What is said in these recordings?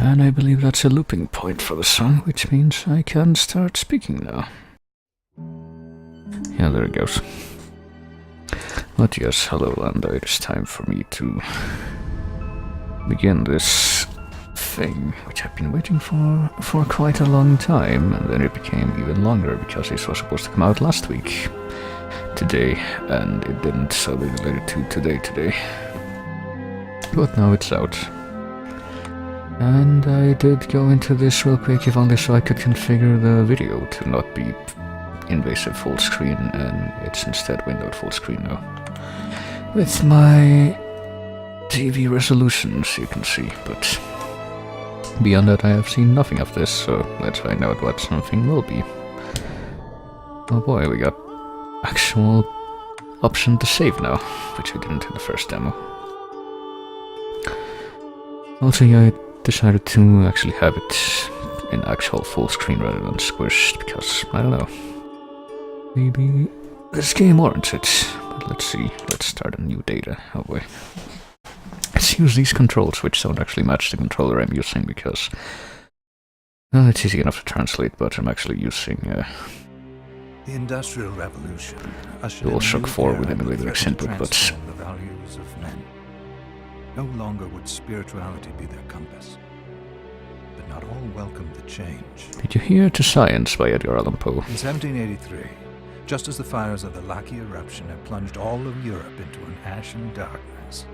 And I believe that's a looping point for the song, which means I can start speaking now. Yeah, there it goes. But yes, hello Lando, it is time for me to begin this thing, which I've been waiting for quite a long time, and then it became even longer because this was supposed to come out last week, today, and it didn't, so they delayed it to today. But now it's out. And I did go into this real quick, if only so I could configure the video to not be invasive full screen, and it's instead windowed full screen now. With my TV resolutions, you can see, but beyond that I have seen nothing of this, so let's find out what something will be. Oh boy, we got actual option to save now, which we didn't in the first demo. Also, yeah, I decided to actually have it in actual full screen rather than squished, because, I don't know, maybe this game warrants it. But let's see, let's start a new data. Oh boy. Let's use these controls, which don't actually match the controller I'm using, because, well, it's easy enough to translate, but I'm actually using the Industrial Revolution DualShock 4 with emulator X input, but the values of men. No longer would spirituality be their compass, but not all welcomed the change. Did you hear To Science by Edgar Allan Poe? In 1783, just as the fires of the Laki eruption had plunged all of Europe into an ashen darkness,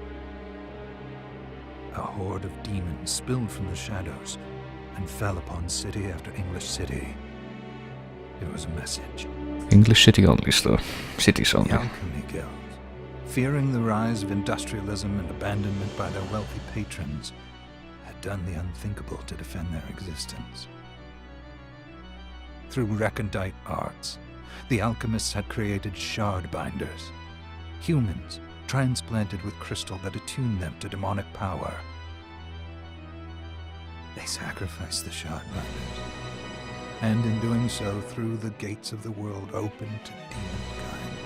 a horde of demons spilled from the shadows and fell upon city after English city. It was a message. English city only, though. Cities only. The Alchemy Guild, fearing the rise of industrialism and abandonment by their wealthy patrons, had done the unthinkable to defend their existence. Through recondite arts, the alchemists had created shard binders, humans transplanted with crystal that attuned them to demonic power They sacrificed the Shardbinders, and in doing so threw the gates of the world open to demonkind.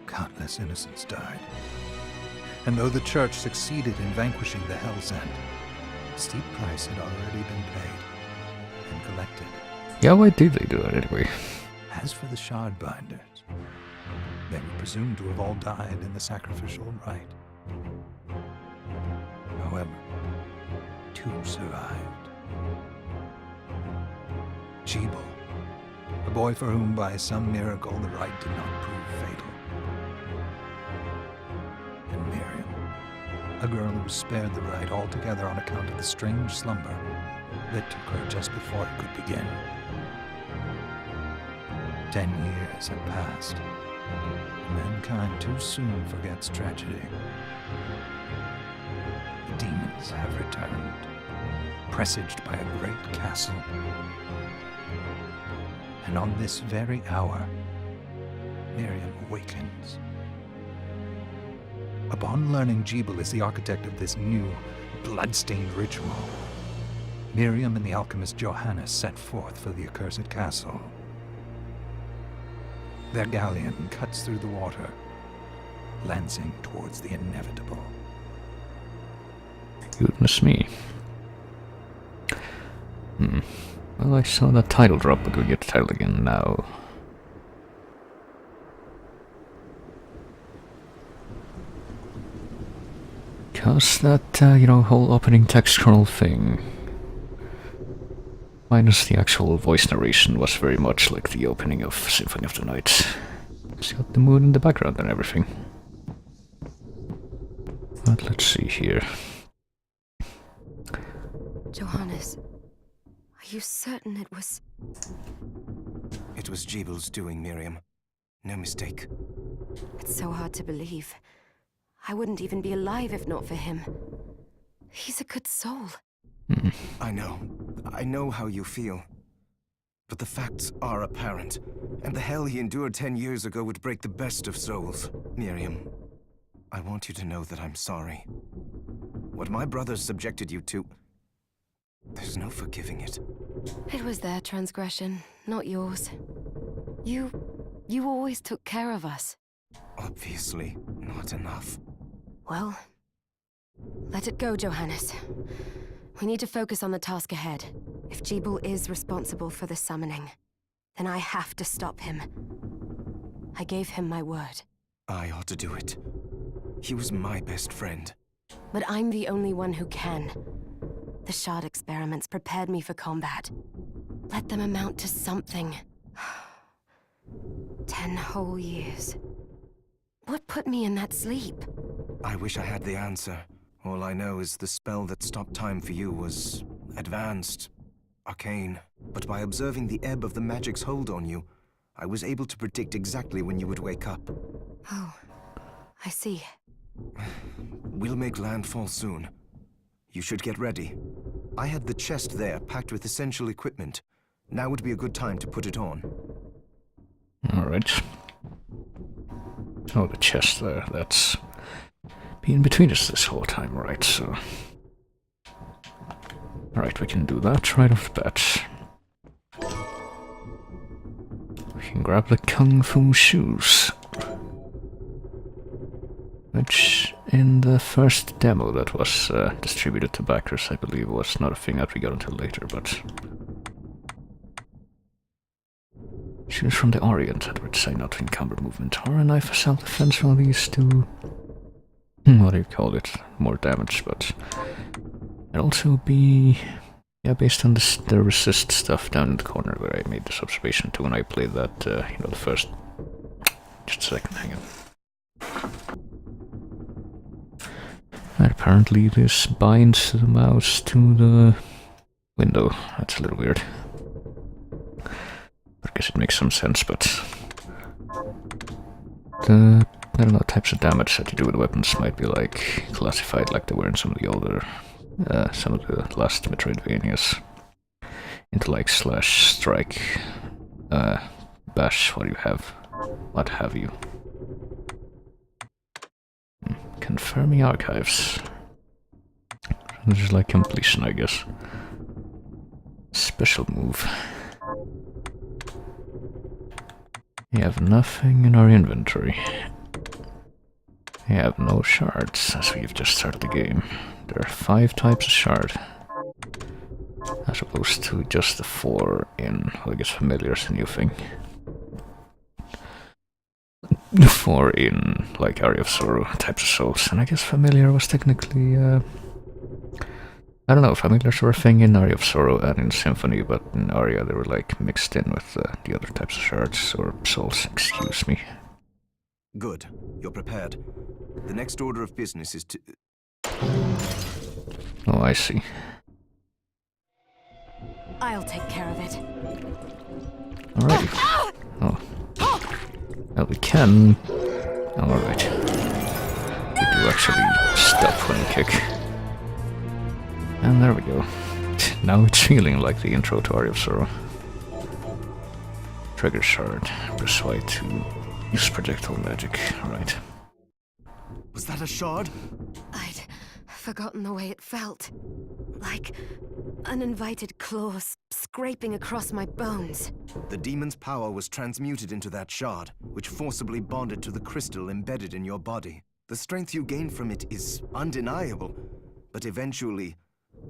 Countless innocents died, and though the Church succeeded in vanquishing the Hell's End, a steep price had already been paid and collected. Yeah, why did they do that anyway? As for the Shardbinders, they were presumed to have all died in the sacrificial rite. However, 2 survived. Jebel, a boy for whom by some miracle the rite did not prove fatal. And Miriam, a girl who was spared the rite altogether on account of the strange slumber that took her just before it could begin. 10 years have passed. Mankind too soon forgets tragedy. The demons have returned, presaged by a great castle. And on this very hour, Miriam awakens. Upon learning Jebel is the architect of this new, bloodstained ritual, Miriam and the alchemist Johannes set forth for the accursed castle. Their galleon cuts through the water, lancing towards the inevitable. Goodness me. Well, I saw that title drop, but we get the title again now. Cause that, whole opening text scroll thing, minus the actual voice narration, was very much like the opening of Symphony of the Night. It's got the moon in the background and everything. But let's see here. Johannes, are you certain it was... It was Jebel's doing, Miriam. No mistake. It's so hard to believe. I wouldn't even be alive if not for him. He's a good soul. I know how you feel. But the facts are apparent, and the hell he endured 10 years ago would break the best of souls. Miriam, I want you to know that I'm sorry. What my brothers subjected you to, there's no forgiving it. It was their transgression, not yours. You always took care of us. Obviously, not enough. Well, let it go, Johannes. We need to focus on the task ahead. If Jebel is responsible for the summoning, then I have to stop him. I gave him my word. I ought to do it. He was my best friend. But I'm the only one who can. The Shard experiments prepared me for combat. Let them amount to something. 10 whole years. What put me in that sleep? I wish I had the answer. All I know is the spell that stopped time for you was advanced, arcane. But by observing the ebb of the magic's hold on you, I was able to predict exactly when you would wake up. Oh, I see. We'll make landfall soon. You should get ready. I had the chest there packed with essential equipment. Now would be a good time to put it on. Alright. Oh, the chest there, that's been between us this whole time, right, so... Alright, we can do that right off the bat. We can grab the Kung Fu shoes. Which, in the first demo that was distributed to backers, I believe was not a thing that we got until later, but... Shoes from the Orient, at which say not to encumber movement or a knife for self-defense while these do... what do you call it? More damage, but... It'll also be... Yeah, based on the resist stuff down in the corner where I made this observation too when I played that, the first... Just a second, hang on. And apparently this binds the mouse to the window. That's a little weird. I guess it makes some sense, but the, I don't know, types of damage that you do with weapons might be like classified like they were in some of the older, some of the last Metroidvanias, into like slash, strike, bash, what have you. Confirming archives. This is like completion, I guess. Special move. We have nothing in our inventory. We have no shards, as we've just started the game. There are 5 types of shard. As opposed to just the 4 in, well, I guess familiar is a new thing. The 4 in, like, Area of Sorrow types of souls, and I guess familiar was technically, I don't know, familiars were a thing in Area of Sorrow and in Symphony, but in Aria they were, like, mixed in with the other types of shards, or souls, excuse me. Good. You're prepared. The next order of business is to... Oh, I see. I'll take care of it. Alrighty. Oh. Well, we can... Alright. We do actually stop when we kick. And there we go. Now it's feeling like the intro to Area of Sorrow. Trigger shard. Press Y to use projectile magic. Right. Was that a shard? I'd forgotten the way it felt. Like uninvited claws scraping across my bones. The demon's power was transmuted into that shard, which forcibly bonded to the crystal embedded in your body. The strength you gain from it is undeniable, but eventually,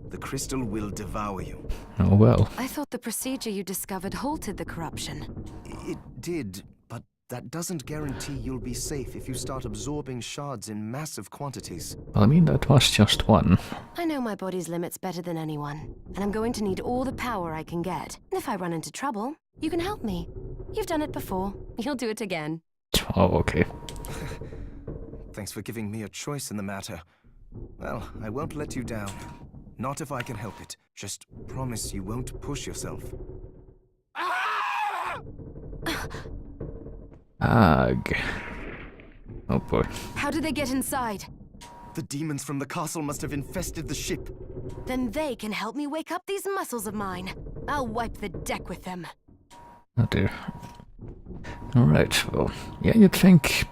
the crystal will devour you. Oh well. I thought the procedure you discovered halted the corruption. It did, but that doesn't guarantee you'll be safe if you start absorbing shards in massive quantities. Well, I mean, that was just one. I know my body's limits better than anyone, and I'm going to need all the power I can get. And if I run into trouble, you can help me. You've done it before. You'll do it again. Oh, okay. Thanks for giving me a choice in the matter. Well, I won't let you down. Not if I can help it. Just promise you won't push yourself. Ag. Oh boy. How did they get inside? The demons from the castle must have infested the ship. Then they can help me wake up these muscles of mine. I'll wipe the deck with them. Oh dear. Alright, well, yeah, you'd think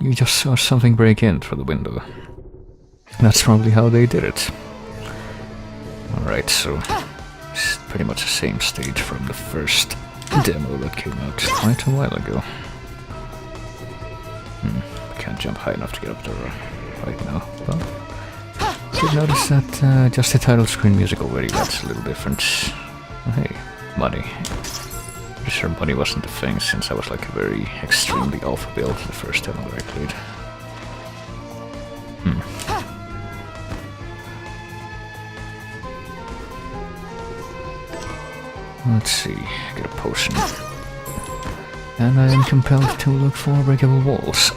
you just saw something break in through the window. That's probably how they did it. Alright, so it's pretty much the same stage from the first demo that came out quite a while ago. Can't jump high enough to get up there right now. Well, did notice that just the title screen music already got a little different. Oh, hey, money. Pretty sure money wasn't a thing since I was like a very extremely alpha build the first demo that I played. Let's see, get a potion. And I am compelled to look for breakable walls.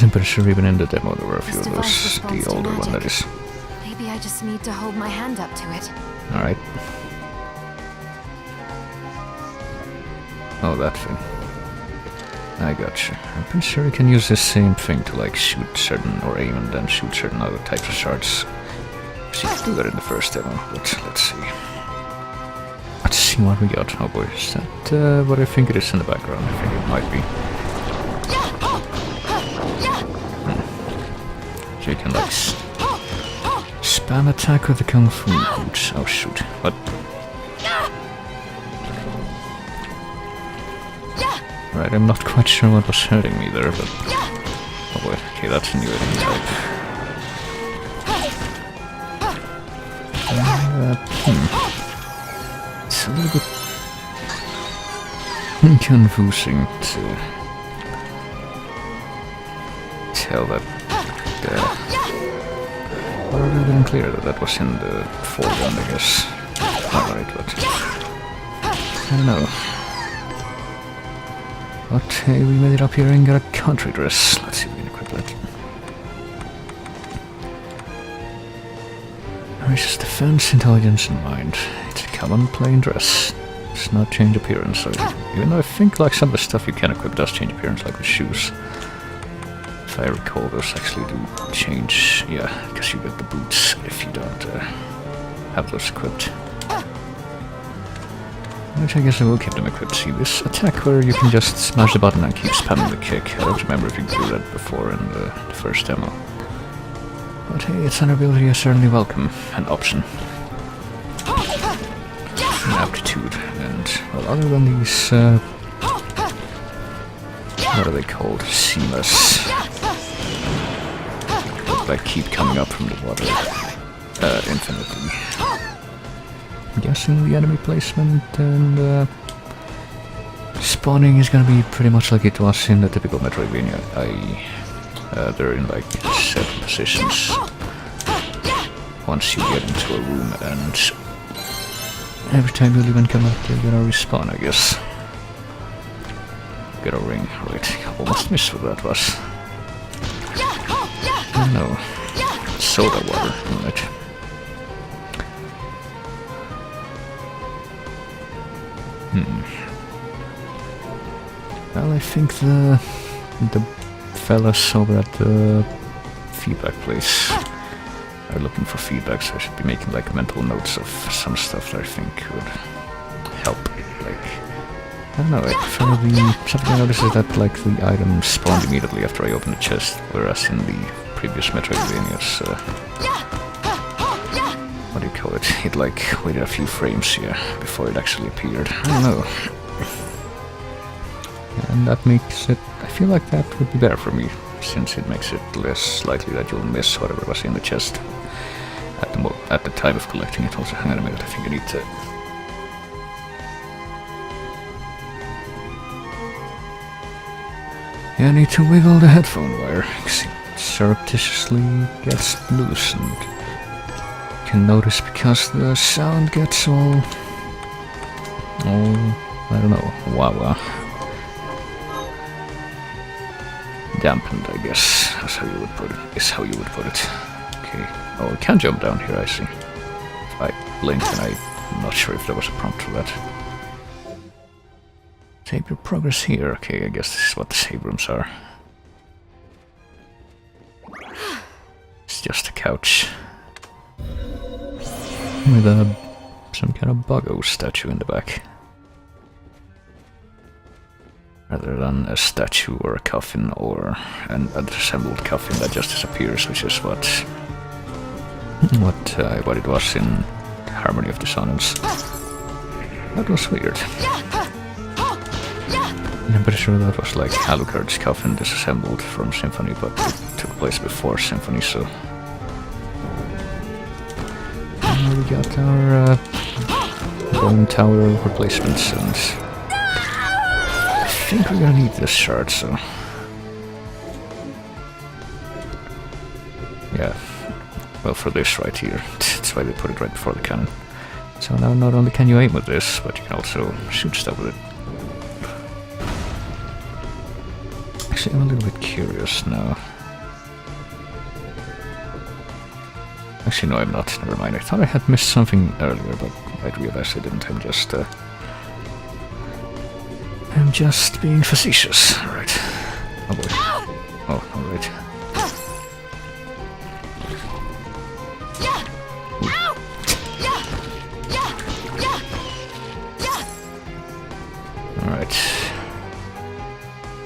I'm pretty sure even in the demo there were a few of those, the older one that is. Maybe I just need to hold my hand up to it. Alright. Oh, that thing. I gotcha. I'm pretty sure you can use the same thing to like shoot certain or aim and then shoot certain other types of shards. So you could do that in the first demo, but let's see. Let's see what we got. Oh boy, is that what I think it is in the background? I think it might be. So you can like spam attack with the Kung Fu boots. Oh shoot, what? Right, I'm not quite sure what was hurting me there, but... Oh boy, okay, that's a new enemy type. It's a little bit confusing to tell that well, a little bit unclear that that was in the foreground, I guess. Alright, but I don't know. But hey, we made it up here and got a country dress. Let's see if we can equip that. Raises defense, intelligence, and mind. It's a common plain dress. Does not change appearance, so even though I think like some of the stuff you can equip does change appearance, like with shoes. If I recall, those actually do change, yeah, because you get the boots if you don't have those equipped. Which I guess I will keep them equipped. See, this attack where you can just smash the button and keep spamming the kick. I don't remember if you could do that before in the first demo. But hey, its ability is certainly welcome, an option. An aptitude, and well, other than these, what are they called? Seamers. That like keep coming up from the water, infinitely. I'm guessing the enemy placement and spawning is gonna be pretty much like it was in the typical Metroidvania, i.e. They're in like set positions once you get into a room, and every time you leave and come out they're gonna respawn, I guess. Get a ring, right. Almost missed what that was. Oh no. Soda water, right. Well, I think the fellas over at the feedback place are looking for feedback, so I should be making like mental notes of some stuff that I think would help. Like, I don't know, I prefer something I noticed is that like the item spawned immediately after I opened the chest, whereas in the previous Metroidvanias, what do you call it? It like waited a few frames here before it actually appeared. I don't know. And that makes it, I feel like that would be better for me, since it makes it less likely that you'll miss whatever was in the chest at the time of collecting it. Also, hang on a minute, I think I need to... Yeah, I need to wiggle the headphone wire, because it surreptitiously gets loose, and you can notice because the sound gets all, I don't know, wah-wah. Dampened, I guess, is how you would put it. Okay. Oh, we can jump down here, I see. I blinked and I'm not sure if there was a prompt for that. Save your progress here. Okay, I guess this is what the save rooms are. It's just a couch. With some kind of buggo statue in the back. Rather than a statue or a coffin or an assembled coffin that just disappears, which is what it was in Harmony of Dissonance. That was weird. I'm pretty sure that was like Alucard's coffin disassembled from Symphony, but it took place before Symphony, so... And we got our bone tower replacements, and... I think we're gonna need this shard, so... Yeah. Well, for this right here. That's why they put it right before the cannon. So now not only can you aim with this, but you can also shoot stuff with it. Actually, I'm a little bit curious now. Actually, no, I'm not. Never mind. I thought I had missed something earlier, but I realized I didn't. I'm just being facetious. Alright. Oh boy. Oh, alright. Alright.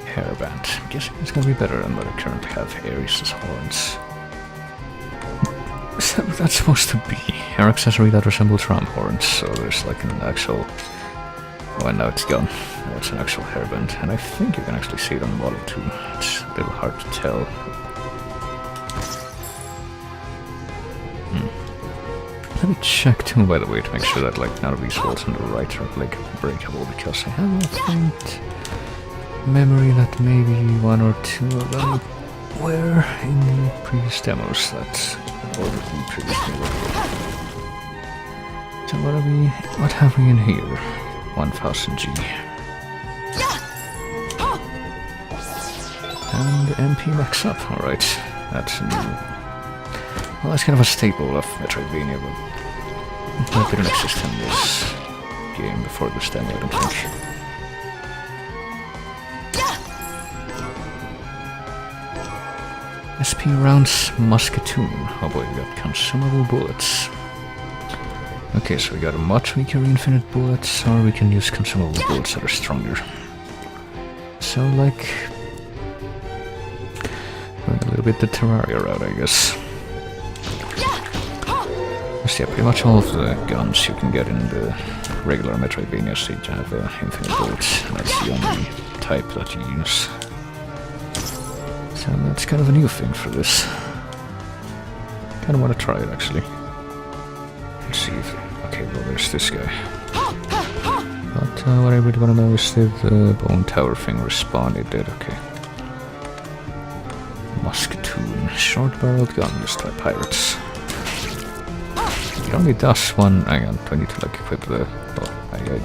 Hairband. I'm guessing it's gonna be better than what I currently have. Ares' horns. Is that what that's supposed to be? An accessory that resembles ram horns, so there's like an actual... Oh, and now it's gone. It's an actual hairband, and I think you can actually see it on the model too. It's a little hard to tell. Let me check too, by the way, to make sure that like none of these walls on the right are like breakable, because I have a faint memory that maybe one or two of them were in the previous demos that already previously were. So what have we in here? 1000G. And MP max up, alright. That's a new... Well, that's kind of a staple of Metroidvania, but that didn't exist in this game before this demo, I don't think. SP rounds musketoon. Oh boy, we got consumable bullets. Okay, so we got a much weaker infinite bullets, or we can use consumable bullets that are stronger. So, like... going a little bit the Terraria route, I guess. yeah, pretty much all of the guns you can get in the regular Metroidvania stage have infinite bullets, and that's the only type that you use. So that's kind of a new thing for this. Kind of want to try it actually. Let's see if... okay, well there's this guy. But what I really want to know is did the bone tower thing respawn? It did, okay. Musketoon, short-barreled gun used by pirates. It only does one. Hang on, do I need to like equip the... oh, I do.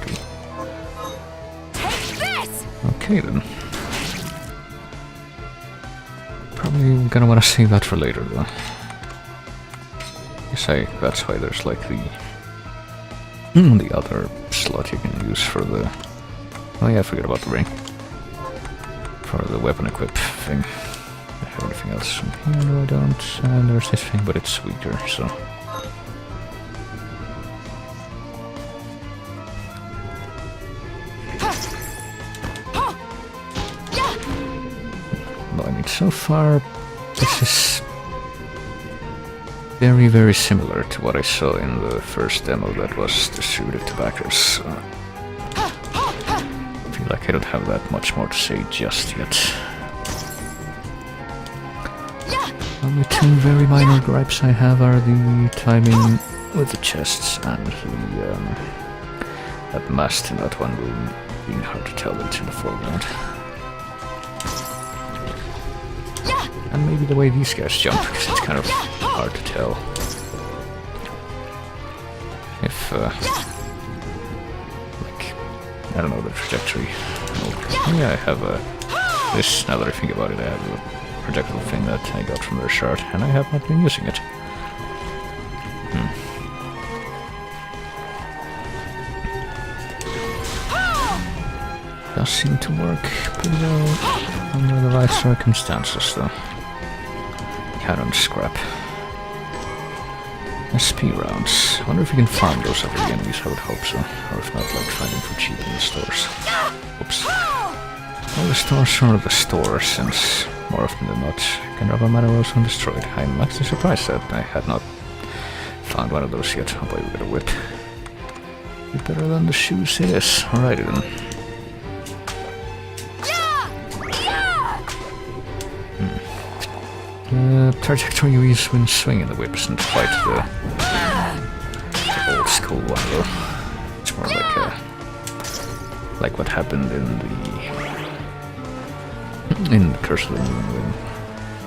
Take this! Okay then. Probably gonna wanna save that for later though. You say that's why there's like the other slot you can use for the... oh yeah, I forgot about the ring. For the weapon equip thing. I have anything else from here? No, I don't. And there's this thing, but it's weaker, so... well, I mean, so far, this is very, very similar to what I saw in the first demo that was distributed to backers. I feel like I don't have that much more to say just yet. Only two very minor gripes I have are the timing with the chests and the that mast in that one room being hard to tell it's in the foreground. And maybe the way these guys jump, because it's kind of hard to tell if, like, I don't know, the trajectory. Oh, yeah, I have this, now that I think about it, I have a projectile thing that I got from their shard, and I have not been using it. Does seem to work pretty well under the right circumstances, though. Cannon scrap. SP rounds. I wonder if you can farm those over the enemies, I would hope so. Or if not, like find them for cheap in the stores. Oops. Well, the stores are the stores, since more often than not, can rubber matter also undestroyed. I'm actually surprised that I had not found one of those yet. Oh boy, we got a whip. Be better than the shoes it is. Alrighty then. The trajectory you use when swinging the whip isn't quite the old school one though. It's more like what happened in the Curse of the Moon when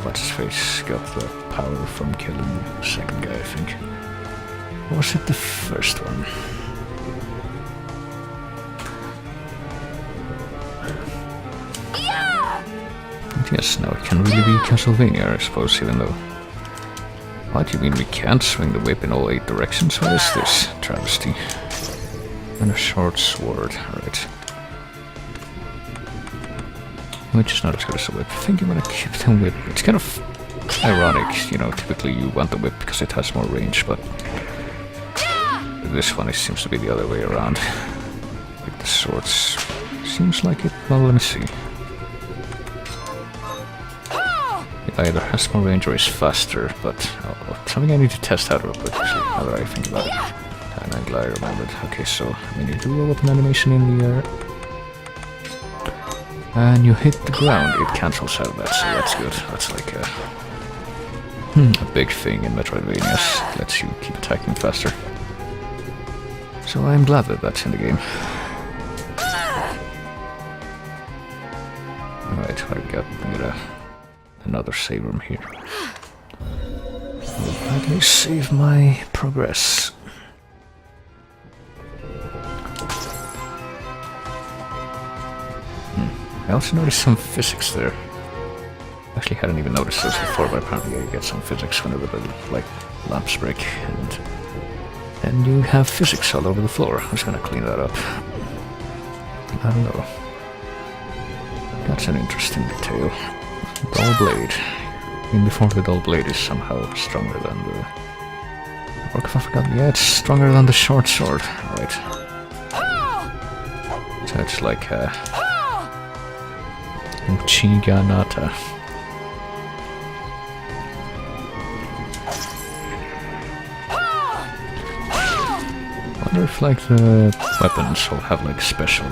what's his face got the power from killing the second guy, I think. Or was it the first one? Yes, now it can really be Castlevania, I suppose, even though... what do you mean we can't swing the whip in all 8 directions? What is this? Travesty. And a short sword, right. Which is not as good as a whip. I think I'm gonna keep the whip. It's kind of ironic, you know, typically you want the whip because it has more range, but... this one, it seems to be the other way around. Like the swords... seems like it... well, let me see. Either has more range or is faster, but something I need to test out real quick actually, now that I think about it. And I'm glad I remembered. Okay, so when you do a weapon animation in the air and you hit the ground, it cancels out that, so that's good. That's like a big thing in Metroidvanias. It lets you keep attacking faster. So I'm glad that that's in the game. Alright, what do we got? We got another save room here. Will gladly save my progress. I also noticed some physics there. Actually hadn't even noticed those before, but apparently you get some physics whenever the like lamps break, and you have physics all over the floor. I'm just gonna clean that up. I don't know. That's an interesting detail. Dull blade. Even before the dull blade is somehow stronger than the... or if I forgot, yeah, it's stronger than the short sword, right. So it's like Uchiga Nata. if like the weapons all have like special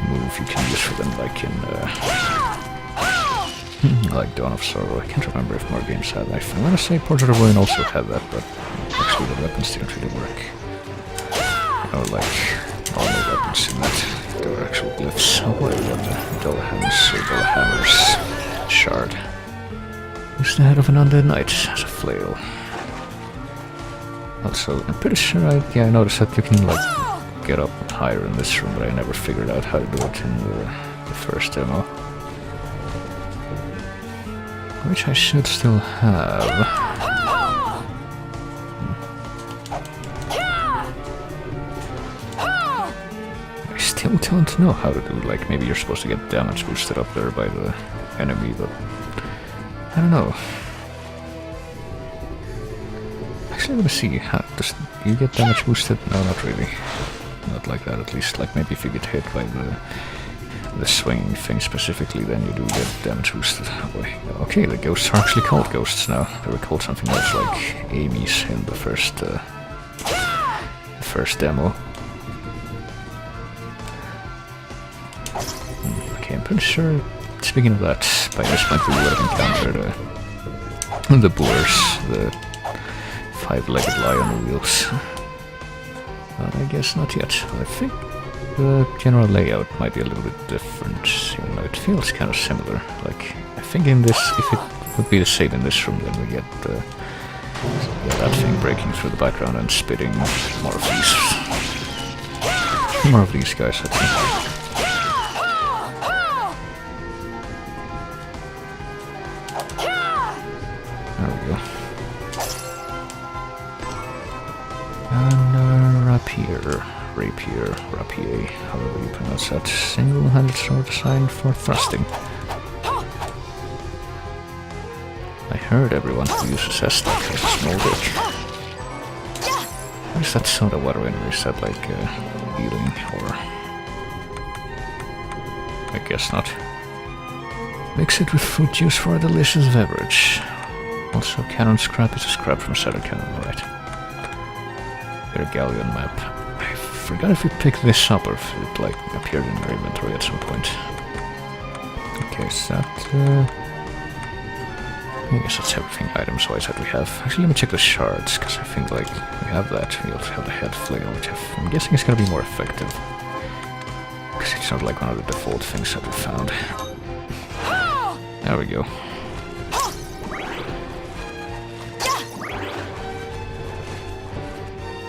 move you can use for them, like in like Dawn of Sorrow. I can't remember if more games have that. I want to say Portrait of Ruin also had that, but actually the weapons didn't really work. Or like normal weapons in that. There were actual glyphs. Oh boy, we got the dull hands or dull hammers shard. Use the head of an undead knight as a flail. Also, I'm pretty sure I noticed that you can like get up higher in this room, but I never figured out how to do it in the first demo. Which I should still have. I still don't know how to do, like, maybe you're supposed to get damage boosted up there by the enemy, but I don't know. Actually, let me see. Does you get damage boosted? No, not really. Not like that, at least. Like, maybe if you get hit by the swinging thing specifically, then you do get damage boosted. Oh boy. Okay, the ghosts are actually called ghosts now. They were called something else, like Amy's in the first demo. Okay, I'm pretty sure, speaking of that, by this point we would have encountered the boars, the five-legged lion wheels. I guess not yet. I think the general layout might be a little bit different, even though it feels kind of similar. Like, I think in this, if it would be the same in this room, then we get that thing breaking through the background and spitting more of these guys, I think. There we go. And rapier, however you pronounce that. Single-handed sword designed for thrusting. I heard everyone who uses S has a small dick. What is that soda water anyway? Is that like healing or... I guess not. Mix it with fruit juice for a delicious beverage. Also, cannon scrap is a scrap from Saturn Cannon, right? Their galleon map. I forgot if we picked this up or if it like appeared in our inventory at some point. Okay, so that I guess that's everything items-wise that we have. Actually, let me check the shards, because I think like we have that. We also have the head flail, which I'm guessing is gonna be more effective. Because it's not like one of the default things that we found. There we go.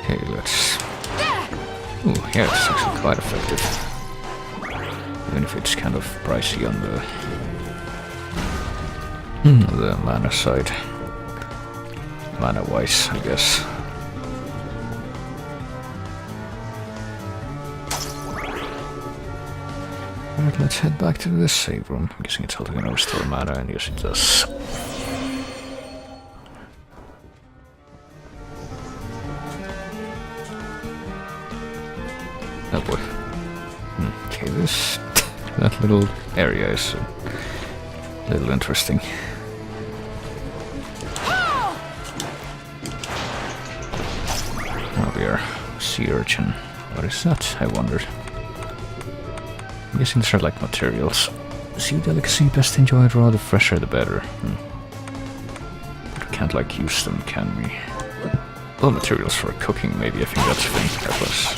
Okay, let's... Ooh, yeah, it's actually quite effective. Even if it's kind of pricey on the mana side. Mana-wise, I guess. Alright, let's head back to the save room. I'm guessing it's also gonna restore mana, and yes it does. Oh boy. Okay, that little area is a little interesting. Oh, we are sea urchin. What is that, I wondered? I'm guessing these are like materials. Sea delicacy best enjoyed raw, the fresher the better. But we can't like use them, can we? Well, materials for cooking, maybe. I think that's a thing. That was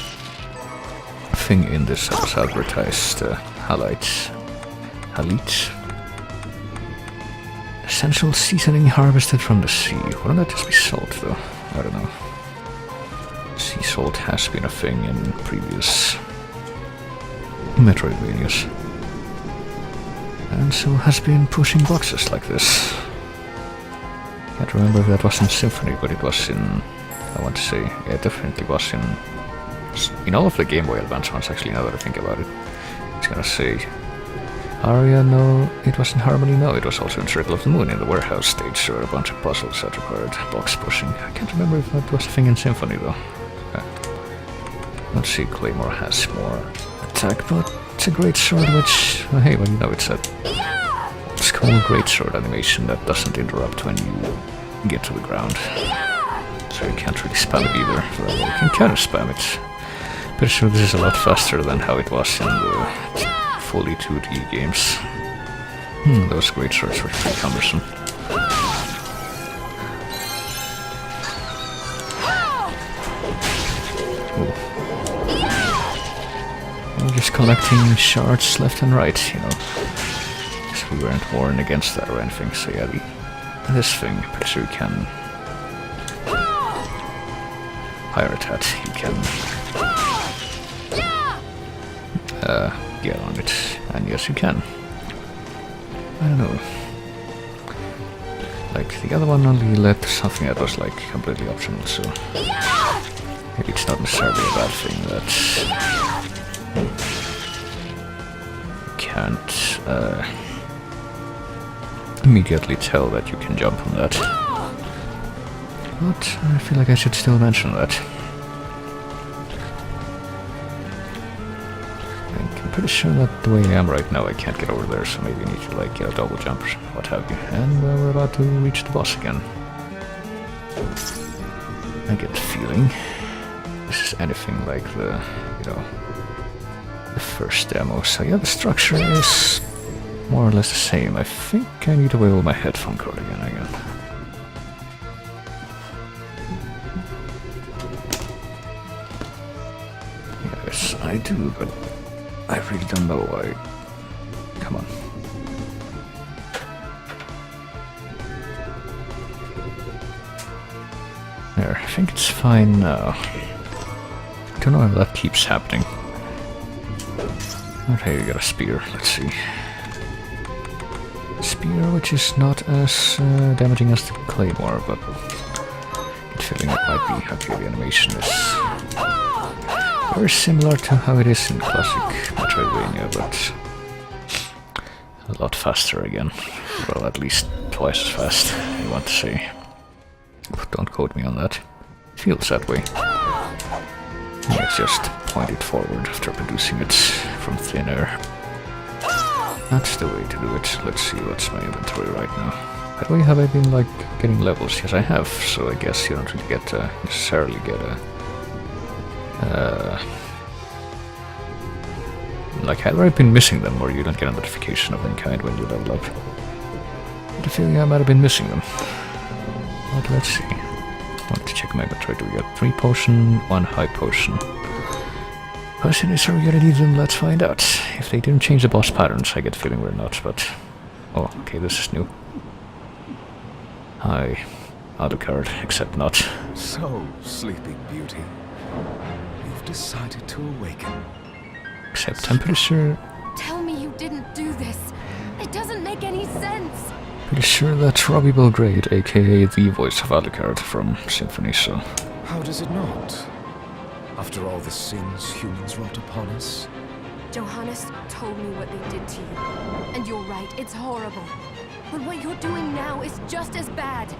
a thing in this that was advertised. Halit. Essential seasoning harvested from the sea. Wouldn't that just be salt, though? I don't know. Sea salt has been a thing in previous Metroidvanias. And so has been pushing boxes like this. Can't remember if that was in Symphony, but it was in... I want to say... Yeah, it definitely was in all of the Game Boy Advance ones, actually, now that I think about it. It's gonna say... Aria, no, it was in Harmony, no, it was also in Circle of the Moon in the warehouse stage. There were a bunch of puzzles that required box pushing. I can't remember if that was a thing in Symphony, though. Let's see, Claymore has more attack, but it's a great sword, which... Oh, hey, well, you know, it's a... It's called great sword animation that doesn't interrupt when you get to the ground. So you can't really spam it either. Well, you can kind of spam it. Pretty sure this is a lot faster than how it was in the fully 2D games. Those great swords were pretty cumbersome. I'm just collecting shards left and right, you know. So we weren't warned against that or anything, so yeah, this thing, pretty sure you can pirate hat, you can get on it, and yes you can. I don't know. Like, the other one only led to something that was like completely optional, so maybe it's not necessarily a bad thing that you can't immediately tell that you can jump on that. But I feel like I should still mention that. I'm pretty sure that the way I am right now I can't get over there, so maybe I need to like get a double jump or what have you. And we're about to reach the boss again. I get the feeling this is anything like the, you know, the first demo. So yeah, the structure is more or less the same. I think I need to wiggle my headphone cord again. Yes, I do, but I really don't know why. Come on. There, I think it's fine now. I don't know if that keeps happening. Okay, we got a spear, let's see. Spear, which is not as damaging as the claymore, but I'm feeling it might be. Okay, the animation is very similar to how it is in classic Metroidvania, but a lot faster again. Well, at least twice as fast, I want to say. But don't quote me on that. It feels that way. Let's just point it forward after producing it from thin air. That's the way to do it. Let's see what's my inventory right now. By the way, have I been like getting levels? Yes, I have. So I guess you don't really get necessarily get a like either I've been missing them or you don't get a notification of any kind when you level up. But I feel I might have been missing them. But let's see. I want to check my inventory. Do we got 3 potion, 1 high potion? Question is, are we gonna need them? Let's find out. If they didn't change the boss patterns, I get the feeling we're not, but... Oh, okay, this is new. Hi. Alucard, except not. So, Sleeping Beauty, you've decided to awaken. Except I'm pretty sure... Tell me you didn't do this. It doesn't make any sense. Pretty sure that's Robbie Belgrade, aka the voice of Alucard from Symphony, so... How does it not? After all the sins humans wrought upon us? Johannes told me what they did to you. And you're right, it's horrible. But what you're doing now is just as bad.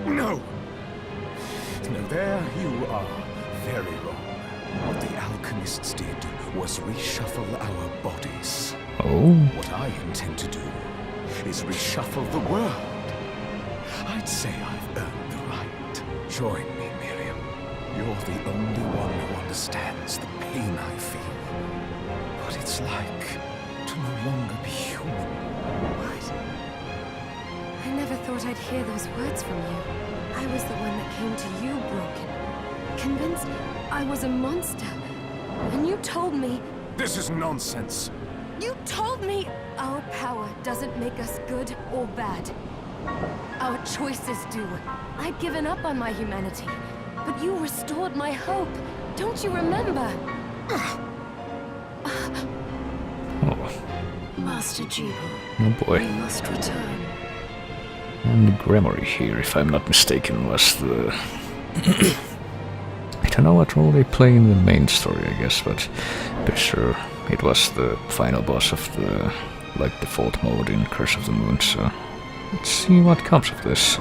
No! No, there you are. Very wrong. What the alchemists did was reshuffle our bodies. Oh? What I intend to do is reshuffle the world. I'd say I've earned the right. Join me, Miriam. You're the only one who understands the pain I feel. What it's like to no longer be human. What? I never thought I'd hear those words from you. I was the one that came to you broken. Convinced I was a monster. And you told me... This is nonsense. You told me our power doesn't make us good or bad. Our choices do. I'd given up on my humanity, but you restored my hope. Don't you remember? Oh. Master Jubal, Oh boy. we must return. And the Gremory here, if I'm not mistaken, was the... I don't know what role they play in the main story, I guess, but I'm pretty sure it was the final boss of the, like, default mode in Curse of the Moon, so... Let's see what comes of this.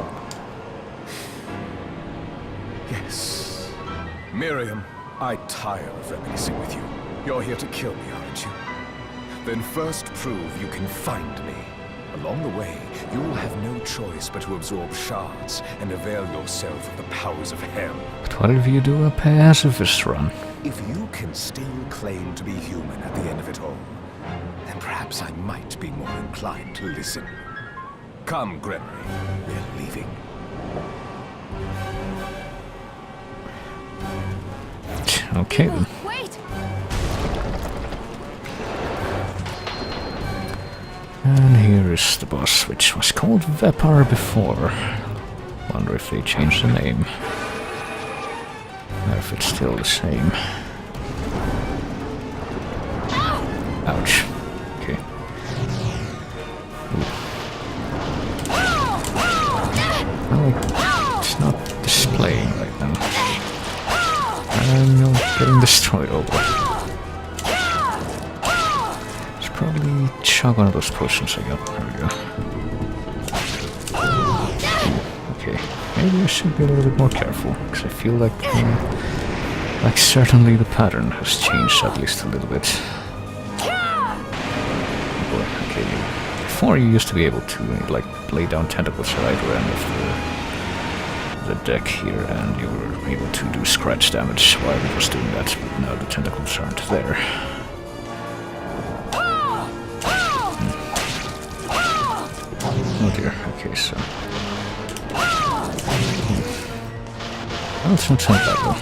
Yes. Miriam, I tire of reminiscing with you. You're here to kill me, aren't you? Then first prove you can find me. Along the way, you will have no choice but to absorb shards and avail yourself of the powers of hell. But what if you do a pacifist run? If you can still claim to be human at the end of it all, then perhaps I might be more inclined to listen. Come, Gregory, we're leaving. Okay then. Wait! And here is the boss, which was called Vepar before. Wonder if they changed the name. Or if it's still the same. Ouch. Okay. Ooh. Oh, it's not displaying right now. I'm not getting destroyed over. Let's probably chug one of those potions I got. There we go. Okay, maybe I should be a little bit more careful, because I feel like certainly the pattern has changed at least a little bit. Boy, okay, before you used to be able to like lay down tentacles at either end of the deck here, and you were able to do scratch damage while it was doing that, but now the tentacles aren't there. Oh dear, okay, so... Well, it's not so bad though.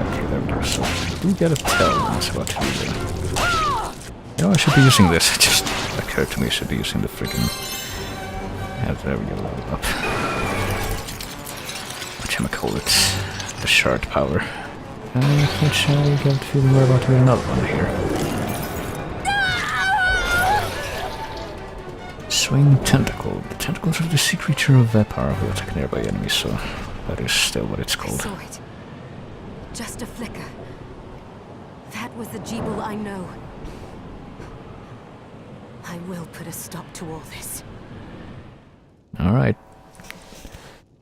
Okay, there we go, so I do get a tell when it's about to be there. You know, I should be using this, it just occurred to me I should be using the freaking... Yeah, there we go, level up. Whatchamacallit, the shard power. Which I get the feeling we're about to get another one here. Swing Tentacle. The tentacles of the sea creature of Vepar will attack nearby enemies, so that is still what it's called. I saw it. Just a flicker. That was the Jeeble I know. I will put a stop to all this. Alright.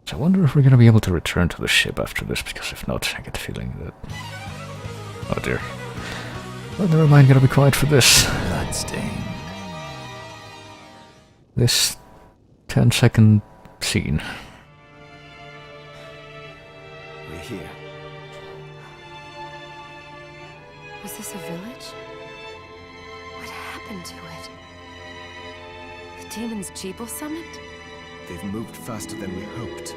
So I wonder if we're gonna be able to return to the ship after this, because if not, I get the feeling that... Oh dear. Well, never mind, gotta be quiet for this. Bloodstained. This 10-second scene. We're here. Was this a village? What happened to it? The demons Jeeble summoned? They've moved faster than we hoped.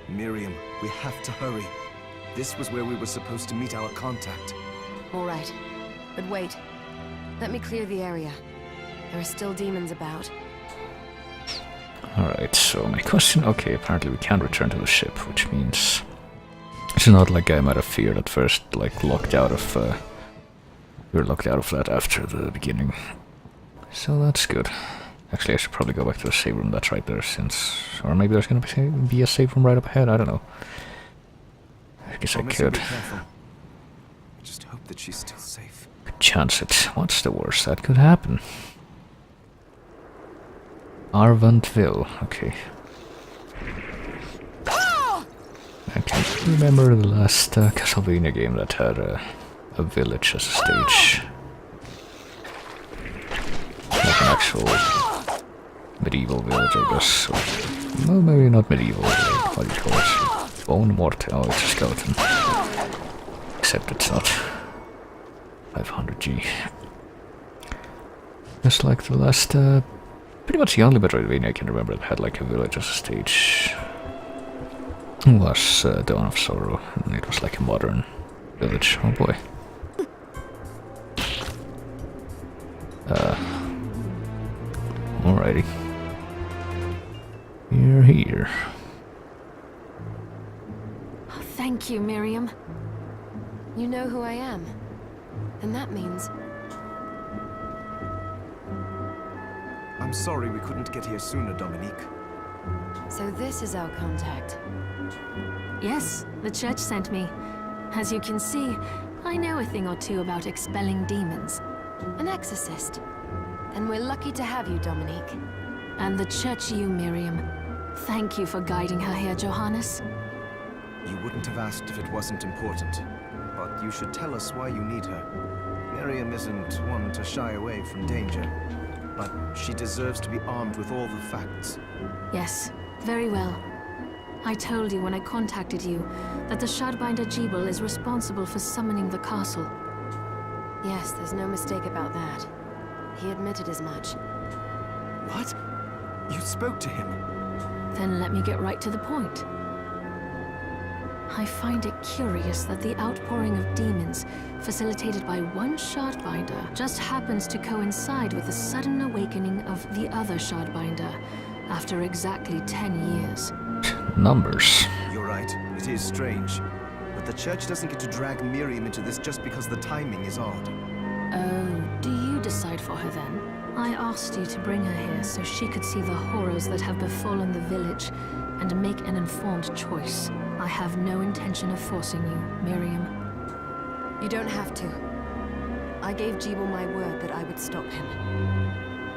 Miriam, we have to hurry. This was where we were supposed to meet our contact. All right. But wait. Let me clear the area. There are still demons about. Alright, so my question... Okay, apparently we can't return to the ship, which means... It's not like I might have feared at first, like locked out of... we were locked out of that after the beginning. So that's good. Actually, I should probably go back to the save room that's right there, since... Or maybe there's gonna be a save room right up ahead, I don't know. I guess I could. Be careful. I just hope that she's still safe. Could chance it. What's the worst that could happen? Arvantville, okay. I can't remember the last Castlevania game that had a village as a stage. Like an actual medieval village, I guess. Or, well, maybe not medieval, like, what do you call it? Bone Mortal, oh, it's a skeleton. Except it's not 500G. Just like the last... pretty much the only Metroidvania I can remember that had like a village as a stage was Dawn of Sorrow, and it was like a modern village. Oh boy. Alrighty. You're here. Oh, thank you, Miriam. You know who I am. And that means... I'm sorry we couldn't get here sooner, Dominique. So this is our contact. Yes, the church sent me. As you can see, I know a thing or two about expelling demons. An exorcist. Then we're lucky to have you, Dominique. And the church you, Miriam. Thank you for guiding her here, Johannes. You wouldn't have asked if it wasn't important, but you should tell us why you need her. Miriam isn't one to shy away from danger, but she deserves to be armed with all the facts. Yes, very well. I told you when I contacted you that the Shardbinder Jebel is responsible for summoning the castle. Yes, there's no mistake about that. He admitted as much. What? You spoke to him? Then let me get right to the point. I find it curious that the outpouring of demons, facilitated by one Shardbinder, just happens to coincide with the sudden awakening of the other Shardbinder, after exactly 10 years. Numbers. You're right, it is strange. But the church doesn't get to drag Miriam into this just because the timing is odd. Oh, do you decide for her then? I asked you to bring her here so she could see the horrors that have befallen the village and make an informed choice. I have no intention of forcing you, Miriam. You don't have to. I gave Jebel my word that I would stop him.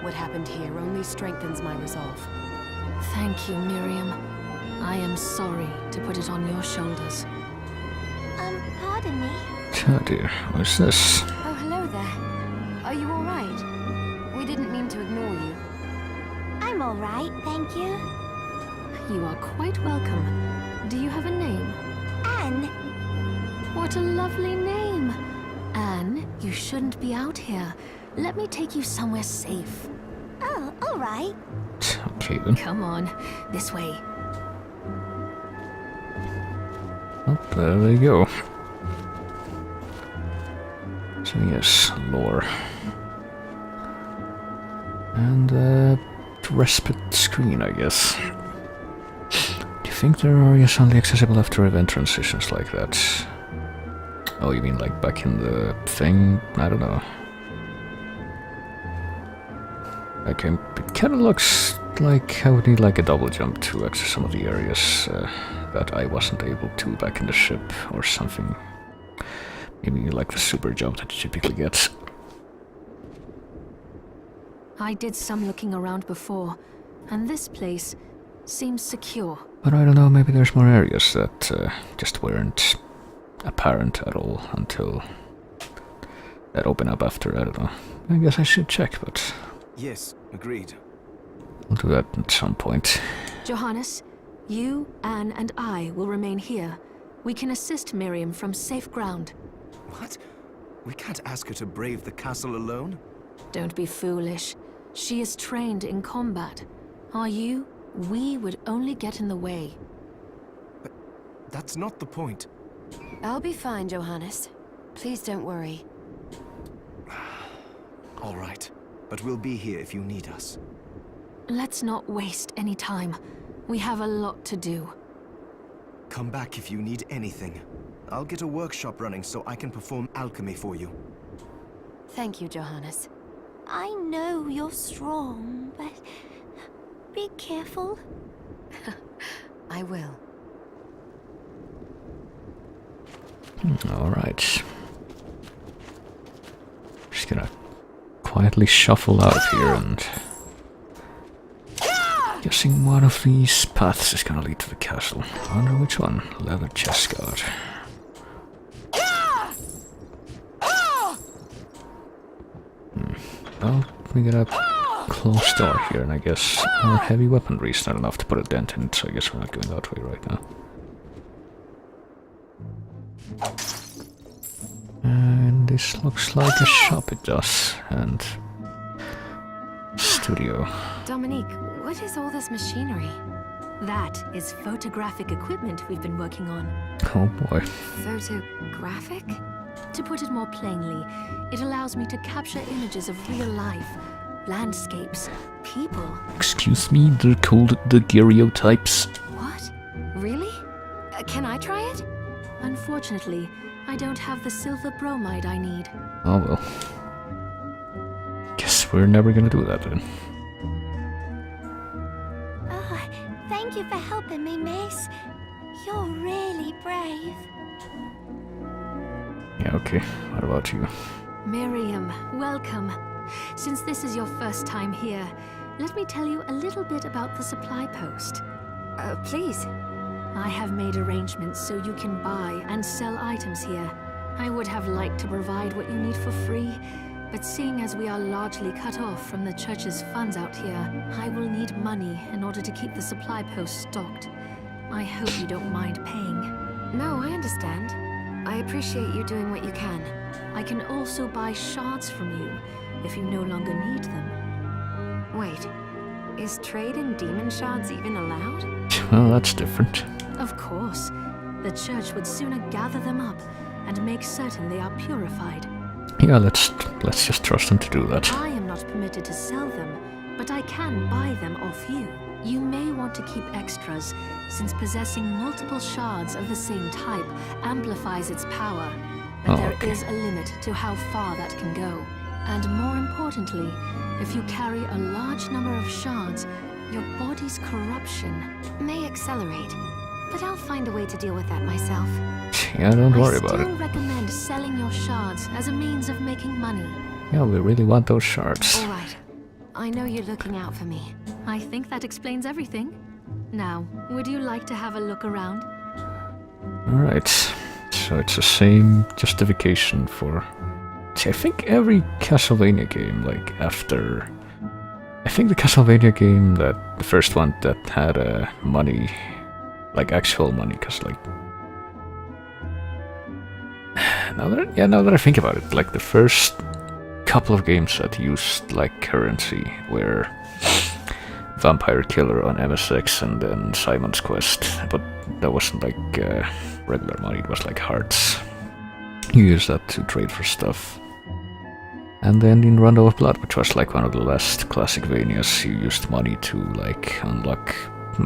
What happened here only strengthens my resolve. Thank you, Miriam. I am sorry to put it on your shoulders. Pardon me? Oh dear, what's this? Oh, hello there. Are you all right? We didn't mean to ignore you. I'm all right, thank you. You are quite welcome. Do you have a name? Anne. What a lovely name! Anne, you shouldn't be out here. Let me take you somewhere safe. Oh, all right. Okay then. Come on, this way. Oh, there we go. So yes, lore. And respite screen, I guess. Do you think there are areas only accessible after event transitions like that? Oh, you mean like back in the thing? I don't know. Okay, it kinda looks like I would need like a double jump to access some of the areas that I wasn't able to back in the ship or something. Maybe like the super jump that you typically get. I did some looking around before, and this place seems secure. But I don't know, maybe there's more areas that just weren't apparent at all until that open up after, I don't know. I guess I should check, but Yes, agreed. I'll do that at some point. Johannes, you, Anne, and I will remain here. We can assist Miriam from safe ground. What? We can't ask her to brave the castle alone? Don't be foolish. She is trained in combat. Are you? We would only get in the way. That's not the point. I'll be fine, Johannes. Please don't worry. All right, but we'll be here if you need us. Let's not waste any time. We have a lot to do. Come back if you need anything. I'll get a workshop running so I can perform alchemy for you. Thank you, Johannes. I know you're strong, but be careful. I will. Alright. Just gonna quietly shuffle out of here and... Guessing one of these paths is gonna lead to the castle. I wonder which one. Leather chest guard. Well, we got a closed door here, and I guess our heavy weaponry is not enough to put a dent in it, so I guess we're not going that way right now. And this looks like a shop, it does, and studio. Dominique, what is all this machinery? That is photographic equipment we've been working on. Oh boy. Photographic? To put it more plainly, it allows me to capture images of real life, landscapes, people. Excuse me, they're called daguerreotypes. What? Really? Can I try it? Unfortunately, I don't have the silver bromide I need. Oh well. Guess we're never gonna do that then. Oh, thank you for helping me, miss. You're really brave. Yeah, okay. What about you? Miriam, welcome. Since this is your first time here, let me tell you a little bit about the supply post. Please. I have made arrangements so you can buy and sell items here. I would have liked to provide what you need for free, but seeing as we are largely cut off from the church's funds out here, I will need money in order to keep the supply post stocked. I hope you don't mind paying. No, I understand. I appreciate you doing what you can. I can also buy shards from you if you no longer need them. Wait, is trade in demon shards even allowed? Well, that's different. Of course. The church would sooner gather them up and make certain they are purified. Yeah, let's just trust them to do that. I am not permitted to sell them, but I can buy them off you. You may want to keep extras, since possessing multiple shards of the same type amplifies its power. But there is a limit to how far that can go. And more importantly, if you carry a large number of shards, your body's corruption may accelerate, but I'll find a way to deal with that myself. Yeah, don't worry about I it. still recommend selling your shards as a means of making money. Yeah, we really want those shards. All right. I know you're looking out for me. I think that explains everything. Now, would you like to have a look around? Alright, so it's the same justification for... See, I think every Castlevania game, like after... I think the Castlevania game, the first one that had money, like actual money, because like... Now that I think about it, like the first couple of games that used like currency were Vampire Killer on MSX and then Simon's Quest, but that wasn't like regular money, it was like hearts. You use that to trade for stuff. And then in Rondo of Blood, which was like one of the last classic Vanias, you used money to like unlock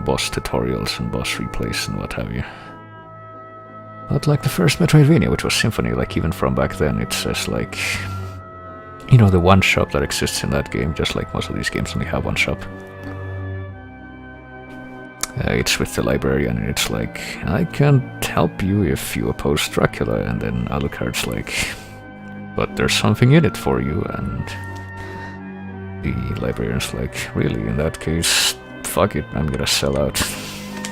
boss tutorials and boss replays and what have you. But like the first Metroidvania, which was Symphony, like even from back then, it says like, you know, the one shop that exists in that game, just like most of these games only have one shop. It's with the librarian, and it's like, I can't help you if you oppose Dracula, and then Alucard's like, but there's something in it for you, and the librarian's like, really, in that case, fuck it, I'm gonna sell out.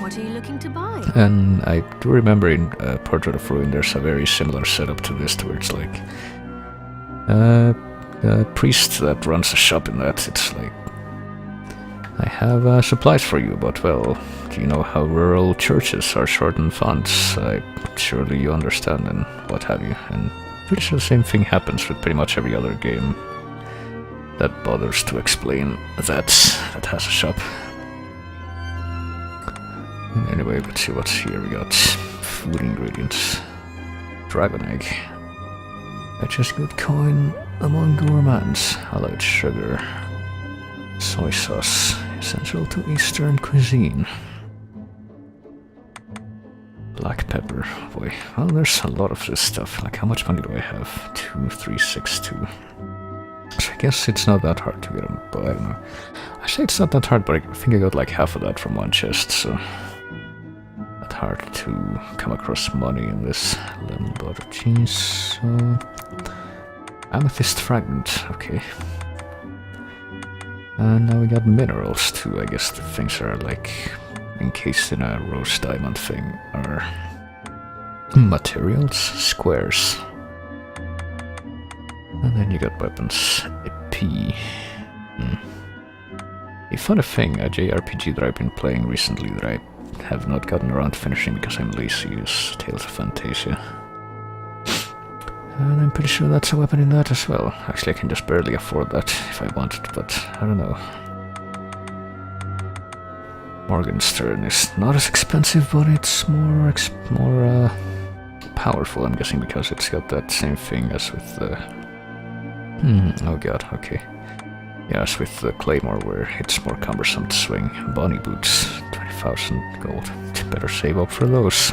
What are you looking to buy? And I do remember in Portrait of Ruin there's a very similar setup to this, where it's like, a priest that runs a shop in that, it's like, I have supplies for you, but well, do you know how rural churches are short on funds? Surely you understand and what have you. And pretty sure the same thing happens with pretty much every other game that bothers to explain that has a shop. Anyway, let's see what's here. We got food ingredients, dragon egg, purchase good coin among gourmands, allowed sugar, soy sauce, essential to Eastern cuisine, black pepper. Boy, well, there's a lot of this stuff. Like, how much money do I have? 2362. So I guess it's not that hard to get them, but I don't know. I say it's not that hard, but I think I got like half of that from one chest, so not hard to come across money in this. Lemon butter cheese, so amethyst fragment, okay. And now we got minerals too. I guess the things are like encased in a rose diamond thing are materials, squares. And then you got weapons, a P. A funny thing, a JRPG that I've been playing recently that I have not gotten around to finishing because I'm lazy is Tales of Fantasia. And I'm pretty sure that's a weapon in that as well. Actually, I can just barely afford that if I wanted, but I don't know. Morgenstern is not as expensive, but it's more powerful, I'm guessing, because it's got that same thing as with the... oh god, okay. Yeah, as with the Claymore, where it's more cumbersome to swing. Bonnie boots, 20,000 gold. Better save up for those.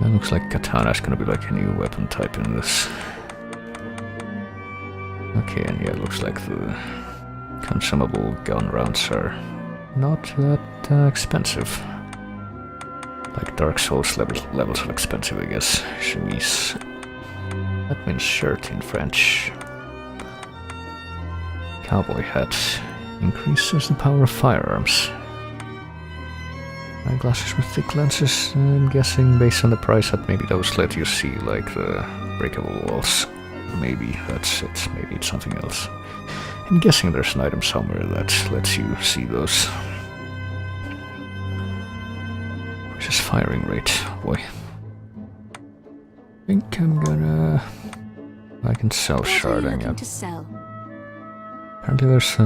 It looks like katana is gonna be like a new weapon type in this. Okay, and yeah, it looks like the consumable gun rounds are not that expensive. Like Dark Souls levels of expensive, I guess. Chemise. That means shirt in French. Cowboy hat. Increases the power of firearms. I Eyeglasses with thick lenses. I'm guessing based on the price that maybe those let you see like the breakable walls. Maybe that's it. Maybe it's something else. I'm guessing there's an item somewhere that lets you see those. Which is firing rate, boy. I think I'm gonna... I can sell sharding, yeah. To sell? Apparently there's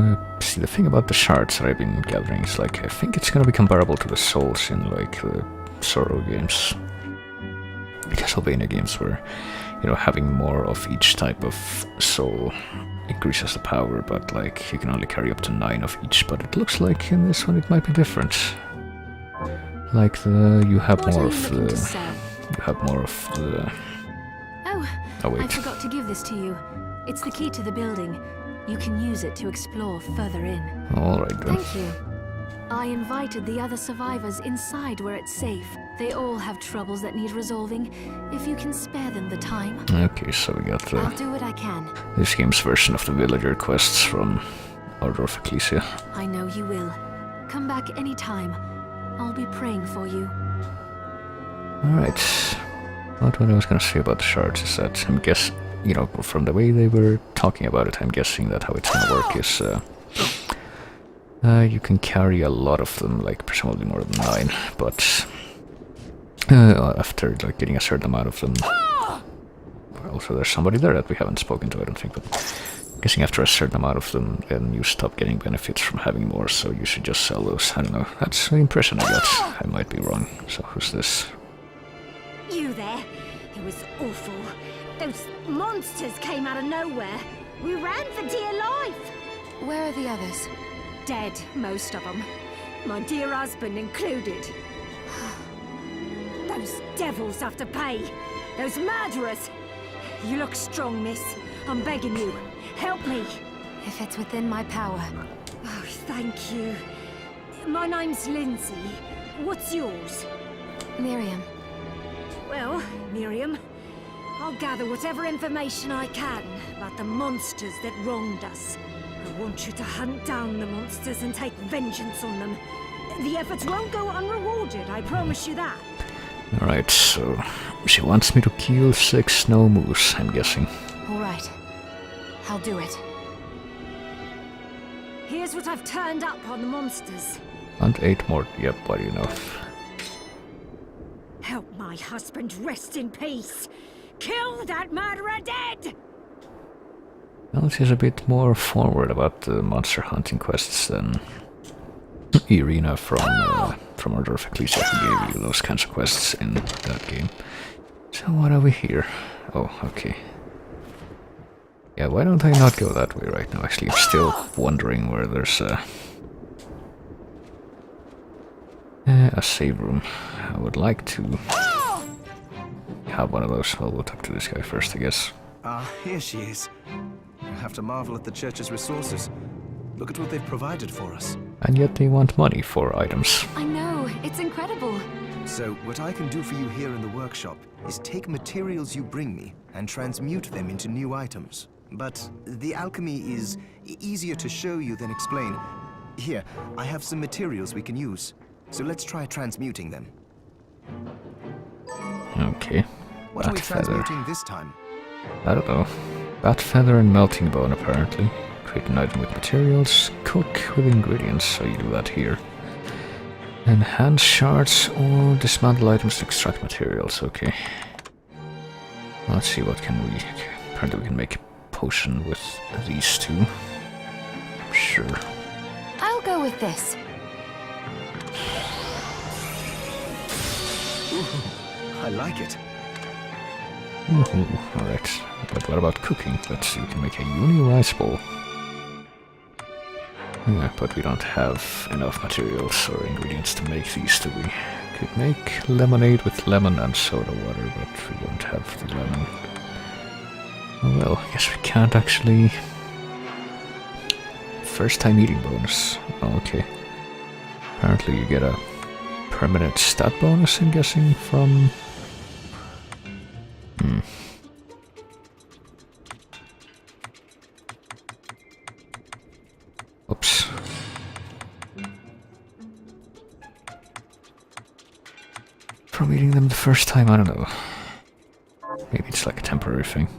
see, the thing about the shards that I've been gathering is like, I think it's gonna be comparable to the souls in like the Sorrow games. The Castlevania games where, you know, having more of each type of soul increases the power, but like you can only carry up to 9 of each, but it looks like in this one it might be different. Like you have more of the... You have more of the... Oh, wait. I forgot to give this to you. It's the key to the building. You can use it to explore further in. Alright then. Thank you. I invited the other survivors inside where it's safe. They all have troubles that need resolving, if you can spare them the time. Okay, so we got I'll do what I can. this game's version of the villager quests from Order of Ecclesia. I know you will. Come back anytime. I'll be praying for you. Alright. What I was gonna say about the shards is that I'm guess, you know, from the way they were talking about it, I'm guessing that how it's gonna work is you can carry a lot of them, like presumably more than 9, but after like getting a certain amount of them. Also, there's somebody there that we haven't spoken to, I don't think, but I'm guessing after a certain amount of them, then you stop getting benefits from having more, so you should just sell those. I don't know. That's the impression I got. I might be wrong. So who's this? You there? It was awful. Those monsters came out of nowhere. We ran for dear life. Where are the others? Dead, most of them. My dear husband included. Those devils have to pay. Those murderers. You look strong, miss. I'm begging you. Help me. If it's within my power. Oh, thank you. My name's Lindsay. What's yours? Miriam. Well, Miriam, I'll gather whatever information I can about the monsters that wronged us. I want you to hunt down the monsters and take vengeance on them. The efforts won't go unrewarded, I promise you that. Alright, so she wants me to kill 6 snow moose, I'm guessing. Alright. I'll do it. Here's what I've turned up on the monsters. And 8 more, yep, what do you know? Help my husband rest in peace. Kill that murderer dead! Well, she's a bit more forward about the monster hunting quests than Irina from Order of Ecclesia, who gave you those kinds of quests in that game. So what are we here? Oh, okay. Yeah, why don't I not go that way right now? Actually, I'm still wondering where there's a save room. I would like to have one of those. Well, we'll talk to this guy first, I guess. Ah, here she is. I have to marvel at the church's resources. Look at what they've provided for us. And yet they want money for items. I know, it's incredible. So, what I can do for you here in the workshop is take materials you bring me and transmute them into new items. But the alchemy is easier to show you than explain. Here, I have some materials we can use. So let's try transmuting them. Okay. What are we Bat feather. transmuting this time? I don't know. Bat feather and melting bone, apparently. Create an item with materials, cook with ingredients, so you do that here. Enhance shards or dismantle items to extract materials, okay. Let's see, what can we... Apparently we can make a potion with these 2. Sure. I'll go with this. Ooh, I like it. Ooh, alright. But what about cooking? Let's see, we can make a uni rice bowl. Yeah, but we don't have enough materials or ingredients to make these, do we? Could make lemonade with lemon and soda water, but we don't have the lemon. Oh well, I guess we can't actually... First time eating bonus. Oh, okay. Apparently you get a permanent stat bonus, I'm guessing, from... Oops. first time, I don't know. Maybe it's like a temporary thing.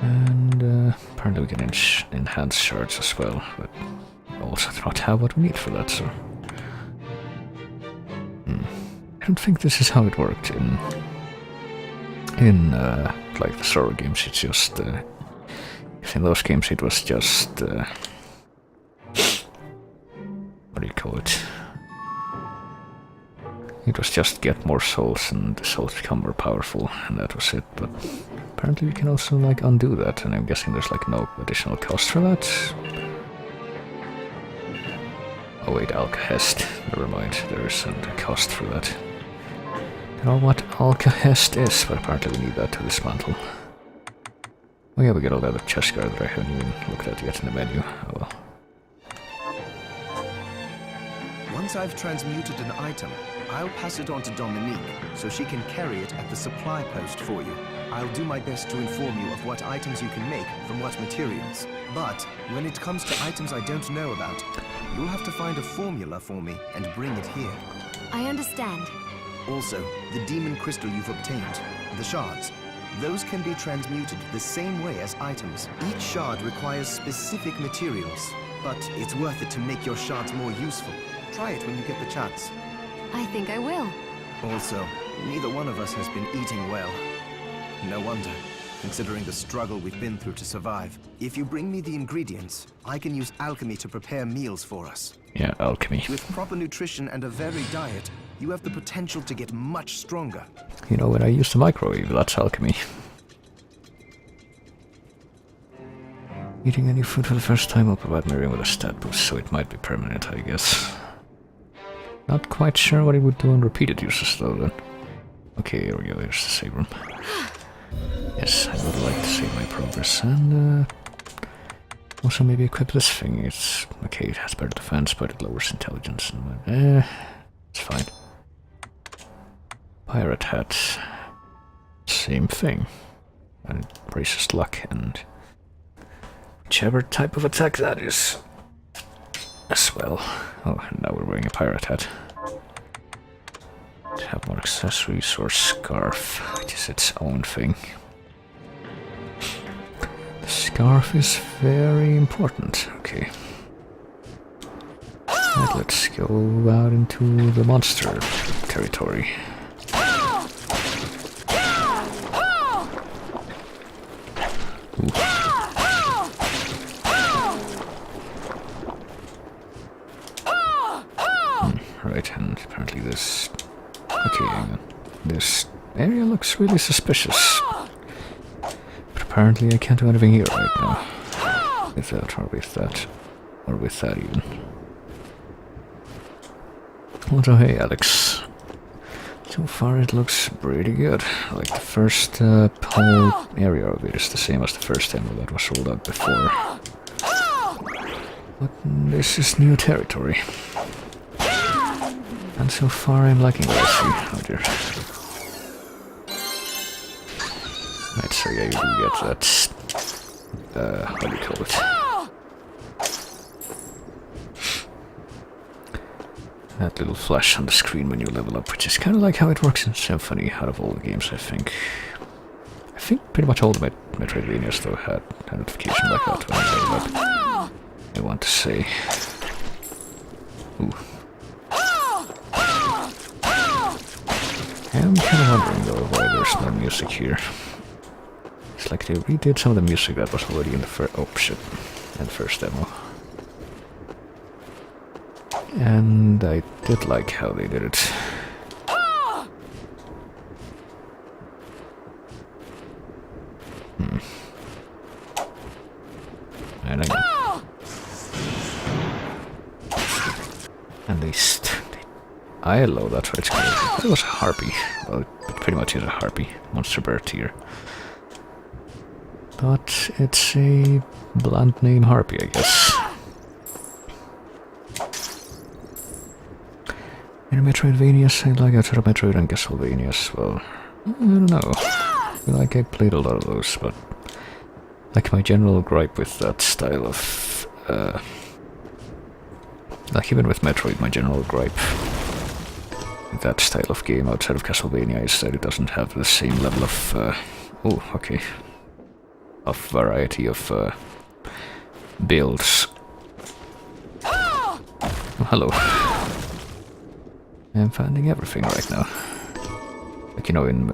And apparently we can enhance shards as well, but we also do not have what we need for that, so... I don't think this is how it worked in like the Sorrow games. It's just if in those games it was just what do you call it? It was just get more souls and the souls become more powerful, and that was it. But apparently we can also like undo that, and I'm guessing there's like no additional cost for that. Oh wait, Alcahest. Never mind, there isn't a cost for that. I don't know what Alcahest is, but apparently we need that to dismantle. Oh yeah, we got a leather chest guard that I haven't even looked at yet in the menu. Oh well. Once I've transmuted an item, I'll pass it on to Dominique, so she can carry it at the supply post for you. I'll do my best to inform you of what items you can make from what materials. But when it comes to items I don't know about, you'll have to find a formula for me and bring it here. I understand. Also, the demon crystal you've obtained, the shards, those can be transmuted the same way as items. Each shard requires specific materials, but it's worth it to make your shards more useful. Try it when you get the chance. I think I will. Also, neither one of us has been eating well. No wonder, considering the struggle we've been through to survive. If you bring me the ingredients, I can use alchemy to prepare meals for us. Yeah, alchemy. With proper nutrition and a varied diet, you have the potential to get much stronger. You know, when I use the microwave, that's alchemy. Eating any food for the first time will provide Miriam with a stat boost, so it might be permanent, I guess. Not quite sure what it would do on repeated uses, though, then. Okay, here we go, here's the save room. Yes, I would like to save my progress, and also maybe equip this thing. It's okay, it has better defense, but it lowers intelligence, and it's fine. Pirate hat, same thing, and it raises luck, and whichever type of attack that is as well. Oh, and now we're wearing a pirate hat. To have more accessories or scarf, which is its own thing. The scarf is very important. Okay. Right, let's go out into the monster territory. Ooh. Right, and apparently this... Okay, hang on. This area looks really suspicious. But apparently I can't do anything here right now. With that, or with that. Or with that even. Also, hey Alex. So far it looks pretty good. Like the first whole area of it is the same as the first demo that was rolled out before. But this is new territory. And so far I'm liking what I see. Oh dear. Right, so yeah, you do get that, what do you call it? That little flash on the screen when you level up, which is kind of like how it works in Symphony out of all the games, I think. I think pretty much all the Metroidvanias though had a notification like that when you level up. I want to say. Ooh. I'm kind of wondering though why there's no music here. It's like they redid some of the music that was already in the first demo. And I did like how they did it. And again. At least ILO, that's what it's called. It was a harpy. Well, it pretty much is a harpy. Monster bear tier. But it's a blunt name harpy, I guess. In Metroidvanias, I like outside of Metroid and Castlevania as well. I don't know. I feel like I played a lot of those, but like my general gripe with that style of like even with Metroid, my general gripe that style of game outside of Castlevania is that it doesn't have the same level of variety of builds. Oh, hello. I'm finding everything right now. Like, you know, in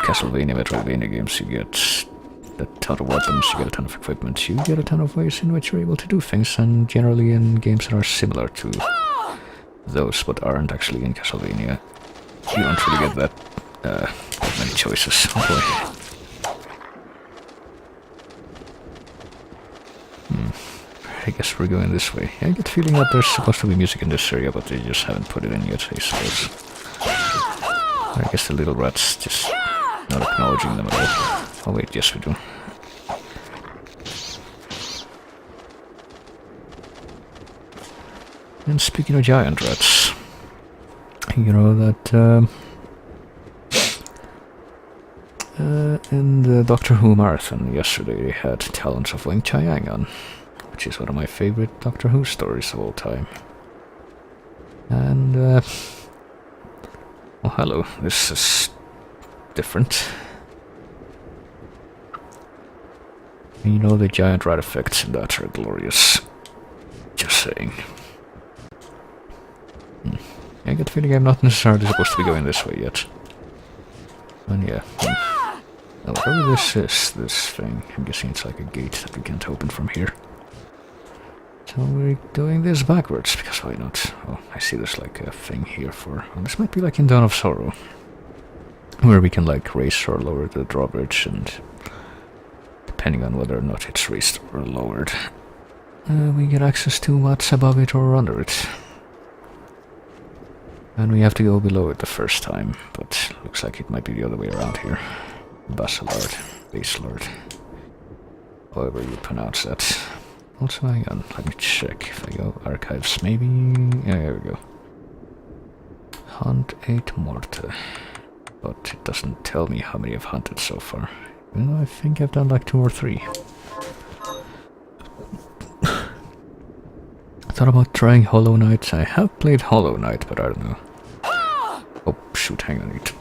Castlevania, Metroidvania games, you get a ton of weapons, you get a ton of equipment, you get a ton of ways in which you're able to do things, and generally in games that are similar to those but aren't actually in Castlevania, you don't really get that many choices. Oh boy. I guess we're going this way. I get the feeling that there's supposed to be music in this area, but they just haven't put it in yet, I suppose. I guess the little rats just not acknowledging them at all. Oh wait, yes we do. And speaking of giant rats, you know that in the Doctor Who marathon yesterday they had Talons of Wing Chiang on, which is one of my favorite Doctor Who stories of all time. And oh hello, this is different. You know, the giant rat effects in that are glorious. Just saying. I get the feeling I'm not necessarily supposed to be going this way yet. And yeah. Now, whatever this is, this thing, I'm guessing it's like a gate that we can't open from here. So we're doing this backwards, because why not? Oh, I see there's like a thing here for... Well, this might be like in Dawn of Sorrow, where we can like raise or lower the drawbridge, and depending on whether or not it's raised or lowered, we get access to what's above it or under it. And we have to go below it the first time, but looks like it might be the other way around here. Basilard, Basilard, however you pronounce that. Also, hang on, let me check. If I go archives, maybe... Yeah, there we go. Hunt 8 Morte. But it doesn't tell me how many I've hunted so far. Well, I think I've done like 2 or 3. I thought about trying Hollow Knight. I have played Hollow Knight, but I don't know. Oh, shoot, hang on it.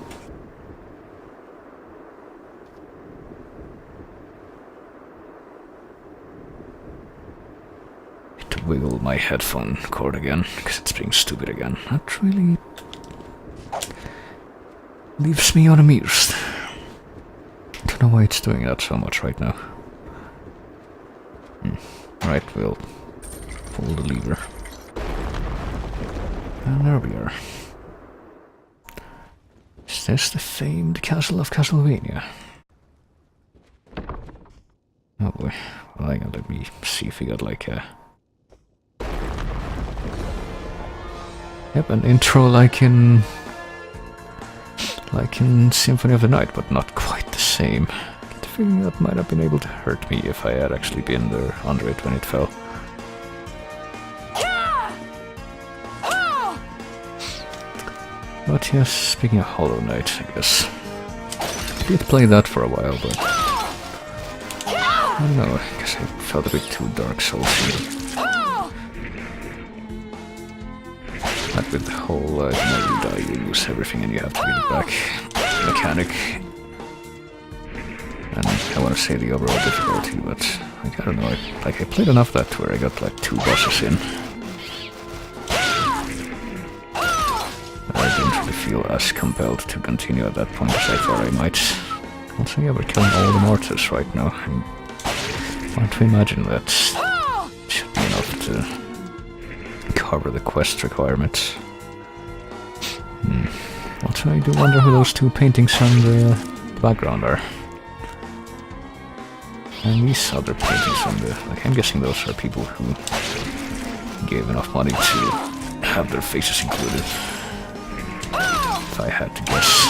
To wiggle my headphone cord again, because it's being stupid again. That really leaves me unamused. I don't know why it's doing that so much right now. Right, we'll pull the lever. And there we are. Is this the famed castle of Castlevania? Oh boy. Well, hang on, let me see if we got like a... Yep, an intro like in Symphony of the Night, but not quite the same. I get the feeling that might have been able to hurt me if I had actually been there under it when it fell. But yes, speaking of Hollow Knight, I guess. I did play that for a while, but I don't know, I guess I felt a bit too Dark Souls-y. That with the whole, you die, you lose everything and you have to get it back mechanic. And I want to say the overall difficulty, but like, I don't know, I played enough that where I got like 2 bosses in. I didn't really feel as compelled to continue at that point as I thought I might. Also, yeah, we're killing all the mortars right now. I'm trying to imagine that should be enough to cover the quest requirements. Also, I do wonder who those 2 paintings on the background are. And these other paintings on the... Like, I'm guessing those are people who gave enough money to have their faces included. If I had to guess.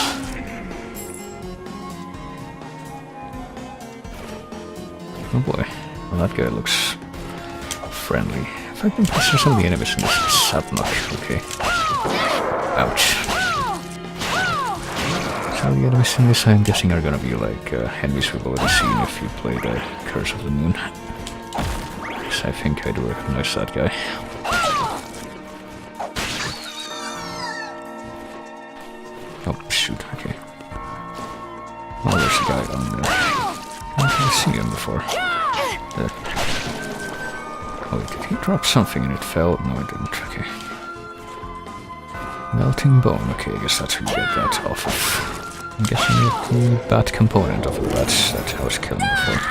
Oh boy. Well, that guy looks friendly. If I can picture some of the enemies in this Sapnok, okay. Ouch. So the enemies in this, I'm guessing, are gonna be like enemies we've already seen if you played Curse of the Moon. Because I think I do recognize that guy. shoot, okay. Oh, there's a guy down there. I've seen him before. There. Oh, did he drop something and it fell? No, it didn't, okay. Melting bone, okay, I guess that's where you get that off of. I'm guessing it's the bat component of the bats that I was killing before.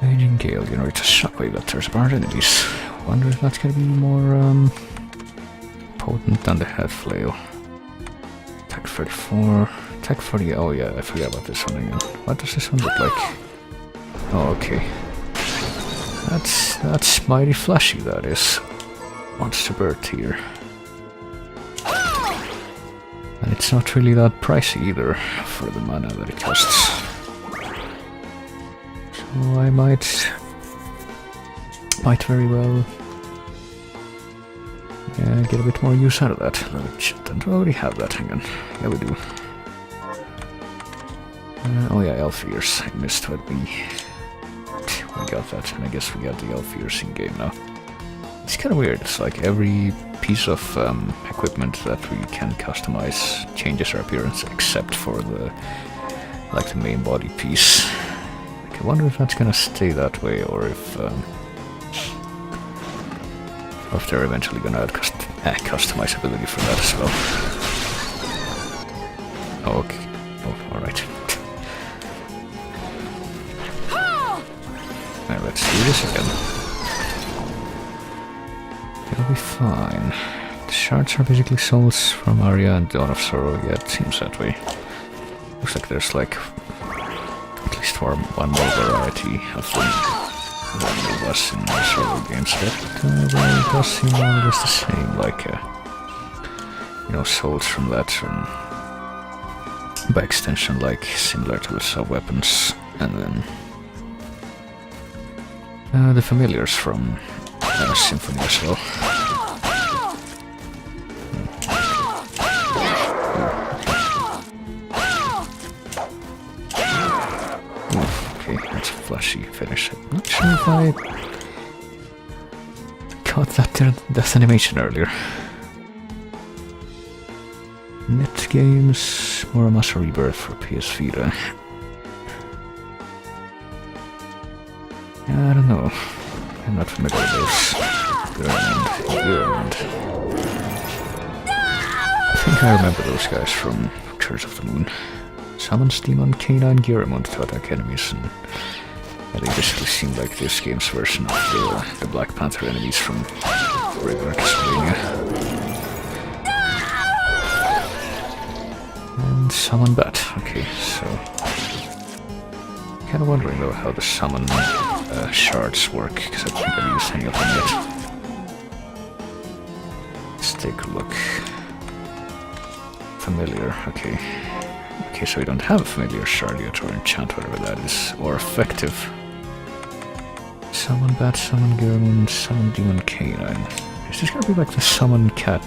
Raging Gale generates a shockwave that tears apart enemies. Wonder if that's gonna be more potent than the head flail. Attack 34, attack 40, oh yeah, I forgot about this one again. What does this one look like? Oh, okay. That's mighty flashy, that is. Monster bird here. And it's not really that pricey either for the mana that it costs. So I might very well get a bit more use out of that. Don't we already have that? Hang on. Yeah, we do. Oh yeah, elf ears. I missed what we got that, and I guess we got the elf ears in game now. It's kind of weird. It's like every piece of equipment that we can customize changes our appearance, except for the main body piece. Like, I wonder if that's gonna stay that way, or if they're eventually gonna add customizability for that as well. Oh, okay. Oh, all right. Now let's do this again. It'll be fine. The shards are basically souls from Arya and Dawn of Sorrow. Yeah, it seems that way. Looks like there's like at least one more variety of them than there was in the Sorrow games. But well, it does seem more or less the same. Like, you know, souls from that, and by extension, like similar to the sub-weapons, and then the familiars from Symphony as well. Okay, that's a flashy finish. I'm not sure if I caught that death animation earlier. Net games, Muramasa Rebirth for PS Vita. I don't know. I'm not familiar with those. Gurmund. I think I remember those guys from Curse of the Moon. Summons Demon Canine Gurmund to attack enemies, and they basically seem like this game's version of the Black Panther enemies from regular Castlevania. And Summon Bat. Okay, so kind of wondering though how the summon shards work, because I don't think I've used any of them yet. Let's take a look. Familiar, okay. Okay, so we don't have a familiar shard yet, or enchant, whatever that is, or effective. Summon Bat, Summon Gurmund, Summon Demon Canine. Is this gonna be like the Summon Cat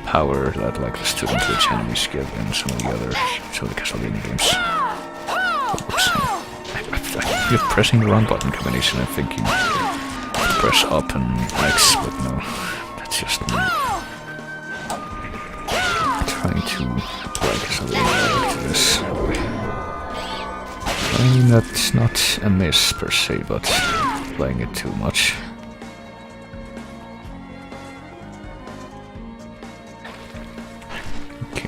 power that like the Student Witch enemies get in some of the Castlevania games? Oops. You're pressing the wrong button combination. I think you press up and X, but no, that's just me trying to apply Castlevania to this. I mean, that's not a miss per se, but playing it too much.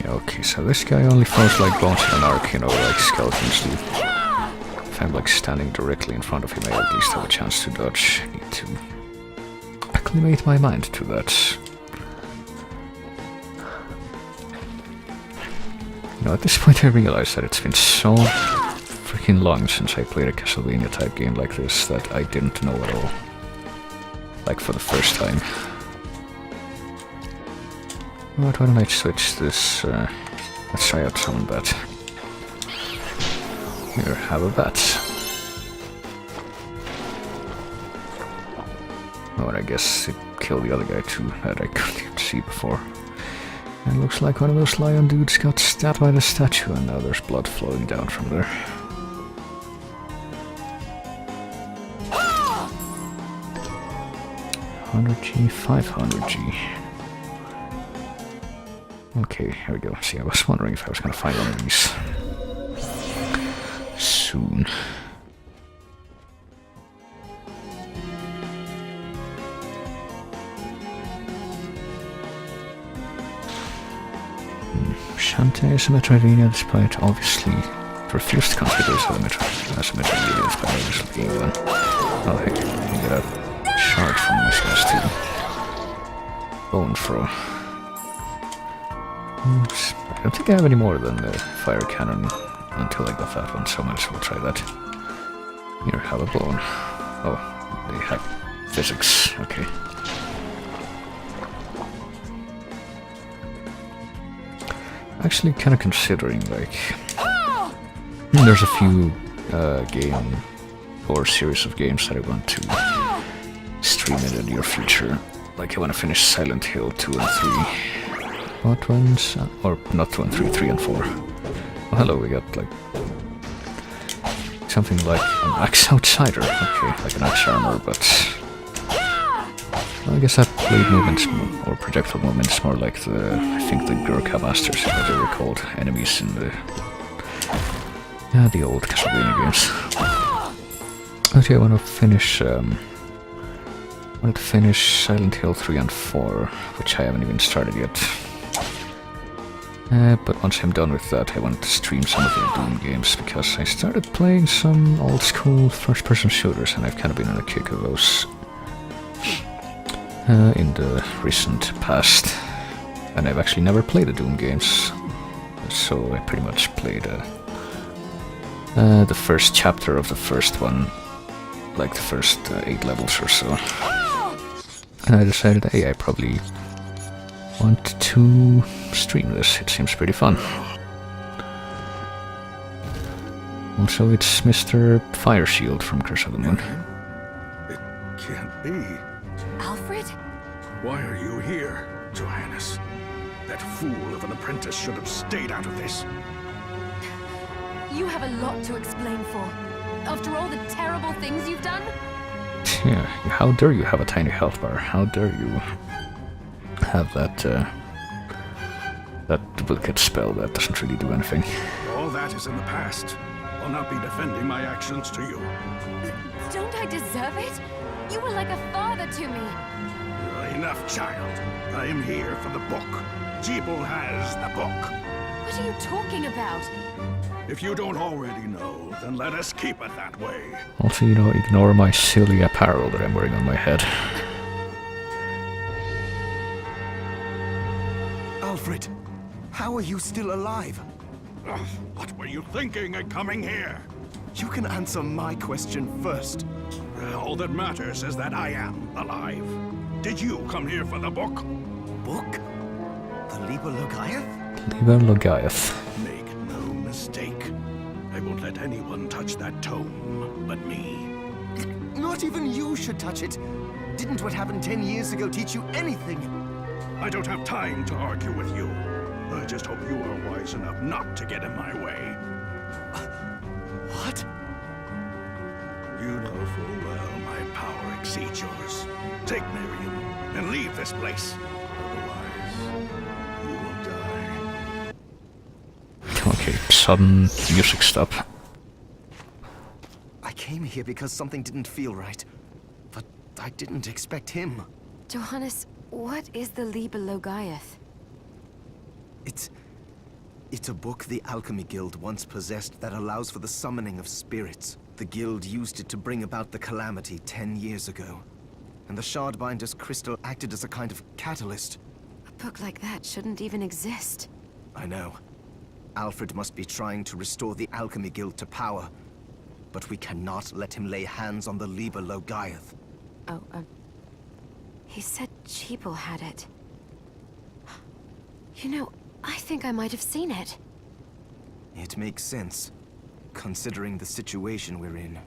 Okay, so this guy only throws like bones in an arc, you know, like skeletons do. If I'm like standing directly in front of him, I at least have a chance to dodge. I need to acclimate my mind to that. You know, at this point I realize that it's been so freaking long since I played a Castlevania type game like this that I didn't know at all. Like for the first time. Why don't I switch this? Let's try out Summon Bat. Here, have a bat. Oh, and I guess it killed the other guy too, that I couldn't see before. And looks like one of those lion dudes got stabbed by the statue, and now there's blood flowing down from there. $100G, $500G. Okay, here we go. See, I was wondering if I was gonna find one of these soon. Shantae is a Metroidvania despite obviously refused to consider it as a Metroidvania despite obviously being one. Oh heck, you get a shard from these guys too. Bone throw. Oops. I don't think I have any more than the fire cannon until I got that one, so I might as well try that. Here, have a bone. Oh, they have physics, okay. Actually kind of considering, like, there's a few game or series of games that I want to stream in the near future. Like I want to finish Silent Hill 2 and 3. What ones? Or not 2 and 3, 3 and 4. Oh, hello, we got like something like an axe outsider. Okay, like an axe armor, but I guess that blade movements or projectile movements more like the, I think the Gurkha Masters, is what they were called, enemies in the old Castlevania games. Okay, I want to finish Silent Hill 3 and 4, which I haven't even started yet. But once I'm done with that, I want to stream some of the Doom games, because I started playing some old school first-person shooters, and I've kind of been on a kick of those in the recent past. And I've actually never played the Doom games, so I pretty much played the first chapter of the first one, like the first 8 levels or so. And I decided, hey, I probably want to stream this. It seems pretty fun. Also, it's Mr. Fire Shield from Curse of the Moon. It can't be. Alfred? Why are you here, Johannes? That fool of an apprentice should have stayed out of this. You have a lot to explain for. After all the terrible things you've done? Yeah, how dare you have a tiny health bar? How dare you have that duplicate spell that doesn't really do anything? All that is in the past. I'll not be defending my actions to you. Don't I deserve it? You were like a father to me. Enough, child. I am here for the book. Jeeble has the book. What are you talking about? If you don't already know, then let us keep it that way. Also, you know, ignore my silly apparel that I'm wearing on my head. Alfred, how are you still alive? Ugh, what were you thinking in coming here? You can answer my question first. All that matters is that I am alive. Did you come here for the book? Book? The Liber Logaeth? Liber Logaeth. Make no mistake. I won't let anyone touch that tome but me. Not even you should touch it. Didn't what happened 10 years ago teach you anything? I don't have time to argue with you. I just hope you are wise enough not to get in my way. What? You know full well my power exceeds yours. Take Miriam and leave this place. Otherwise, you will die. Okay, sudden music stop. I came here because something didn't feel right. But I didn't expect him. Johannes, what is the Liber Logaeth? It's a book the Alchemy Guild once possessed that allows for the summoning of spirits. The Guild used it to bring about the calamity 10 years ago. And the Shardbinder's crystal acted as a kind of catalyst. A book like that shouldn't even exist. I know. Alfred must be trying to restore the Alchemy Guild to power. But we cannot let him lay hands on the Liber Logaeth. Oh, he said Jeeble had it. You know, I think I might have seen it. It makes sense, considering the situation we're in.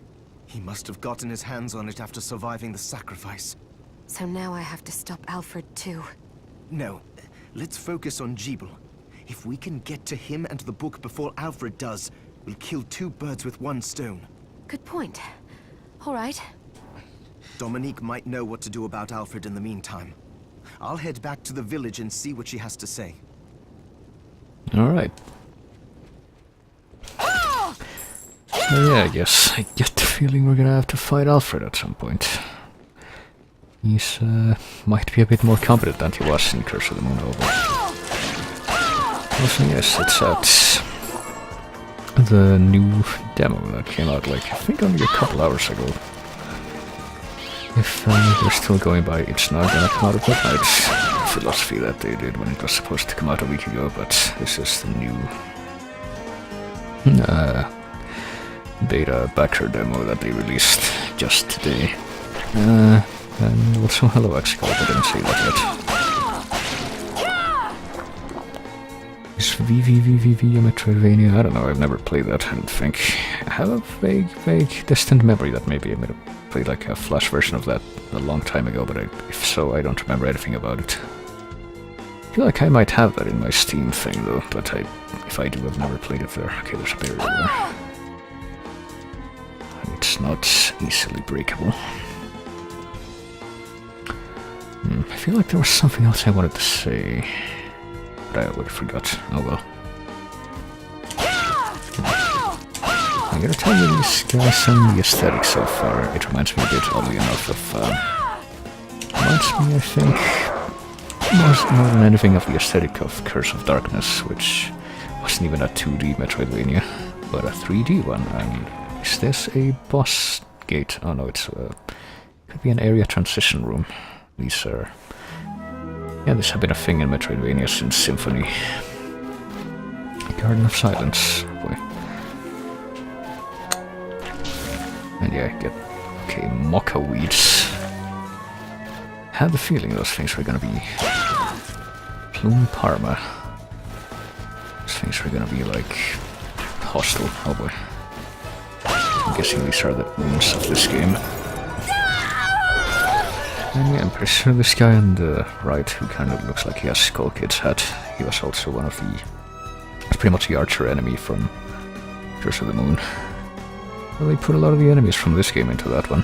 He must have gotten his hands on it after surviving the sacrifice. So now I have to stop Alfred too. No, let's focus on Jeeble. If we can get to him and the book before Alfred does, we'll kill 2 birds with 1 stone. Good point. All right. Dominique might know what to do about Alfred in the meantime. I'll head back to the village and see what she has to say. Alright. So yeah, I guess I get the feeling we're gonna have to fight Alfred at some point. He's might be a bit more competent than he was in Curse of the Moon Over. Also, yes, it's at the new demo that came out, like, I think only a couple hours ago. If they're still going by it's not gonna come out at midnight philosophy that they did when it was supposed to come out a week ago, but this is the new beta backer demo that they released just today. And also hello X-Code, I didn't see that yet. Is VVVVV a Metroidvania? I don't know, I've never played that, I don't think. I have a vague distant memory that maybe I might have played like a flash version of that a long time ago, but if so, I don't remember anything about it. I feel like I might have that in my Steam thing though, but if I do, I've never played it there. Okay, there's a barrier there. It's not easily breakable. I feel like there was something else I wanted to say, but I already forgot. Oh well. I gotta tell you, these guys and the aesthetic so far, it reminds me a bit, oddly enough, of... reminds me, I think, more than anything of the aesthetic of Curse of Darkness, which wasn't even a 2D Metroidvania, but a 3D one. And is this a boss gate? Oh no, it's could be an area transition room. These are... yeah, this has been a thing in Metroidvania since Symphony. Garden of Silence. Oh boy. And yeah, get... okay, Mocka weeds. Had the feeling those things were gonna be... Plume Parma. Those things were gonna be like... hostile. Oh boy. I'm guessing these are the wounds of this game. And yeah, I'm pretty sure this guy on the right, who kind of looks like he has Skull Kid's hat, he was also one of the... it's pretty much the archer enemy from Curse of the Moon. Well, they put a lot of the enemies from this game into that one.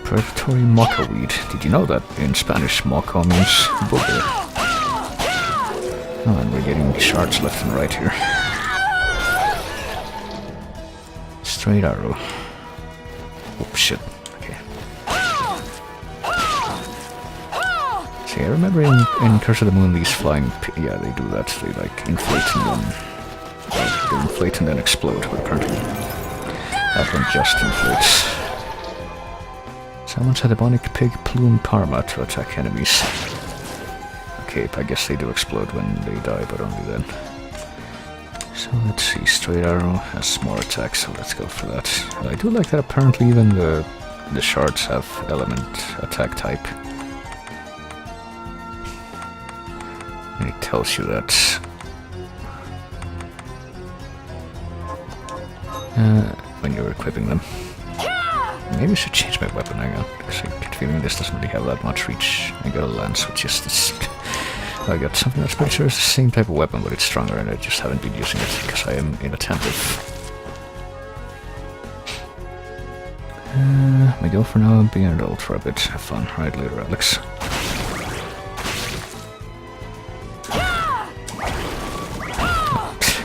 Predatory Mocka weed. Did you know that in Spanish Mocka means booger? Oh, and we're getting shards left and right here. Straight arrow. Oh shit. Okay. See, I remember in Curse of the Moon these flying... yeah, they do that. They like inflate and then... well, they inflate and then explode, but apparently that one just inflates. Someone said a Demonic Pig Plume Karma to attack enemies. Okay, I guess they do explode when they die, but only then. So let's see, Straight Arrow has more attacks, so let's go for that. I do like that apparently even the shards have element attack type. And it tells you that when you're equipping them. Maybe I should change my weapon, hang on, because I get the feeling this doesn't really have that much reach. I got a lance, which is this... I got something that's pretty sure it's the same type of weapon, but it's stronger, and I just haven't been using it because I am inattentive. We go for now and beyond old for a bit. Have fun. Right later, Alex.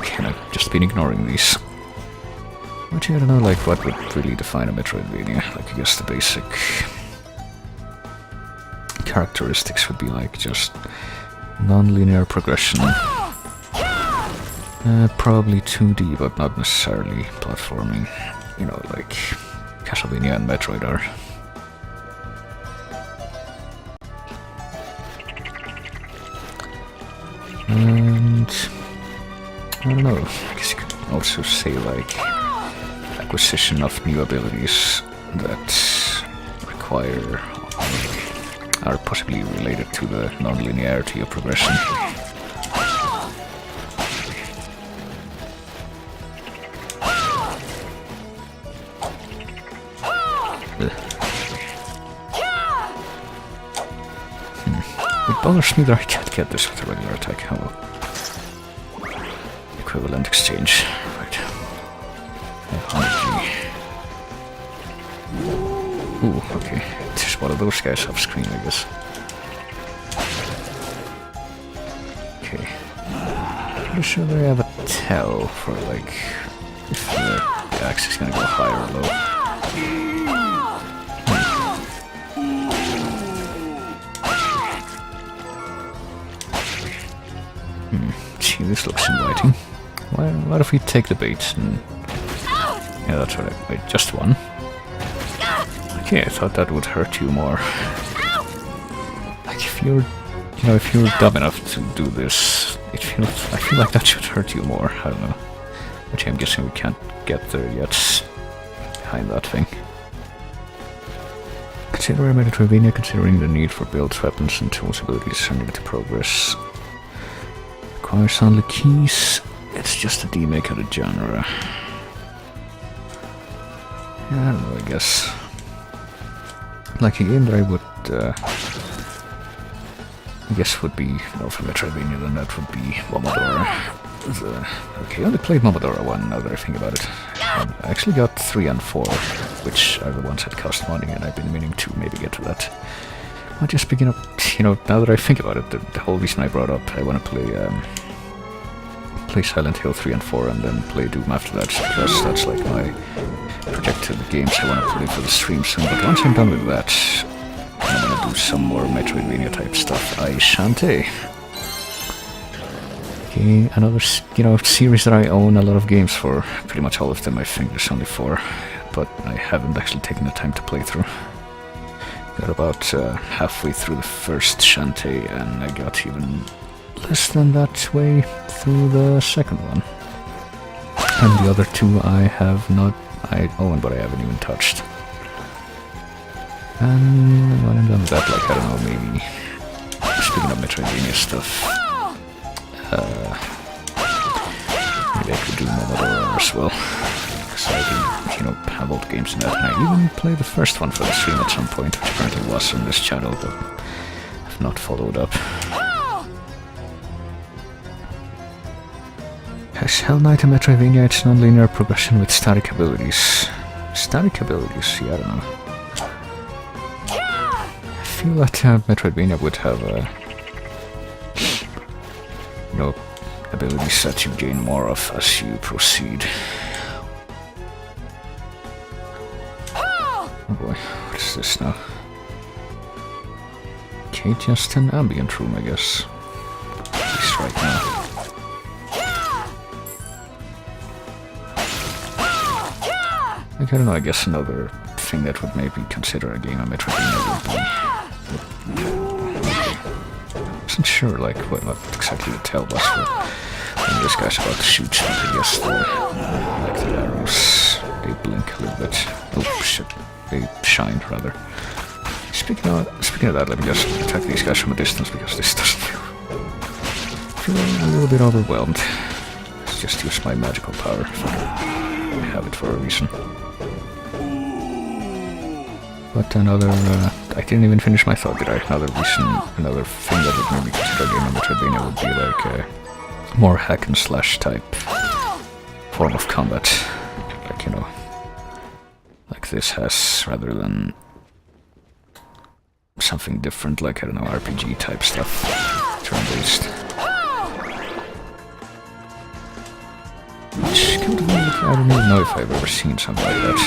Okay, I've just been ignoring these. Actually, I don't know, like, what would really define a Metroidvania. Like, I guess the basic characteristics would be, like, just non-linear progression. Probably 2D, but not necessarily platforming. You know, like Castlevania and Metroid are. And... I don't know, I guess you could also say, like... acquisition of new abilities that require are possibly related to the non-linearity of progression. It bothers me that I can't get this with a regular attack. How well. Equivalent exchange. Right. Ooh, okay. There's one of those guys off screen, I guess. Okay. pretty sure they have a tell for like if the axe is gonna go high or low. Gee, this looks inviting. What if we take the bait and... Yeah, that's what I... Wait, just one? Okay, I thought that would hurt you more. Like, if you're... You know, if you're dumb enough to do this, I feel like that should hurt you more. I don't know. Which I'm guessing we can't get there yet. Behind that thing. Consider a Metroidvania considering the need for builds, weapons, and tools abilities are needed to progress. Requires only keys. It's just a demake of the genre. Yeah, I don't know, I guess. Like a game that I would, I guess would be more for Metroidvania than that would be Momodora. Okay, I only played Momodora 1 now that I think about it. I actually got 3 and 4, which are the ones that cost money, and I've been meaning to maybe get to that. I'll just begin up, you know, now that I think about it, the whole reason I brought up I want to play Silent Hill 3 and 4 and then play Doom after that, because that's like my projected games I want to play for the stream soon. But once I'm done with that, I'm gonna do some more Metroidvania type stuff. I shan't. Okay, another, you know, series that I own a lot of games for. Pretty much all of them, I think there's only 4, but I haven't actually taken the time to play through. Got about halfway through the first Shantae, and I got even less than that way through the second one. And the other 2 I have not, I own, but I haven't even touched. And when I'm done with that, like, I don't know, maybe, speaking of Metroidvania stuff, maybe I could do Momodora as well, because I do, you know, have old games in that, and I even played the first one for the stream at some point, which apparently was on this channel, but I've not followed up. As Hell Knight and Metroidvania, it's non-linear progression with static abilities. Static abilities? Yeah, I don't know. I feel that Metroidvania would have, you know, abilities that you gain more of as you proceed. Oh boy, what is this now? Okay, just an ambient room, I guess. At least right now. Like, I don't know, I guess another thing that would maybe consider a game of Metroidvania would be... I wasn't sure, like, what exactly the tell was for when this guy's about to shoot, but I guess like the arrows, they blink a little bit. Oh shit, they shine rather. Speaking of that, let me just attack these guys from a distance, because this doesn't feel a little bit overwhelmed. Let's just use my magical power. I have it for a reason. But another, I didn't even finish my thought, did I? Another reason, another thing that would maybe consider a game of Metroidvania would be like a more hack and slash type form of combat. Like, you know, like this has, rather than something different, like, I don't know, RPG type stuff, turn-based. Which could be, I don't even know if I've ever seen something like that.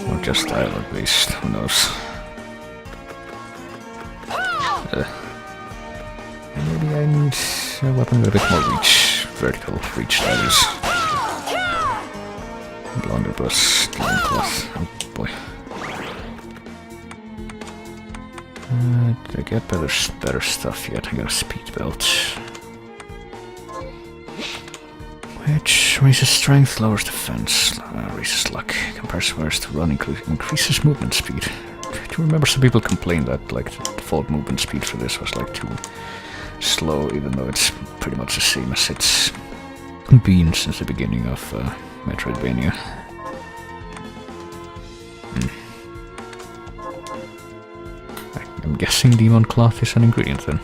Or just dialogue based, who knows. Maybe I need a weapon with a bit more reach, vertical reach that is. Blunderbuss, Loincloth, oh boy. I get better stuff yet, I got a speed belt. Which raises strength, lowers defense, raises luck, compares to run, increases movement speed. Do you remember some people complained that like the default movement speed for this was like too slow, even though it's pretty much the same as it's been since the beginning of Metroidvania. I'm guessing Demon Cloth is an ingredient then.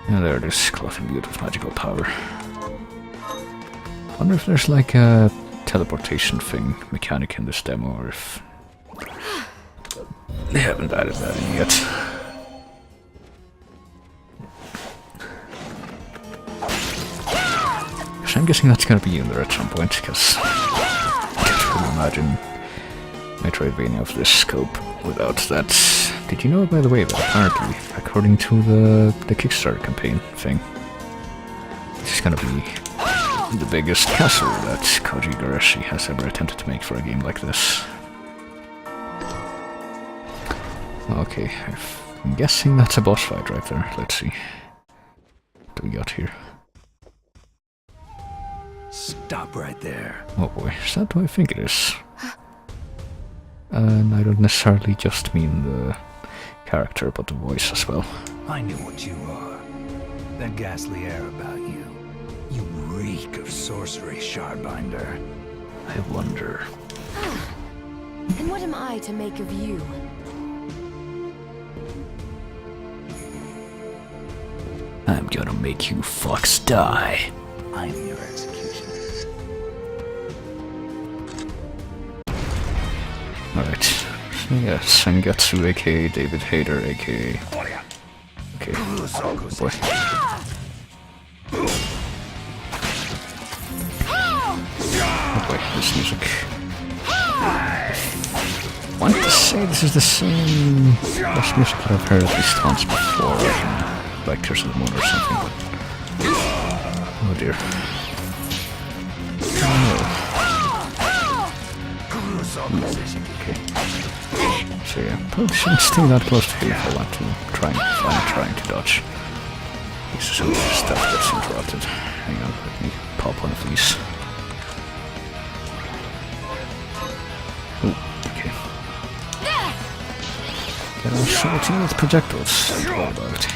And there it is, cloth imbued with magical power. Wonder if there's like a teleportation thing mechanic in this demo, or if They haven't added that in yet. So I'm guessing that's gonna be in there at some point, because I can't really imagine Metroidvania of this scope without that. Did you know, by the way, that apparently, according to the Kickstarter campaign thing, this is gonna be the biggest castle that Koji Igarashi has ever attempted to make for a game like this. Okay, I'm guessing that's a boss fight right there. Let's see. What do we got here? Stop right there. Oh boy, is that what I think it is? And I don't necessarily just mean the character, but the voice as well. I knew what you are. That ghastly air about you. You reek of sorcery, Shardbinder. I wonder. And what am I to make of you? I'm gonna make you fucks die. I'm your executioner. Alright. So yeah, Sengetsu aka David Hayter aka... Okay. Oh boy. Oh boy, this music. I want to say this is the same boss music that I've heard at least once before. Like Curse of the Moon or something, but... Oh dear. Okay. So yeah, probably shouldn't stay that close to him if I want to trying to dodge. This is stuff gets interrupted. Hang on, let me pop one of these. Ooh, okay. Get our shooting with projectiles. Don't worry about it.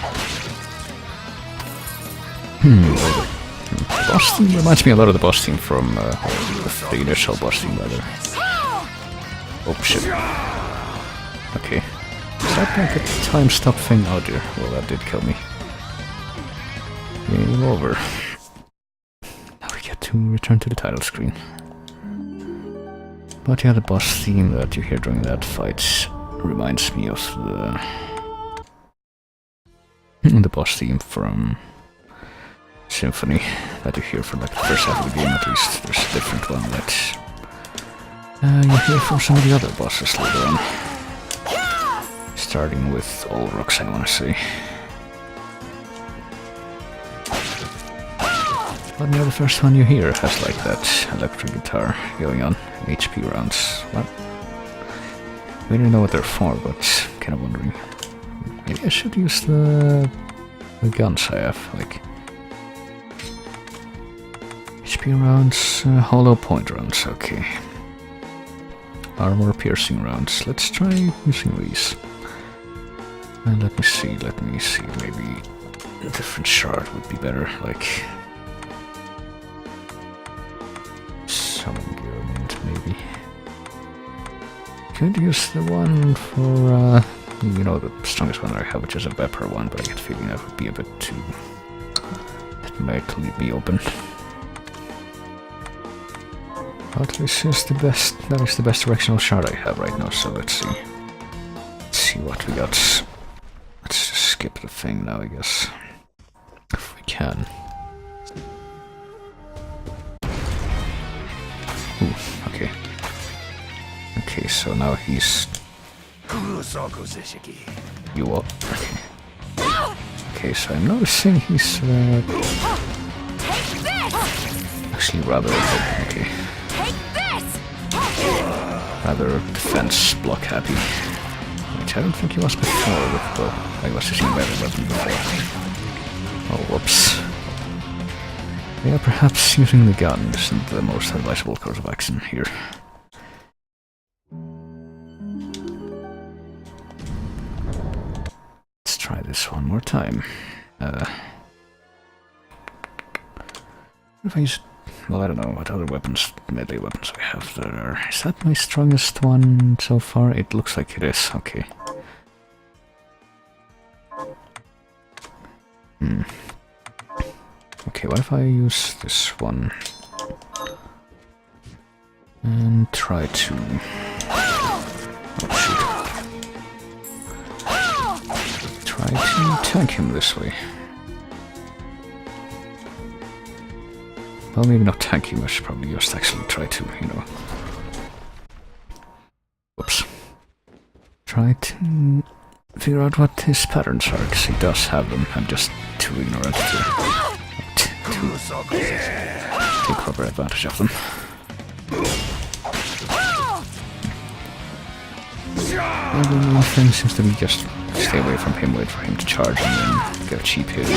The boss theme reminds me a lot of the boss theme from the initial boss theme, rather. Oh shit. Okay. Is that like a time stop thing? Oh dear. Well, that did kill me. Game over. Now we get to return to the title screen. But yeah, the boss theme that you hear during that fight reminds me of the boss theme from Symphony that you hear for like the first half of the game at least. There's a different one that you hear from some of the other bosses later on. Starting with Olrox, I want to say. But yeah, the first one you hear has like that electric guitar going on, HP rounds. Well, we don't know what they're for, but kind of wondering. Maybe I should use the guns I have, like HP rounds, hollow point rounds, okay. Armor piercing rounds, let's try using these. And let me see, maybe a different shard would be better, like summon gear, maybe. Could use the one for, you know, the strongest one that I have, which is a Vapor one, but I get the feeling that would be a bit too... That might leave me open. But this is the best, that is the best directional shard I have right now, so let's see. Let's see what we got. Let's just skip the thing now, I guess. If we can. Ooh, okay. Okay, so now he's... You up? Okay. Okay, so I'm noticing he's actually rather okay. Rather defense block happy. Which I don't think he was before, but well, I was using a better weapon before. Oh, whoops. Yeah, perhaps using the gun isn't the most advisable course of action here. Let's try this one more time. If I use... Well, I don't know what other weapons, melee weapons I have there. Is that my strongest one so far? It looks like it is, okay. Okay, what if I use this one? And try to... Oh, shoot. try to tank him this way. Well, maybe not tank him, I should probably just actually try to, you know... Whoops. Try to figure out what his patterns are, because he does have them. I'm just too ignorant to take proper advantage of them. The main thing seems to be just stay away from him, wait for him to charge, and then get a cheap hit.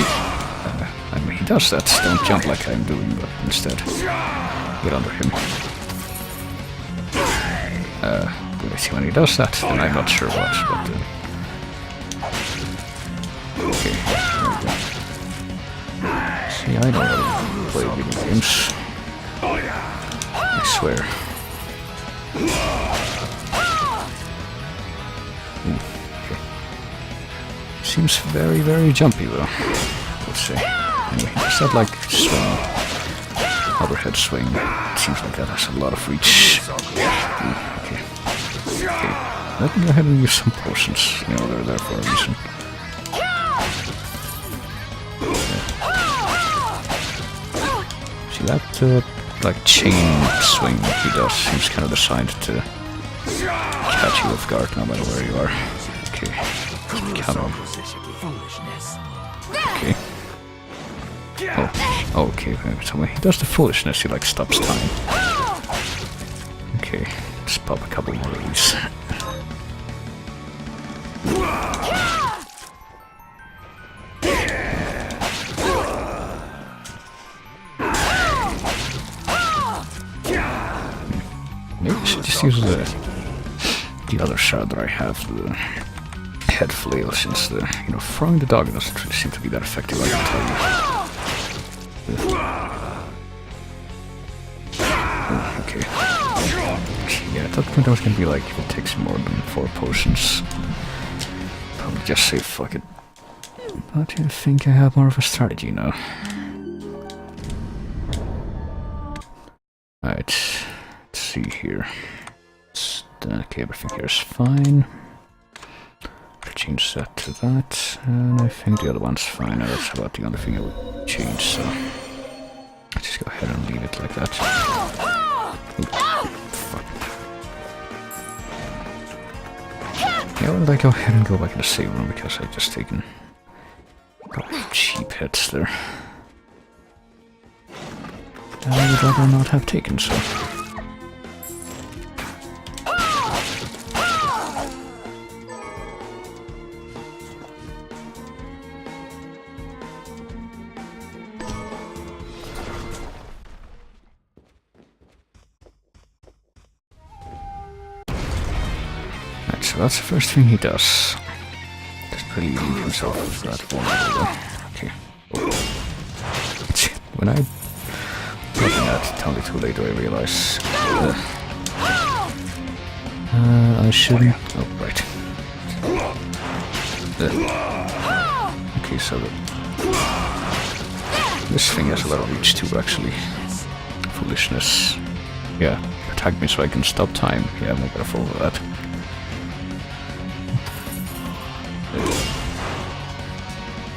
I mean, he does that, don't jump like I'm doing, but instead get under him. See, when he does that, then I'm not sure what, but... okay, there we go. See, I don't really play video games. I swear. Okay. Seems very, very jumpy, though, let's say. Anyway, is that like swing? Overhead swing. It seems like that has a lot of reach. Okay. Okay, let me go ahead and use some potions. You know, they're there for a reason. See that, like, chain swing he does seems kind of designed to catch you off guard no matter where you are. Okay. Come on. Okay. Oh, okay, so when he does the foolishness, he, like, stops time. Okay. Just pop a couple more of these. Maybe I should just use the other shard that I have, the head flail, since the, you know, throwing the dog doesn't really seem to be that effective, I can tell you. Okay. Yeah, at that point I was gonna be like, if it takes more than 4 potions, probably just say fuck it. But I think I have more of a strategy now. Alright, let's see here. Okay, everything here is fine. I'll change that to that, and I think the other one's fine. That's about the only thing I would change, so I'll just go ahead and leave it like that. Ooh, fuck. Yeah, well, I go ahead and go back in the save room because I just taken a couple of cheap hits there. That I would rather not have taken, so. So that's the first thing he does. Just really leave himself with that vulnerable. Okay. When I looking at it only too late do I realize I shouldn't. Oh, right. Okay, so this thing has a lot of reach too, actually. Foolishness. Yeah, attack me so I can stop time. Yeah, I'm not gonna follow that.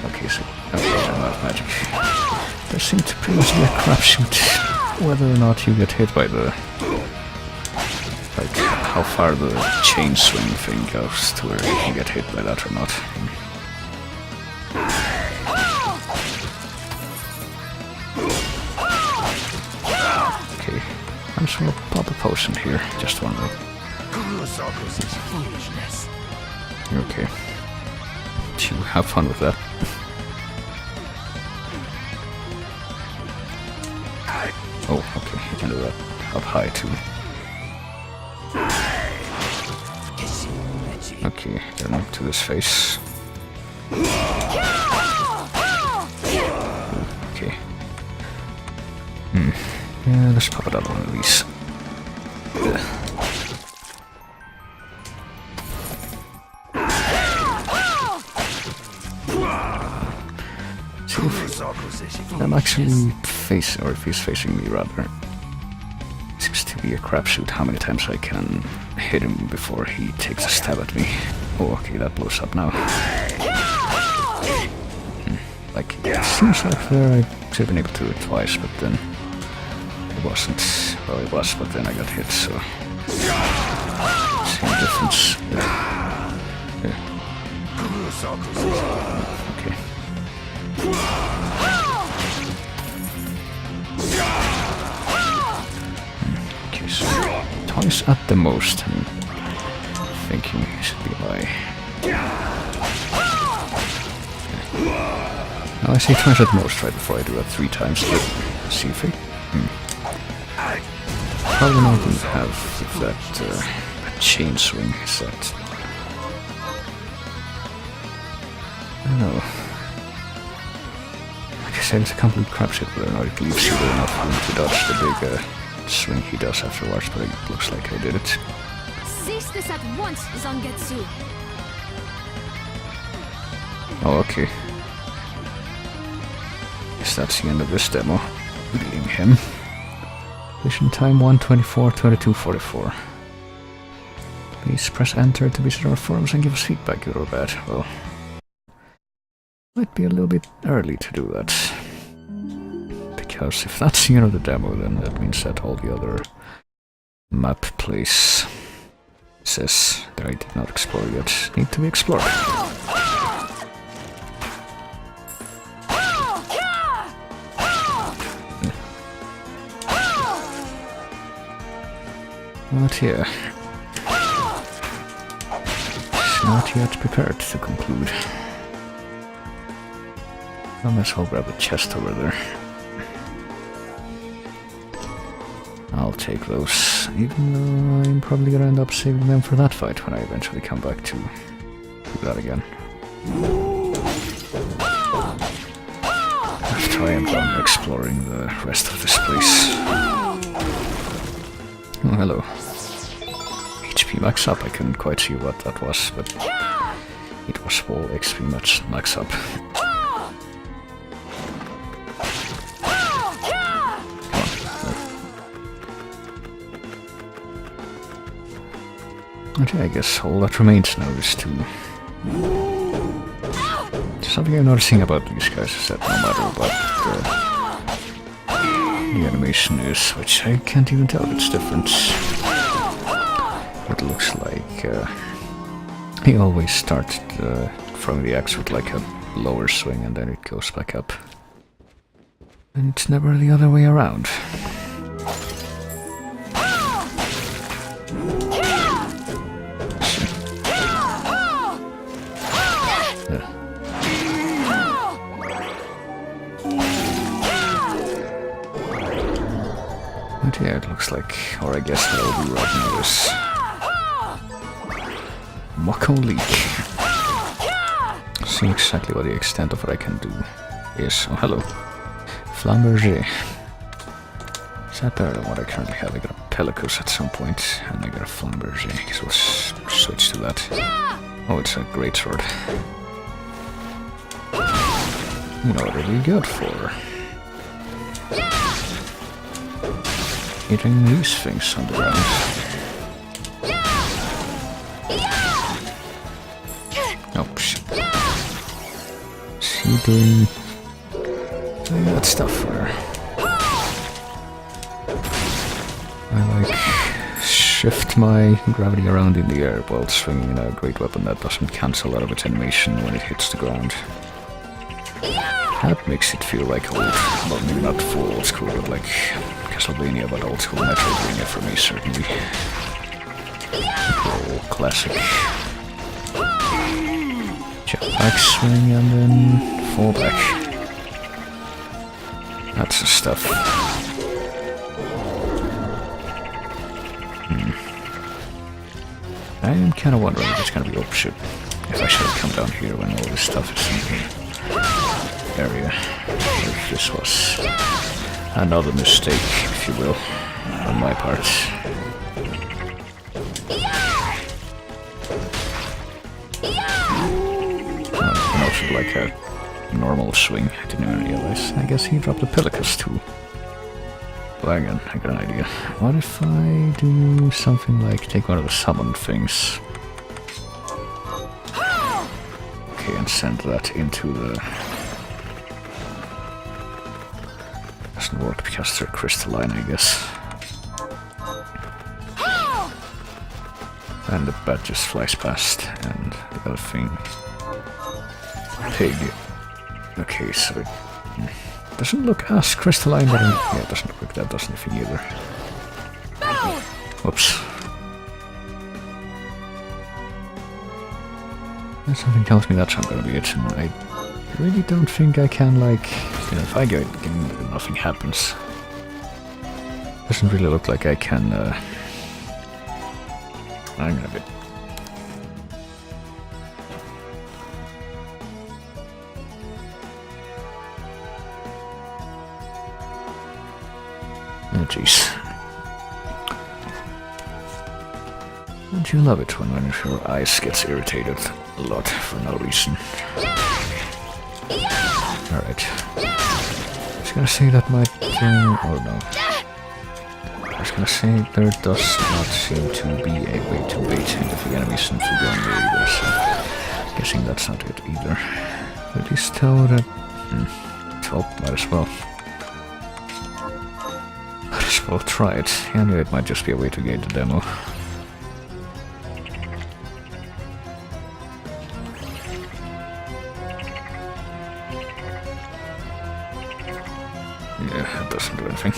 Okay, so I'm out of magic. There seems to pretty much be a crapshoot whether or not you get hit by the, like, how far the chain swing thing goes to where you can get hit by that or not. Okay, I'm just gonna pop a potion here, just one more. Okay. You have fun with that. Oh, okay, you can do that up high too. Okay, then up to this face. Okay. Yeah, let's pop it up one of these. I'm actually facing, or if he's facing me rather, seems to be a crapshoot how many times I can hit him before he takes a stab at me. Oh, okay, that blows up now. Like, it seems like there I should have been able to do it twice, but then it wasn't. Well, it was, but then I got hit, so... Same difference. Yeah. Okay. Okay, so twice at the most, I'm thinking it should be my... No, I say twice at most right before I do that 3 times. See if I... Probably not going to have that chain swing set. I don't know. Like I said, it's a complete crapshoot whether or not it leaves you with enough room to dodge the big swing he does afterwards, but it looks like I did it. Cease this at once, Zangetsu. Oh, okay. Guess that's the end of this demo. Beating him. Vision time 1:24:22:44. Please press enter to visit our forums and give us feedback, good or bad. Well, might be a little bit early to do that. Because if that's the end of the demo, then that means that all the other map places that I did not explore yet need to be explored. Not yet. Not yet prepared to conclude. I might as well grab the chest over there. I'll take those, even though I'm probably gonna end up saving them for that fight when I eventually come back to do that again. After I am done exploring the rest of this place. Oh, hello. HP max up, I couldn't quite see what that was, but it was full XP max up. Okay, I guess all that remains now is to... Something I'm noticing about these guys is that no matter what the animation is, which I can't even tell if it's different. It looks like he always starts from the axe with like a lower swing and then it goes back up. And it's never the other way around. But yeah, it looks like, or I guess what I'll do right now is Mako Leak. See exactly what the extent of what I can do is. Oh, hello. Flamberger. Is that better than what I currently have? I got a Pellicus at some point, and I got a Flamberger. I guess we'll switch to that. Oh, it's a greatsword. You know what it'll be good for? Hitting these things on the ground. Oh shit. Is he doing that stuff where I like shift my gravity around in the air while swinging a great weapon that doesn't cancel out of its animation when it hits the ground. That makes it feel like old, well maybe not full old school, but like Castlevania, but old school Metroidvania for me certainly. Old classic. Jetpack swing and then fall back. That's the stuff. I am kind of wondering if it's gonna be oh shit, if I should have come down here when all this stuff is in the area. If this was another mistake, if you will, on my part. And also like a normal swing, I didn't even realize. I guess he dropped a Pellicus too. Well, hang on, I got an idea. What if I do something like take one of the summoned things? Okay, and send that into the doesn't work because they're crystalline, I guess. And the bat just flies past, and the other thing... Pig. Okay, so it doesn't look as crystalline, but yeah, it doesn't look like that, doesn't think either. Whoops. And something tells me that's not gonna be it, and I really don't think I can, like... You know, if I go in, nothing happens. Doesn't really look like I can, I'm gonna be... Oh jeez. Don't you love it when one of your eyes gets irritated a lot for no reason? Alright. I was gonna say that might... oh no. I was gonna say there does not seem to be a way to bait into the enemies and to go on there either, so... Guessing that's not it either. At least tell that... well, might as well. Might as well try it. Anyway, it might just be a way to get the demo. Yeah, it doesn't do anything.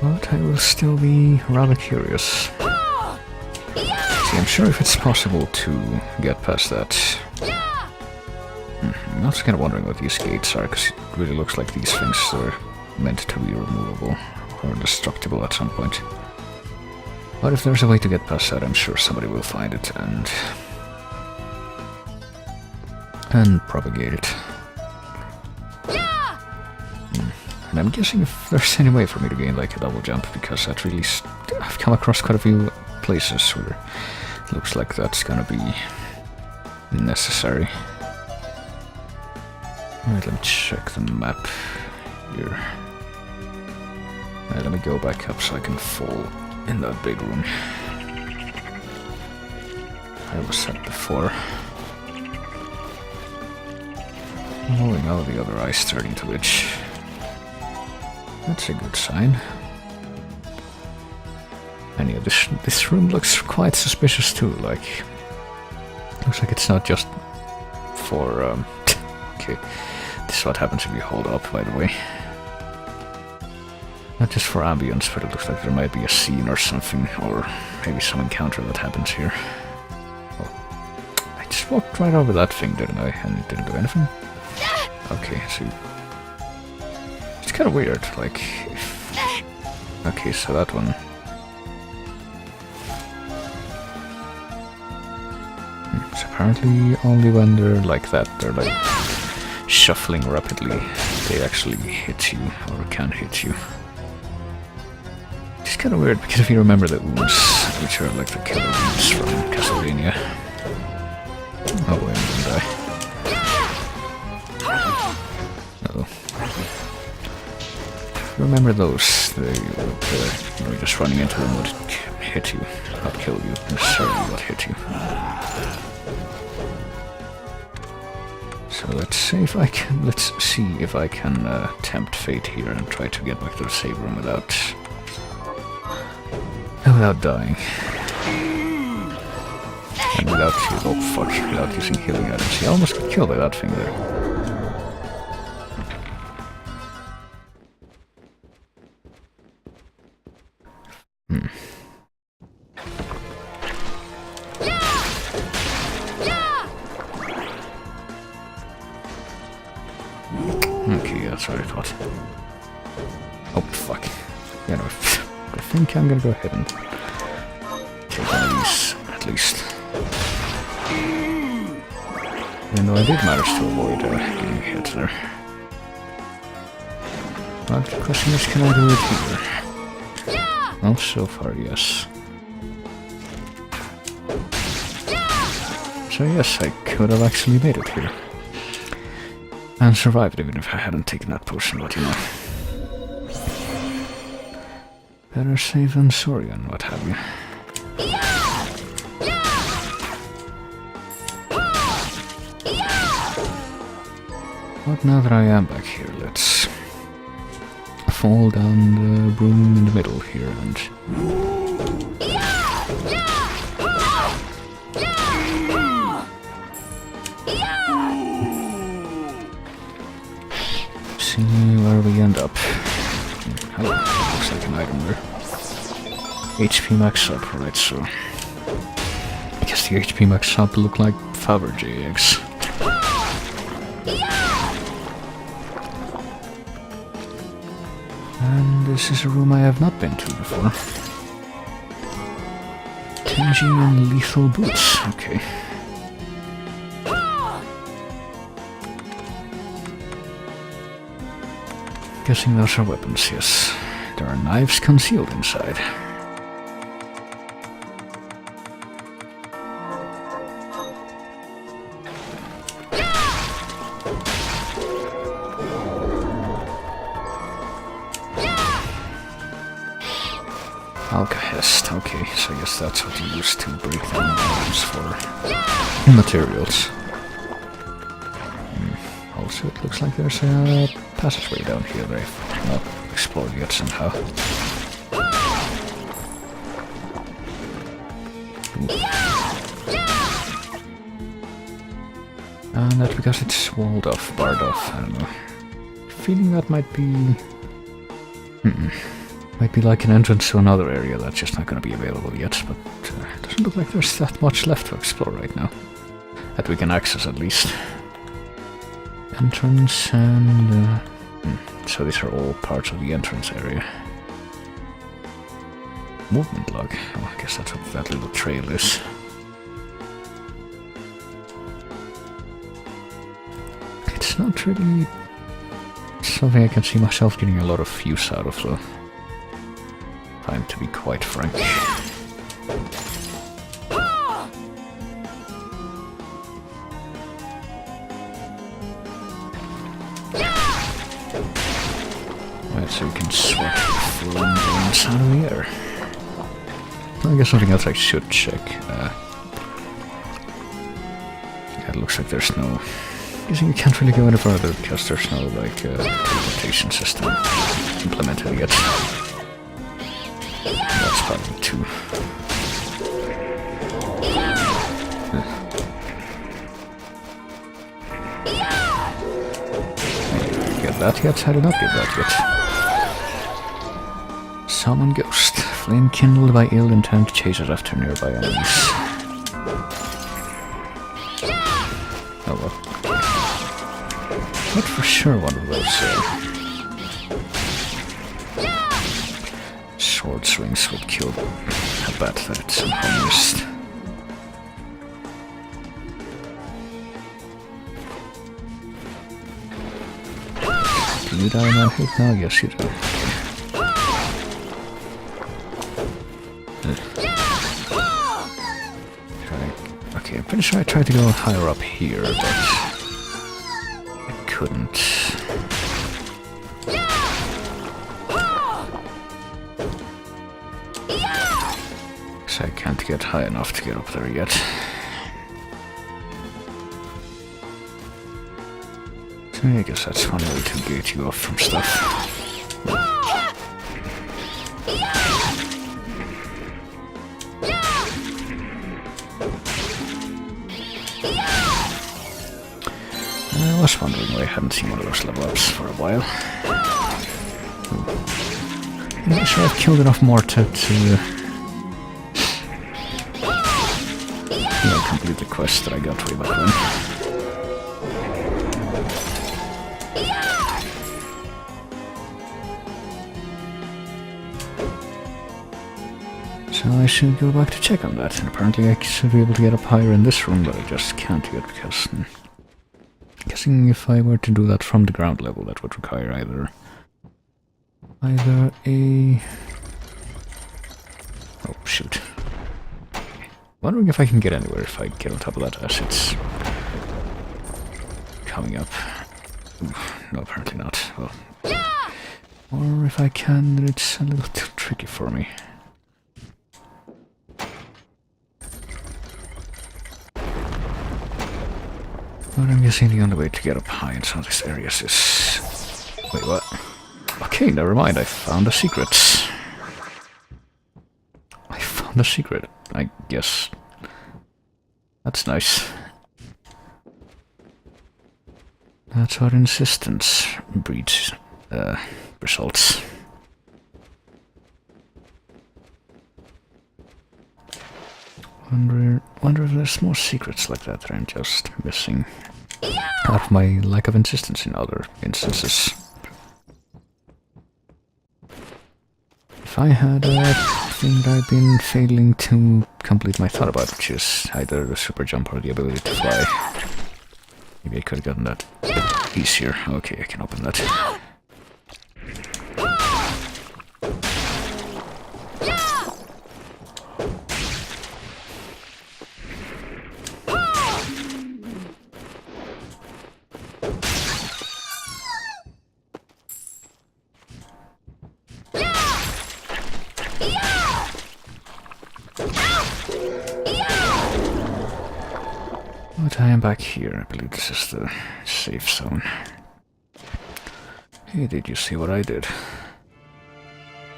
But I will still be rather curious. See, I'm sure if it's possible to get past that. I'm also kind of wondering what these gates are, because it really looks like these things are meant to be removable or destructible at some point. But if there's a way to get past that, I'm sure somebody will find it and propagate it. And I'm guessing if there's any way for me to gain like a double jump, because that really... I've come across quite a few places where it looks like that's gonna be necessary. Alright, let me check the map here. Alright, let me go back up so I can fall in that big room. I was at before. Oh, now the other eye's starting to itch. That's a good sign. And yeah, this room looks quite suspicious too, like... Looks like it's not just for, okay, this is what happens if you hold up, by the way. Not just for ambience, but it looks like there might be a scene or something, or maybe some encounter that happens here. Oh, I just walked right over that thing, didn't I? And it didn't do anything? Okay, so... It's kind of weird, like... Okay, so that one... So apparently only when they're like that, they're like shuffling rapidly, they actually hit you, or can hit you. It's kind of weird, because if you remember the wounds, which are like the killer wounds from Castlevania... Oh, wait, I'm gonna die. No. Remember those, they would, you know, just running into them would hit you, not kill you, necessarily, but hit you. So let's see if I can, tempt fate here and try to get back to the save room without dying. And without using healing items. See, I almost got killed by that thing there. Okay, that's what I thought. Oh, fuck. You know, I think I'm gonna go ahead and take one of these, at least. Even though I did manage to avoid getting hit there. But the question is, can I do it here? Well, so far, yes. So yes, I could have actually made it here. And survived even if I hadn't taken that potion, but you know. Better safe than sorry and what have you. But now that I am back here, let's fall down the broom in the middle here and... see where we end up. Hello, looks like an item there. HP max up, right, so... I guess the HP max up look like Fabergé eggs. And this is a room I have not been to before. Tenji and lethal boots, okay. Guessing those are weapons, yes. There are knives concealed inside. Alkahest, okay, so I guess that's what you use to break down items for materials. Also, it looks like there's a passageway down here that I've not explored yet somehow. And that's because it's walled off, barred off, I don't know. Feeling that might be... might be like an entrance to another area that's just not going to be available yet, but it doesn't look like there's that much left to explore right now. That we can access at least. Entrance and... so these are all parts of the entrance area. Movement log. Oh, I guess that's what that little trail is. It's not really something I can see myself getting a lot of use out of, though. Time to be quite frank. Right, so we can swap flame beams out of the air. I guess something else I should check. Yeah, it looks like there's no... I guess you can't really go any further because there's no, like, teleportation system implemented yet. That's probably too. Get that yet? I did not get that yet. Summon Ghost. Flame kindled by ill intent chases after nearby enemies. Oh well. Not for sure one of those sword swings would kill. I bet that it's somehow missed. Do you die in one hit now? Yes, you do. Okay, I'm pretty sure I tried to go higher up here, but I couldn't. So I can't get high enough to get up there yet. So I guess that's one way to gate you off from stuff. I was wondering why I hadn't seen one of those level ups for a while. I'm not sure I've killed enough more to complete the quest that I got way back when. So I should go back to check on that, and apparently I should be able to get up higher in this room, but I just can't yet because... guessing if I were to do that from the ground level, that would require either a... oh, shoot. Wondering if I can get anywhere if I get on top of that as it's coming up. Ooh, no, apparently not. Well, or if I can, then it's a little too tricky for me. But I'm guessing the only way to get up high in some of these areas is... Wait, what? Okay, never mind, I found a secret. I found a secret, I guess. That's nice. That's what insistence breeds results. Wonder if there's more secrets like that I'm just missing out of my lack of insistence in other instances. If I had a thing that I've been failing to complete my thought about, which is either the super jump or the ability to fly. Maybe I could have gotten that easier. Okay, I can open that. But I am back here. I believe this is the safe zone. Hey, did you see what I did?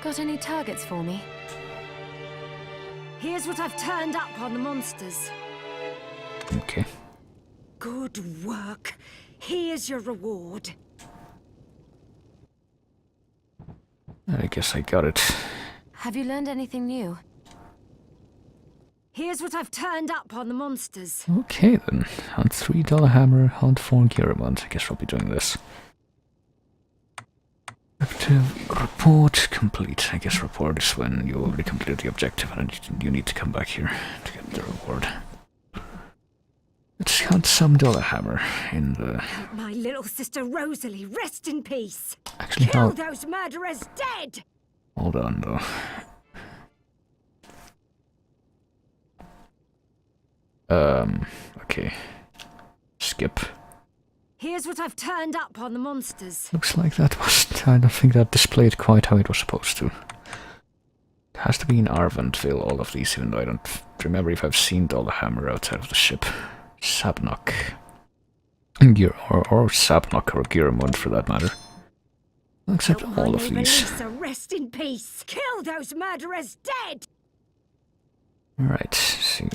Got any targets for me? Here's what I've turned up on the monsters. Okay. Good work. Here's your reward. I guess I got it. Have you learned anything new? Here's what I've turned up on the monsters. Okay then. Hunt $3 hammer, hunt 4 Gearmont. I guess I'll be doing this. Active report complete. I guess report is when you already completed the objective and you need to come back here to get the reward. Let's hunt some dollar hammer in the... My little sister Rosalie, rest in peace. Actually, Kill those murderers dead! Hold on though. Okay. Skip. Here's what I've turned up on the monsters. Looks like that was... I don't think that displayed quite how it was supposed to. It has to be in Arventville, all of these, even though I don't remember if I've seen Dollarhammer outside of the ship. Sabnock. Or Sabnock or Gearmund for that matter. Except all of these. Lisa, rest in peace. Kill those murderers dead! Alright, see.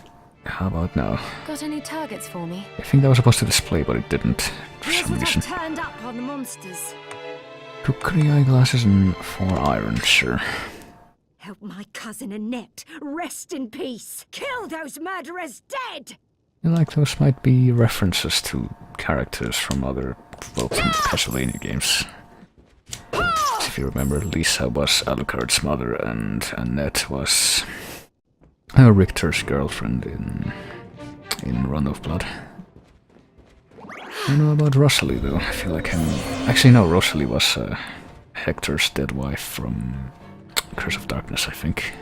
How about now? Got any targets for me? I think that was supposed to display, but it didn't for Here's some what reason. I've turned up on the monsters. Cookery eyeglasses and 4 iron, sure. Help my cousin Annette. Rest in peace. Kill those murderers dead! I feel like those might be references to characters from other, well, from the Castlevania games. If you remember, Lisa was Alucard's mother and Annette was Richter's girlfriend in Run of Blood. I don't know about Rosalie though. I feel like I'm... Actually no, Rosalie was Hector's dead wife from Curse of Darkness, I think.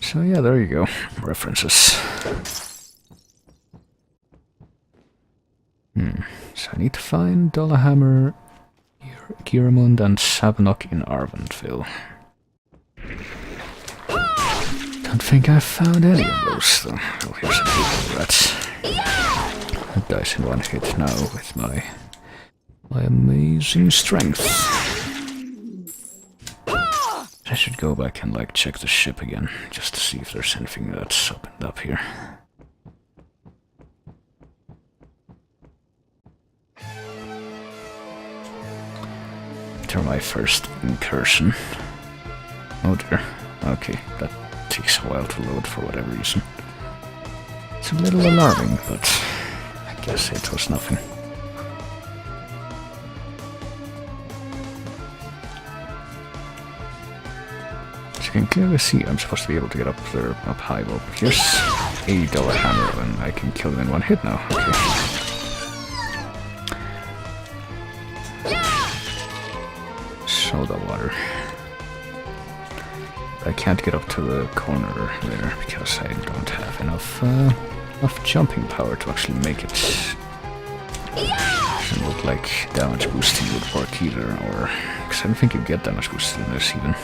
So yeah, there you go. References. So I need to find Dollarhammer, Gearmund and Sabnock in Arventville. Don't think I've found any of those though. Oh, here's some people rats. That dies in one hit now with my amazing strength. I should go back and like check the ship again, just to see if there's anything that's opened up here. After my first incursion. Oh dear. Okay, that takes a while to load for whatever reason. It's a little alarming, but I guess it was nothing. As you can clearly see, I'm supposed to be able to get up there, up high. Well, here's a Dollarhammer, and I can kill him in one hit now. Okay. Soda water. I can't get up to the corner there because I don't have enough jumping power to actually make it. Doesn't look like damage boosting would work either, or because I don't think you get damage boosted in this even.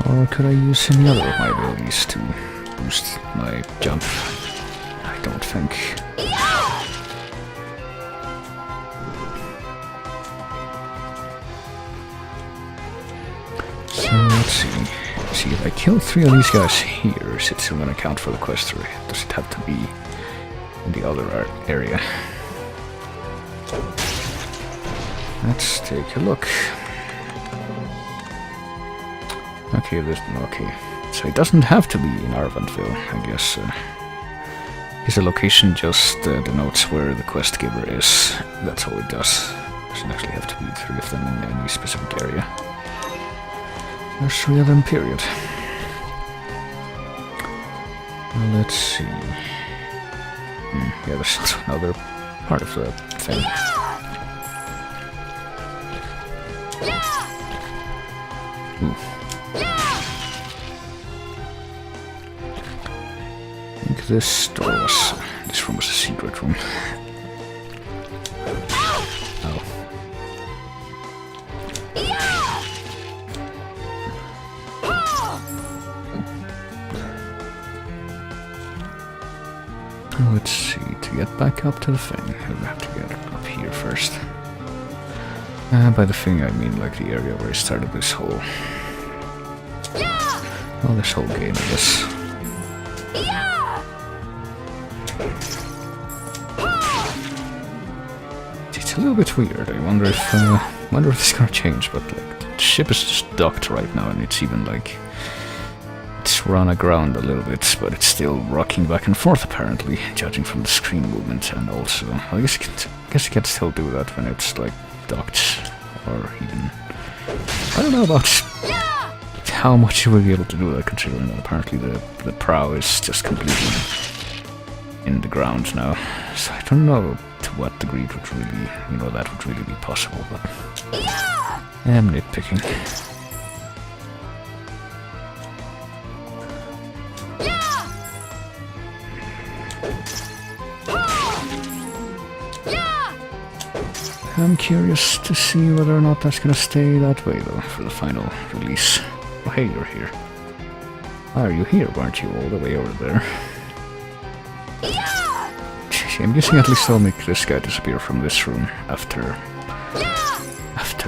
Or could I use any other of my abilities to boost my jump. I don't think. So let's see. See if I kill 3 of these guys here, is it still gonna count for the quest, or does it have to be in the other area? Let's take a look. Okay, okay. So it doesn't have to be in Arvantville, I guess. Because the location just denotes where the quest giver is. That's all it does. Doesn't actually have to be 3 of them in any specific area. There's 3 of them, period. Well, let's see. Yeah, there's also another part of the thing. Ooh. I think this room was a secret room. Oh. Let's see, to get back up to the thing, I'll have to get up here first. By the thing I mean like the area where I started this whole... well, this whole game, I guess. It's a little bit weird, I wonder if it's gonna change, but like, the ship is just docked right now and it's even like... it's run aground a little bit, but it's still rocking back and forth apparently, judging from the screen movement, and also, I guess you can still do that when it's like docked, or even, I don't know about how much you will be able to do that, considering that apparently the prow is just completely in the ground now, so I don't know to what degree it would really, that would really be possible, but I'm nitpicking. I'm curious to see whether or not that's gonna stay that way though for the final release. Oh hey, you're here. Why are you here? Weren't you all the way over there? I'm guessing at least I'll make this guy disappear from this room after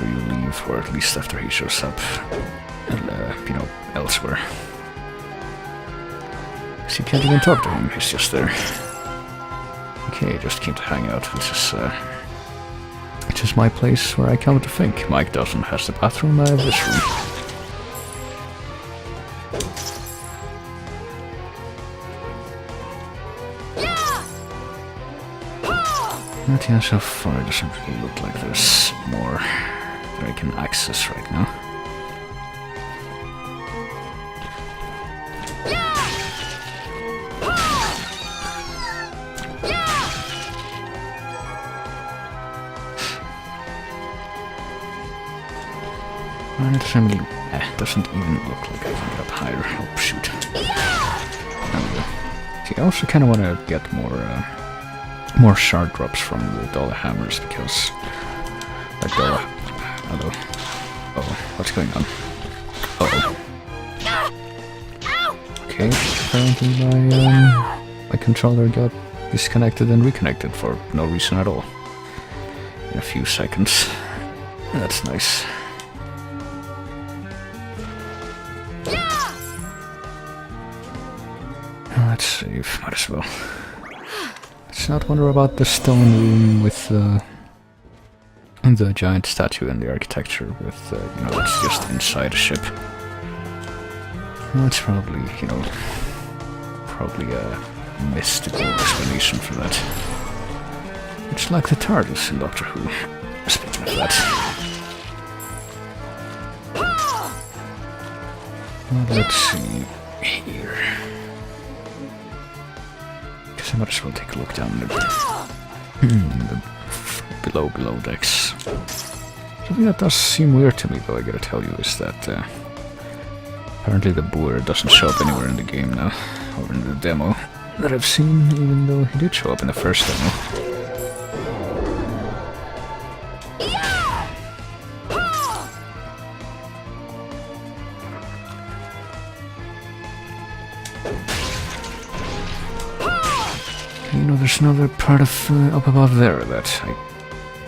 you leave, or at least after he shows up, and elsewhere. So you can't even talk to him, he's just there. Okay, just came to hang out. This is my place where I come to think. Mike doesn't have the bathroom, I have this room. But yeah, so far it doesn't really look like there's more that I can access right now. It doesn't even look like I can get up higher. Oh, shoot. There we go. See, I also kind of want to get more shard drops from with all the hammers, because like hello. Oh, what's going on? Okay, apparently my controller got disconnected and reconnected for no reason at all. In a few seconds. That's nice. Let's save, might as well. Let's not wonder about the stone room with the giant statue and the architecture with, it's just inside a ship. That's probably, probably a mystical explanation for that. It's like the TARDIS in Doctor Who. Speaking of that. Well, let's see here. I might as well take a look down the below decks. Something that does seem weird to me, though, I gotta tell you, is that apparently the boer doesn't show up anywhere in the game now, or in the demo that I've seen, even though he did show up in the first demo. You know, there's another part of up above there that I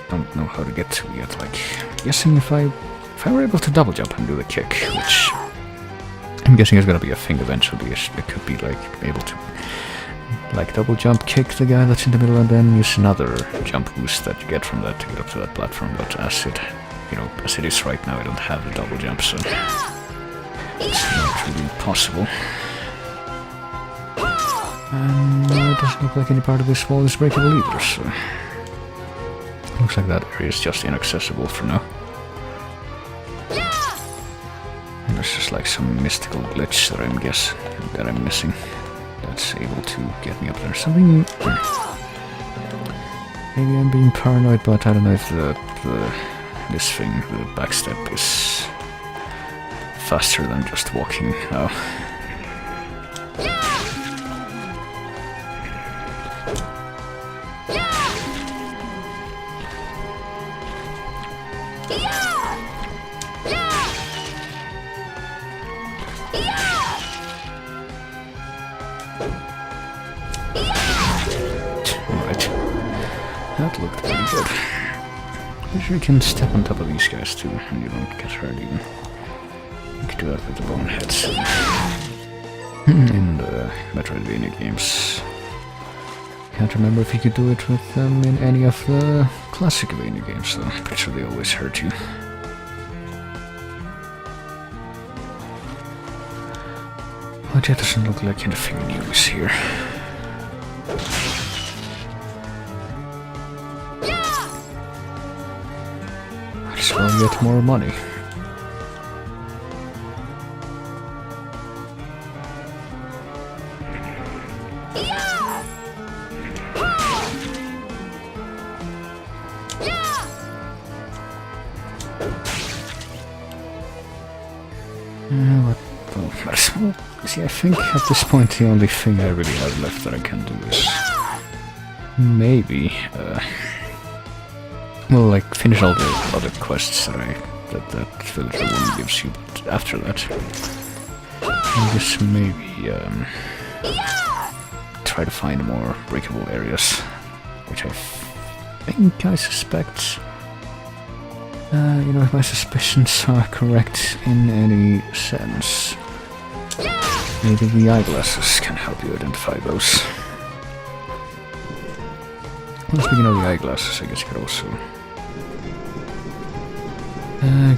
don't know how to get to yet. Like, guessing if I were able to double jump and do the kick, which I'm guessing is gonna be a thing eventually. It could be like able to like double jump, kick the guy that's in the middle, and then use another jump boost that you get from that to get up to that platform. But as it, you know, as it is right now, I don't have the double jump, so it's not really possible. And it doesn't look like any part of this wall is breakable either, so looks like that area is just inaccessible for now. And there's just like some mystical glitch that I'm missing that's able to get me up there. Something. Maybe I'm being paranoid, but I don't know if this thing, the backstep, is faster than just walking now. That looked pretty good. I'm sure you can step on top of these guys too, and you don't get hurt even. You can do that with the boneheads. In the Metroidvania games. Can't remember if you could do it with them in any of the classic Vania games, though. I'm pretty sure they always hurt you. But it doesn't look like anything new is here. Let's go get more money. See, I think at this point the only thing I really have left that I can do is maybe, well, like finish all the other quests that villager one gives you. But after that, I guess maybe try to find more breakable areas, which I think I suspect. You know, if my suspicions are correct in any sense, maybe the eyeglasses can help you identify those. Well, speaking of the eyeglasses, I guess you could also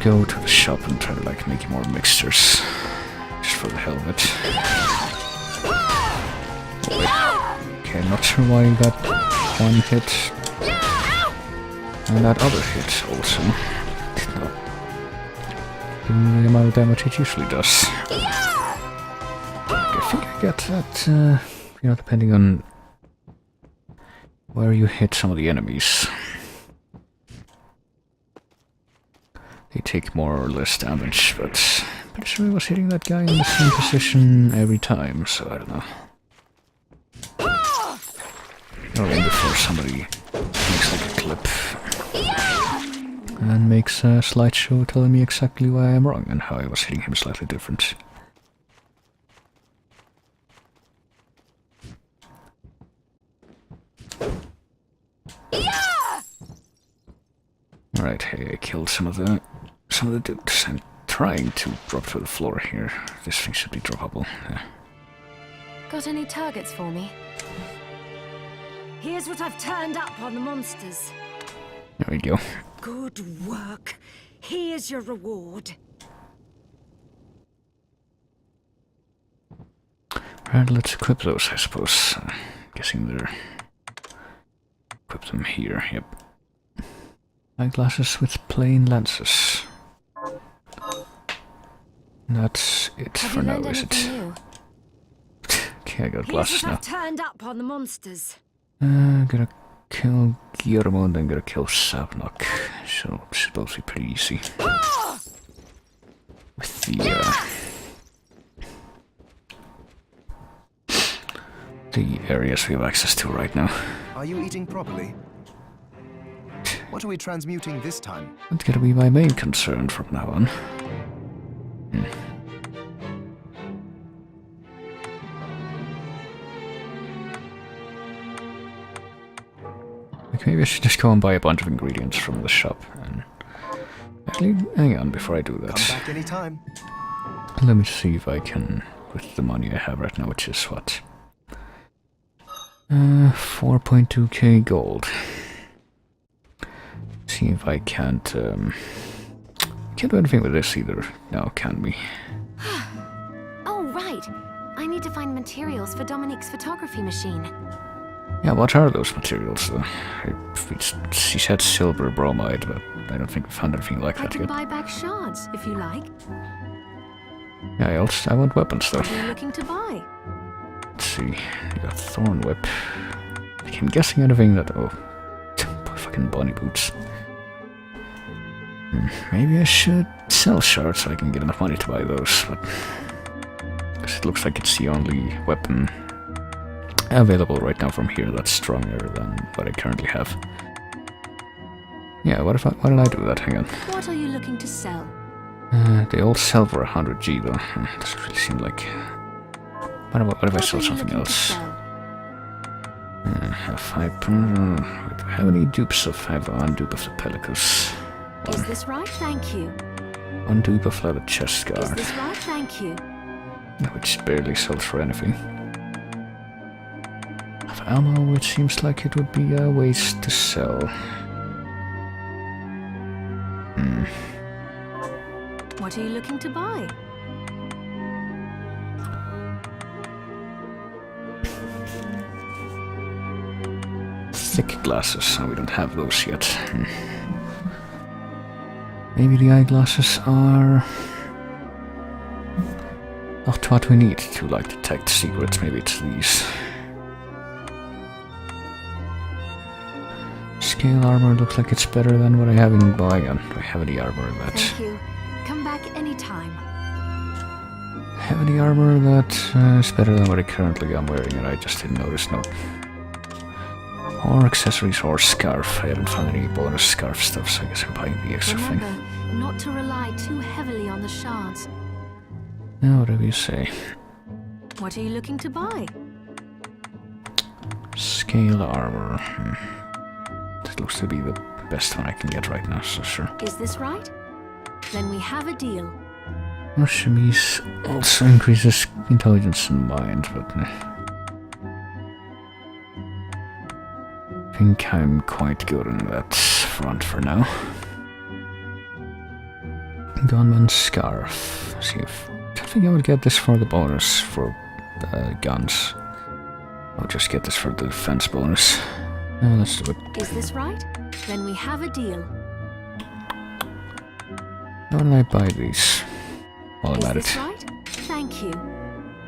go to the shop and try to like make more mixtures, just for the hell of it. Okay, I'm not sure why that one hit and that other hit also did not give me the amount of damage it usually does. I think I get that, you know, depending on where you hit some of the enemies. They take more or less damage, but I'm pretty sure I was hitting that guy in the same position every time, so I don't know. Or even before somebody makes like a clip and makes a slideshow telling me exactly why I'm wrong and how I was hitting him slightly different. Alright, hey, I killed some of the dudes. I'm trying to drop to the floor here. This thing should be droppable. Yeah. Got any targets for me? Here's what I've turned up on the monsters. There we go. Good work. Here's your reward. Alright, let's equip those, I suppose. Guessing they're... Equip them here, yep. Eyeglasses with plain lenses. That's it for now, is it? Okay, I got glasses now. I've turned up on the monsters. Gonna kill Guillermo and then gonna kill Sabnok. So it should both be pretty easy. With the areas we have access to right now. Are you eating properly? What are we transmuting this time? That's gonna be my main concern from now on. Like, maybe I should just go and buy a bunch of ingredients from the shop. And actually, hang on before I do that. Come back anytime. Let me see if I can, with the money I have right now, which is what? 4.2k gold. See if I can't do anything with this either. No, can we? Oh, right. I need to find materials for Dominique's photography machine. Yeah, what are those materials though? She said silver bromide, but I don't think we found anything like I that can yet. buy back shards, if you like. Yeah, I want weapons though. What are you looking to buy? Let's see. You got thorn whip. Like, I'm guessing anything that fucking bunny boots. Maybe I should sell shards so I can get enough money to buy those, but because it looks like it's the only weapon available right now from here that's stronger than what I currently have. Yeah, why don't I do that? Hang on. What are you looking to sell? They all sell for 100G though. Doesn't really seem like... What if I sell something else? How many dupes of... I have one dupe of the Pelicus. Is this right? Thank you. One dupe of leather chest Is guard. this right? Thank you. Which barely sells for anything. Of ammo, it seems like it would be a waste to sell. What are you looking to buy? Thick glasses. We don't have those yet. Maybe the eyeglasses are not what we need to like detect secrets. Maybe it's these. Scale armor looks like it's better than what I have in Bagan. Do I have any armor that? Thank you. Come back anytime. Have any armor that is better than what I currently am wearing, and I just didn't notice. No. Or accessories or scarf. I haven't found any bonus scarf stuff, so I guess I'm buying the extra thing. Remember, not to rely too heavily on the shards. Now, whatever you say. What are you looking to buy? Scale armor. This looks to be the best one I can get right now, so sure. Is this right? Then we have a deal. Chemise also increases intelligence and mind, but I think I'm quite good on that front for now. Gunman scarf. See if I think I would get this for the bonus for guns. I'll just get this for the defense bonus. No, let's do it. Is this right? Then we have a deal. How did I buy these? While I'm Is at this it. right? Thank you.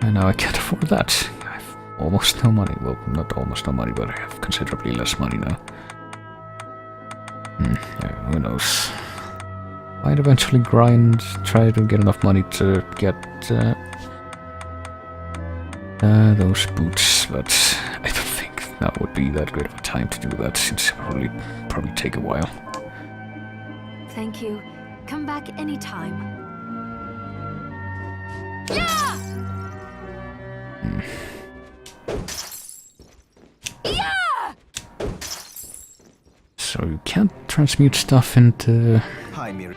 And now I can't afford that. I have almost no money. Well, not almost no money, but I have considerably less money now. Yeah, who knows? Might eventually try to get enough money to get those boots, but I don't think now would be that great of a time to do that, since it would probably take a while. Thank you. Come back anytime. So you can't transmute stuff into Hi, Miri.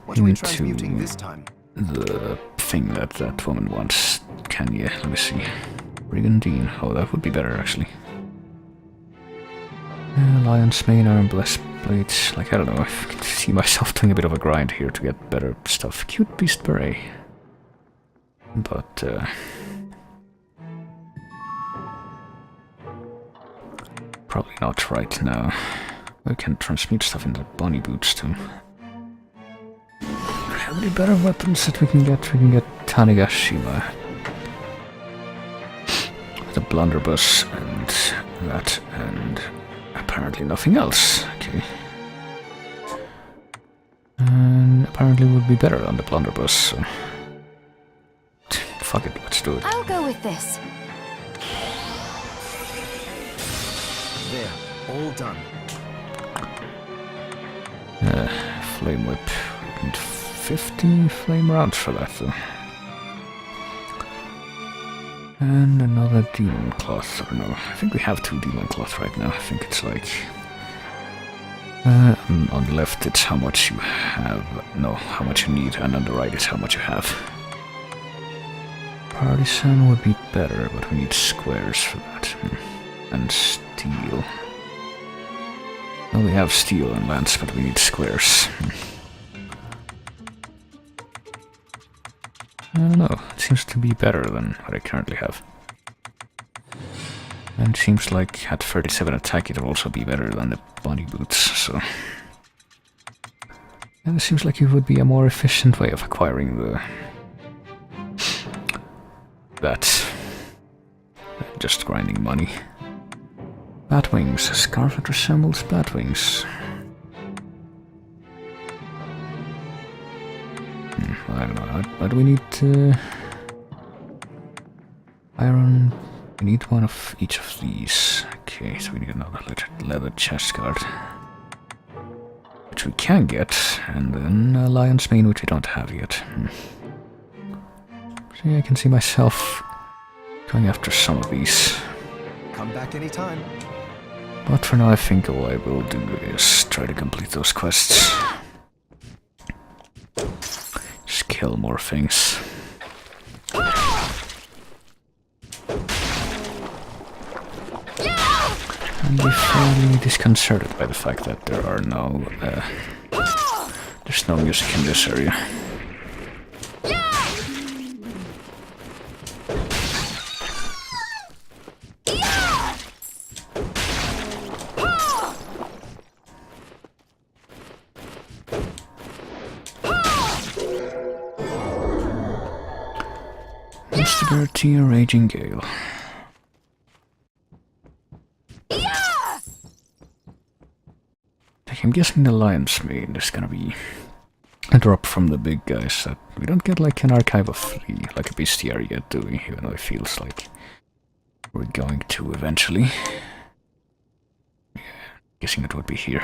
What are we transmuting this time? the thing that woman wants. Can you? Let me see. Brigandine. Oh, that would be better actually. Lion's mane, iron blessed blades. Like, I don't know, I can see myself doing a bit of a grind here to get better stuff. Cute beast beret. But, probably not right now. We can transmute stuff into bunny boots too. How many better weapons that we can get? We can get Tanegashima. The blunderbuss and that, and apparently nothing else. Okay. And apparently would be better on the blunderbuss, so... Fuck it, let's do it. I'll go with this. There, all done. Flame whip. We need 50 flame rounds for that, though. And another demon cloth, or no, I think we have 2 demon cloth right now. I think it's like... on the left it's how much you have, no, how much you need, and on the right it's how much you have. Partisan would be better, but we need squares for that. And steel. Well, we have steel and lance, but we need squares. I don't know, it seems to be better than what I currently have. And it seems like at 37 attack it will also be better than the bunny boots, so... And it seems like it would be a more efficient way of acquiring the... that... just grinding money. Batwings. Scarf that resembles batwings. I don't know, but we need iron. We need one of each of these. Okay, so we need another leather chest guard, which we can get, and then a lion's mane, which we don't have yet. So yeah, I can see myself going after some of these. Come back anytime. But for now, I think all I will do is try to complete those quests. Just kill more things. And be fairly disconcerted by the fact that there are no... there's no music in this area. Instability, Raging Gale. I'm guessing the lion's mane is gonna be a drop from the big guys that we don't get like an archive of 3, like a bestiary yet, do we? Even though it feels like we're going to eventually. Yeah, guessing it would be here.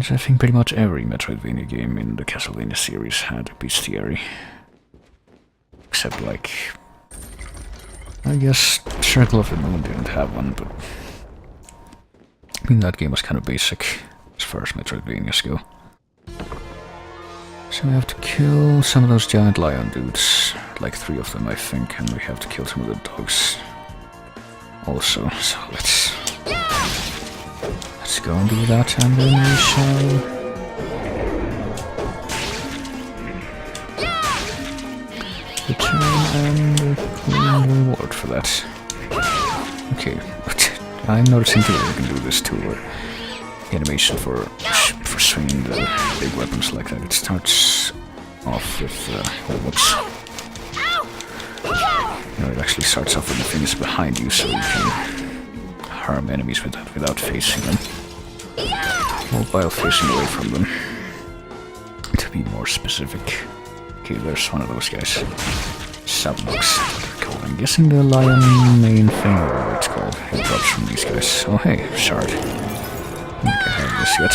So I think pretty much every Metroidvania game in the Castlevania series had a bestiary. Except like... I guess Circle of the Moon didn't have one, but... I mean, that game was kind of basic as far as Metroidvanias go. So we have to kill some of those giant lion dudes. Like 3 of them, I think, and we have to kill some of the dogs also, so let's go and do that, and then we shall... return and claim the reward for that. Okay, I'm noticing that we can do this too. The animation for swinging the big weapons like that. It starts off with whoops. You know, it actually starts off with the things behind you, so you can harm enemies with that without facing them, or while facing away from them. To be more specific. Okay, there's one of those guys. Subnox. I'm guessing the lion main thing, or whatever it's called, it drops from these guys. Oh hey, shard. I don't think I have this yet.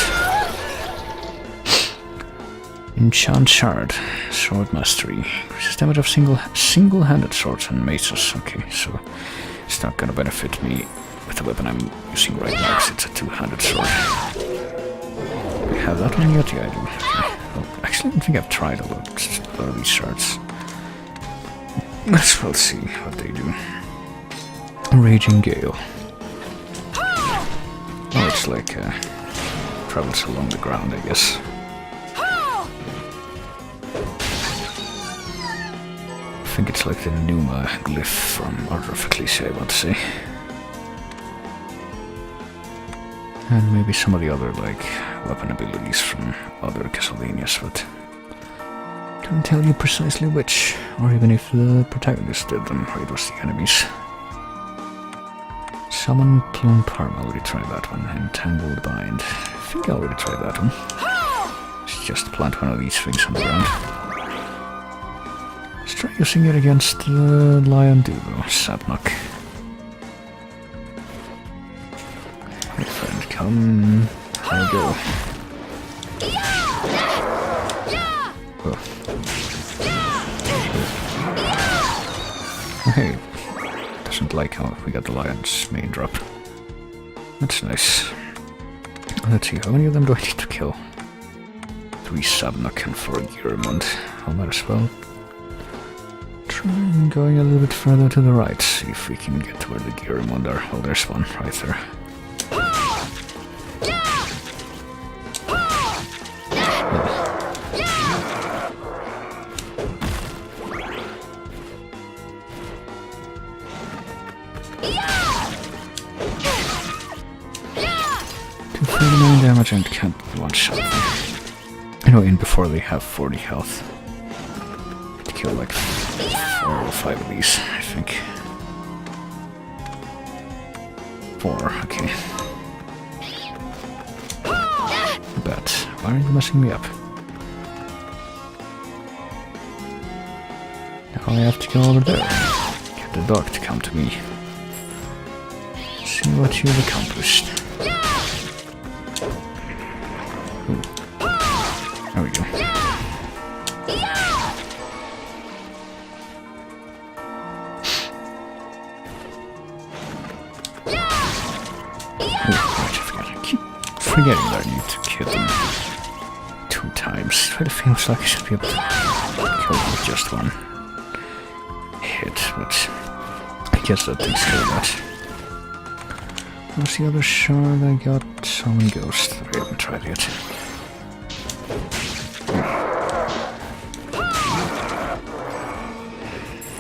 Enchant shard. Sword mastery. Increases damage of single-handed swords and maces. Okay, so it's not gonna benefit me with the weapon I'm using right now, because it's a two-handed sword. Do I have that one yet? Yeah, I do. Okay. Oh, actually, I don't think I've tried a lot of these shards. Let's well see what they do. Raging Gale. Oh, it's like travels along the ground, I guess. I think it's like the Numa glyph from Order of Ecclesia, I want to say. And maybe some of the other like weapon abilities from other Castlevanias, but can't tell you precisely which, or even if the protagonist did them, or it was the enemies. Summon Plume Parma, I already tried that one. Entangled Bind, I think I already tried that one. Let's just plant one of these things on the ground. Let's try using it against the lion dude though, Sabnok. Hey friend, come, here we go. Oh. Hey, doesn't like how we got the lion's main drop. That's nice. Let's see, how many of them do I need to kill? 3 Sabnock and 4 Gyrimund. I might as well try going a little bit further to the right, see if we can get to where the Gyrimund are. Oh, there's one right there. Damage and can't one-shot them. Anyway, in before they have 40 health. To kill like 4 or 5 of these, I think. 4, okay. But why are you messing me up? Now I have to go over there. Get the dog to come to me. See what you've accomplished. There we go. Oh, I keep forgetting that I need to kill them 2 times. It really feels like I should be able to kill them with just 1 hit, but I guess that takes care of that. What's the other shard I got? Summon Ghost that I haven't tried yet.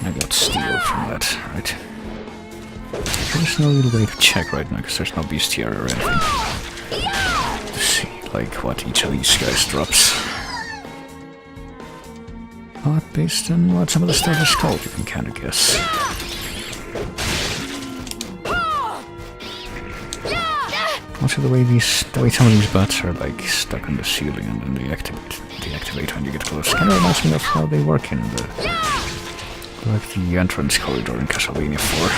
I got steel from that, right? There's no real way to check right now because there's no bestiary or anything. To see, like, what each of these guys drops. But based on what some of the stuff is called, you can kind of guess. Also, the way some of these bats are like stuck on the ceiling and then they deactivate when you get close. Kind of reminds me of how they work in the the entrance corridor in Castlevania 4.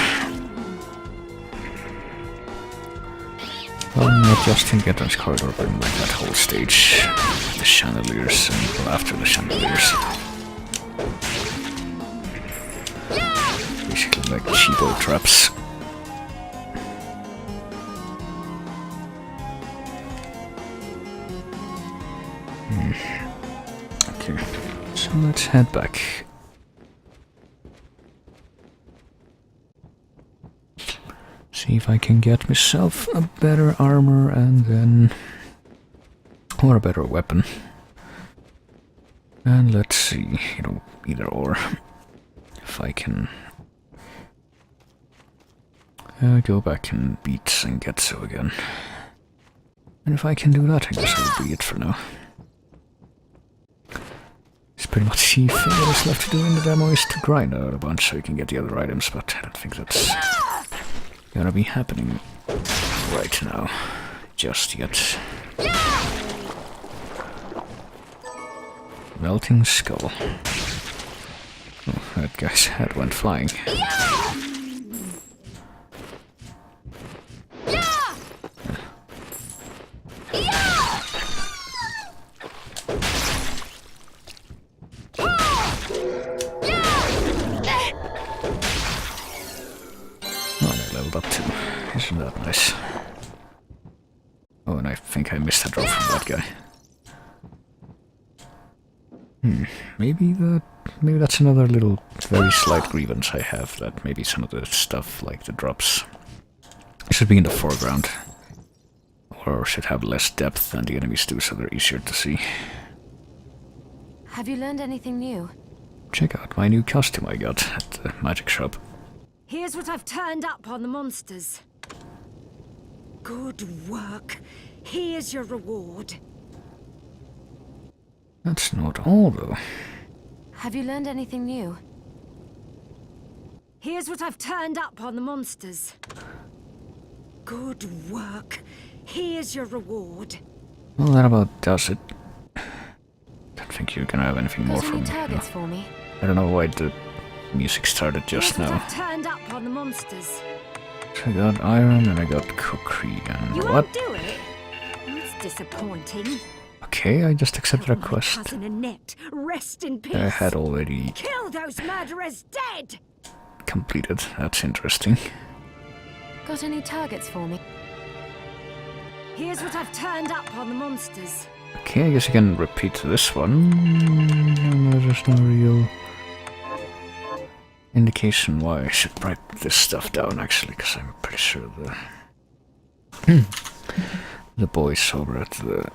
Well, not just in the entrance corridor, but in like that whole stage, the chandeliers and well, after the chandeliers. Basically like cheapo traps. Okay, so let's head back. See if I can get myself a better armor and then... or a better weapon. And let's see, either or. If I can... go back and beat Sengetsu again. And if I can do that, I guess that'll be it for now. It's pretty much the thing that is left to do in the demo is to grind out a bunch so you can get the other items, but I don't think that's gonna be happening right now, just yet. Melting skull. Oh, that guy's head went flying. Isn't that nice? Oh, and I think I missed a drop from that guy. Maybe that's another little, very slight grievance I have, that maybe some of the stuff, like the drops, should be in the foreground. Or should have less depth than the enemies do, so they're easier to see. Have you learned anything new? Check out my new costume I got at the magic shop. Here's what I've turned up on the monsters. Good work. Here's your reward. That's not all, though. Have you learned anything new? Here's what I've turned up on the monsters. Good work. Here's your reward. Well, that about does it. Don't think you're gonna have anything more from me. Targets for me. I don't know why the music started just Here's now. what I've turned up on the monsters. So I got iron and I got cookery and You what? won't do it? That's disappointing. Okay, Okay, I just accepted a My quest. cousin Annette, rest in peace. I had already Kill those murderers dead! completed. That's interesting. Got any targets for me? Here's what I've turned up on the monsters. Okay, I guess I can repeat this one. No, there's no real indication why I should write this stuff down, actually, because I'm pretty sure the boys over at the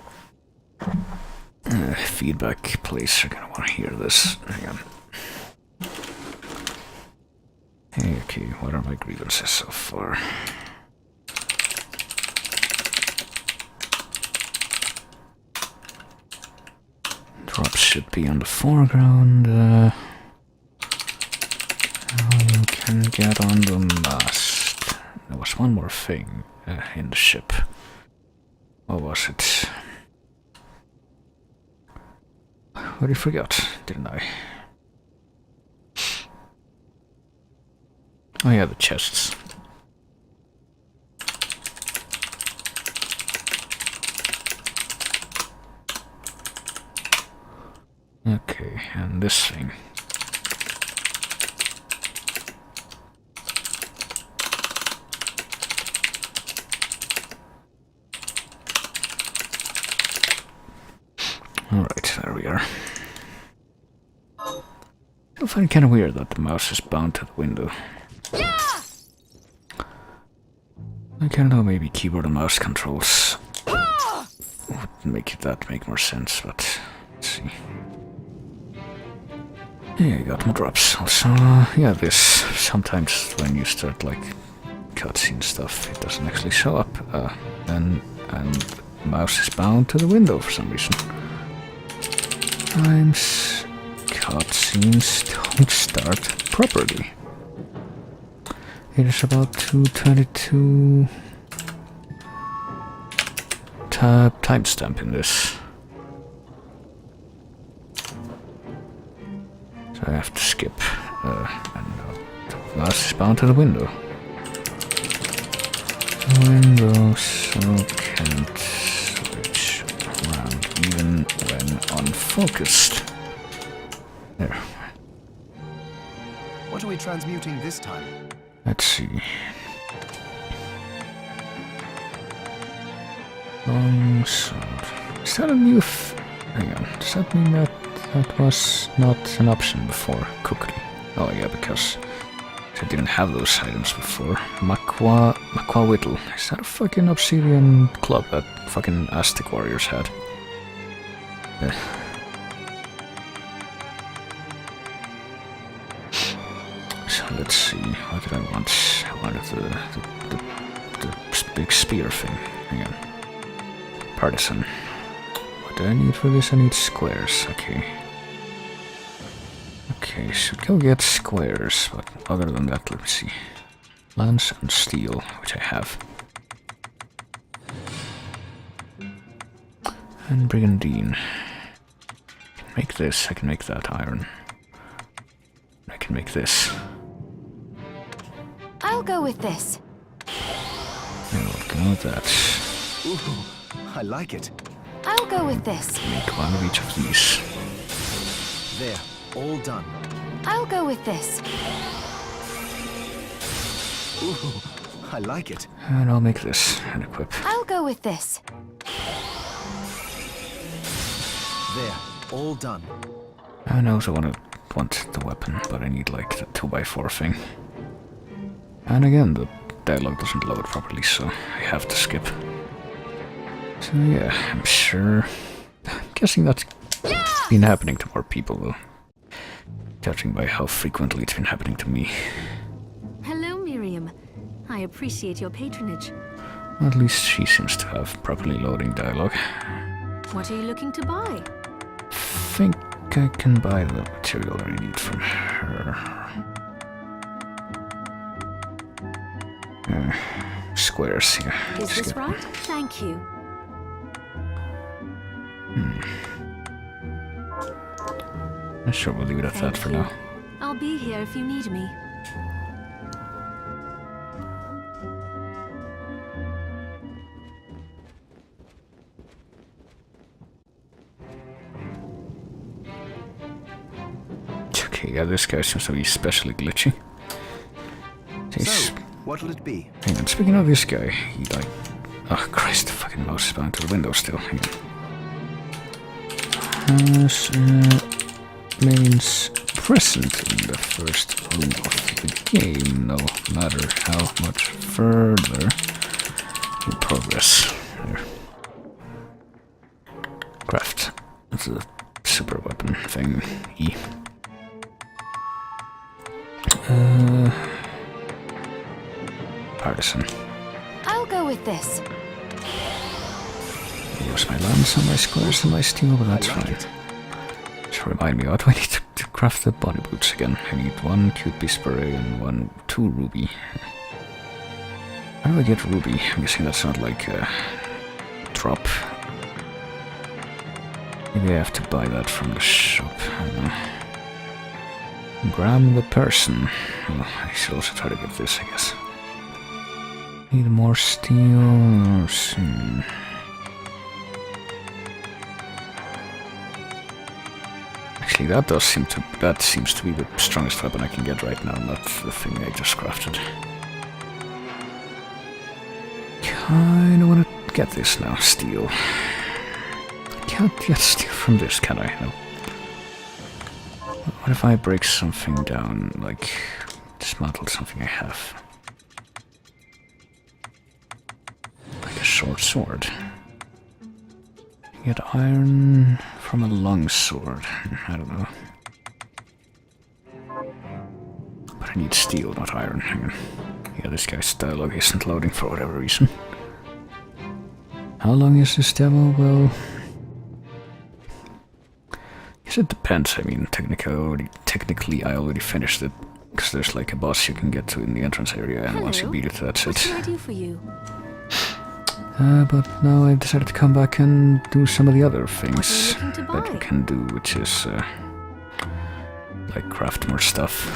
feedback place are gonna want to hear this. Hang on. Hey, okay, what are my grievances so far? Drops should be on the foreground. You can get on the mast. There was one more thing in the ship. What was it? I already forgot, didn't I? Oh yeah, the chests. Okay, and this thing. Alright, there we are. I find it kind of weird that the mouse is bound to the window. I don't know, maybe keyboard and mouse controls would make more sense, but let's see. Yeah, I got more drops. Also, yeah, this sometimes when you start like cutscene stuff, it doesn't actually show up. And the mouse is bound to the window for some reason. Sometimes cutscenes don't start properly. It is about 2:22 timestamp in this. So I have to skip. And the mouse is bound to the window. Window, so can't switch around even when unfocused. There. What are we transmuting this time? Let's see. Long sword. Is that a new hang on. Does that mean that that was not an option before? Cookery. Oh yeah, because I didn't have those items before. Makwa Whittle. Is that a fucking obsidian club that fucking Aztec warriors had? So let's see, what did I want? I wanted the big spear thing. Hang on. Partisan. What do I need for this? I need squares, okay. Okay, should go get squares, but other than that, let's see. Lance and steel, which I have. And brigandine. I can make this, I can make that iron. I can make this. I'll go with this. I will go with that. Ooh, I like it. I'll go with this. Make one of each of these. There, all done. I'll go with this. Ooh, I like it. And I'll make this and equip. I'll go with this. There, all done. And I also want the weapon, but I need like the 2x4 thing. And again, the dialogue doesn't load properly, so I have to skip. So yeah, I'm sure. I'm guessing that's been happening to more people, though. Judging by how frequently it's been happening to me. Hello, Miriam. I appreciate your patronage. At least she seems to have properly loading dialogue. What are you looking to buy? Think I can buy the material I need from her. Squares, yeah. Is this right? Thank you. I'm sure we'll leave it at that for now. I'll be here if you need me. Okay, yeah, this guy seems to be especially glitchy. So, what'll it be? Hang on, speaking of this guy, he like... Oh Christ, the fucking mouse is bound to the window still. Hang on. Means present in the first room of the game, no matter how much further you progress. There. Craft. That's a super weapon thing. E. Partisan. I'll go with this. Use my lance and my squares and my steel, but that's fine. Just remind me, what do I need to craft the body boots again? I need 1 QP spray and 2 ruby. How do I get ruby? I'm guessing that's not like a drop. Maybe I have to buy that from the shop. I don't know. Grab the person. Oh, I should also try to get this, I guess. Need more steel. Actually, that seems to be the strongest weapon I can get right now, not the thing I just crafted. Kinda wanna get this now, steel. I can't yet steal from this, can I? No. What if I break something down, like dismantle something I have? Like a short sword. Get iron from a long sword. I don't know. But I need steel, not iron. Hang on. Yeah, this guy's dialogue isn't loading for whatever reason. How long is this demo? Well, I guess it depends. I mean, technically I already finished it, because there's like a boss you can get to in the entrance area, and once you beat it, that's What it. can I do for you? But now I've decided to come back and do some of the other What are you things looking to that buy? you can do, which is like craft more stuff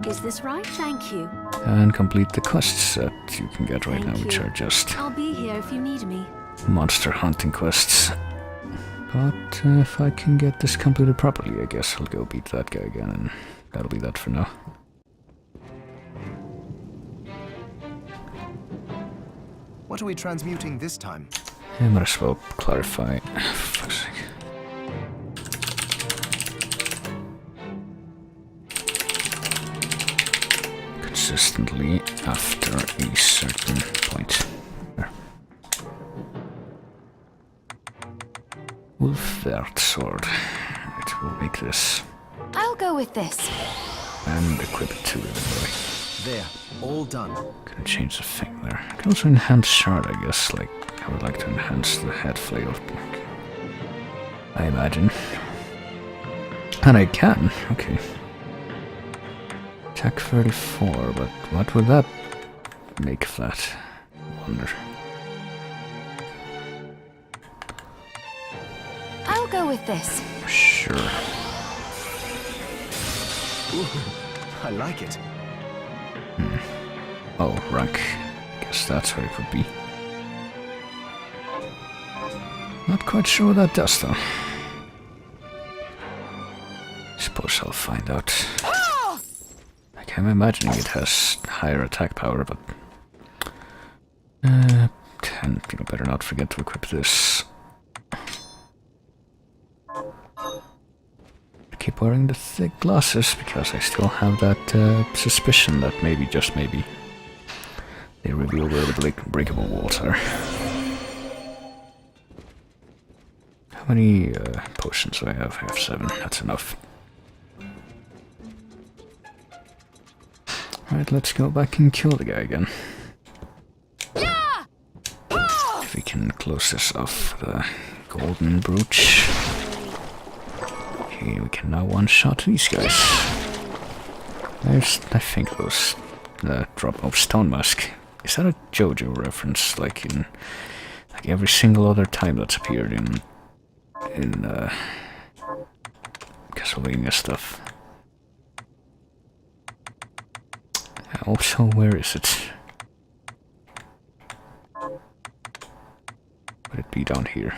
Is this right? Thank you. and complete the quests that you can get right Thank now, which you. are just I'll be here if you need me. monster hunting quests. But if I can get this completed properly, I guess I'll go beat that guy again, and that'll be that for now. What are we transmuting this time? I might as well clarify. For fuck's sake. Consistently after a certain point. There. Wolfvert sword. Right, we'll make this I'll go with this. and equip it too. Anyway. There, all done. Can change the thing there. I can also enhance shard, I guess. Like, I would like to enhance the head flail. I imagine. And I can. Okay. Attack 34, but what would that make flat? Wonder. I'll go with this. Sure. Ooh, I like it. Oh, rank. Guess that's what it would be. Not quite sure what that does, though. Suppose I'll find out. Like, I'm imagining it has higher attack power, but... and, better not forget to equip this. I keep wearing the thick glasses, because I still have that suspicion that maybe, just maybe, they reveal where the breakable walls are. How many potions do I have? I have 7. That's enough. Alright, let's go back and kill the guy again. If we can close this off, the golden brooch. Okay, we can now one-shot these guys. There's, I think, those drop of stone mask. Is that a JoJo reference? Like in every single other time that's appeared in Castlevania stuff. Also, where is it? Would it be down here?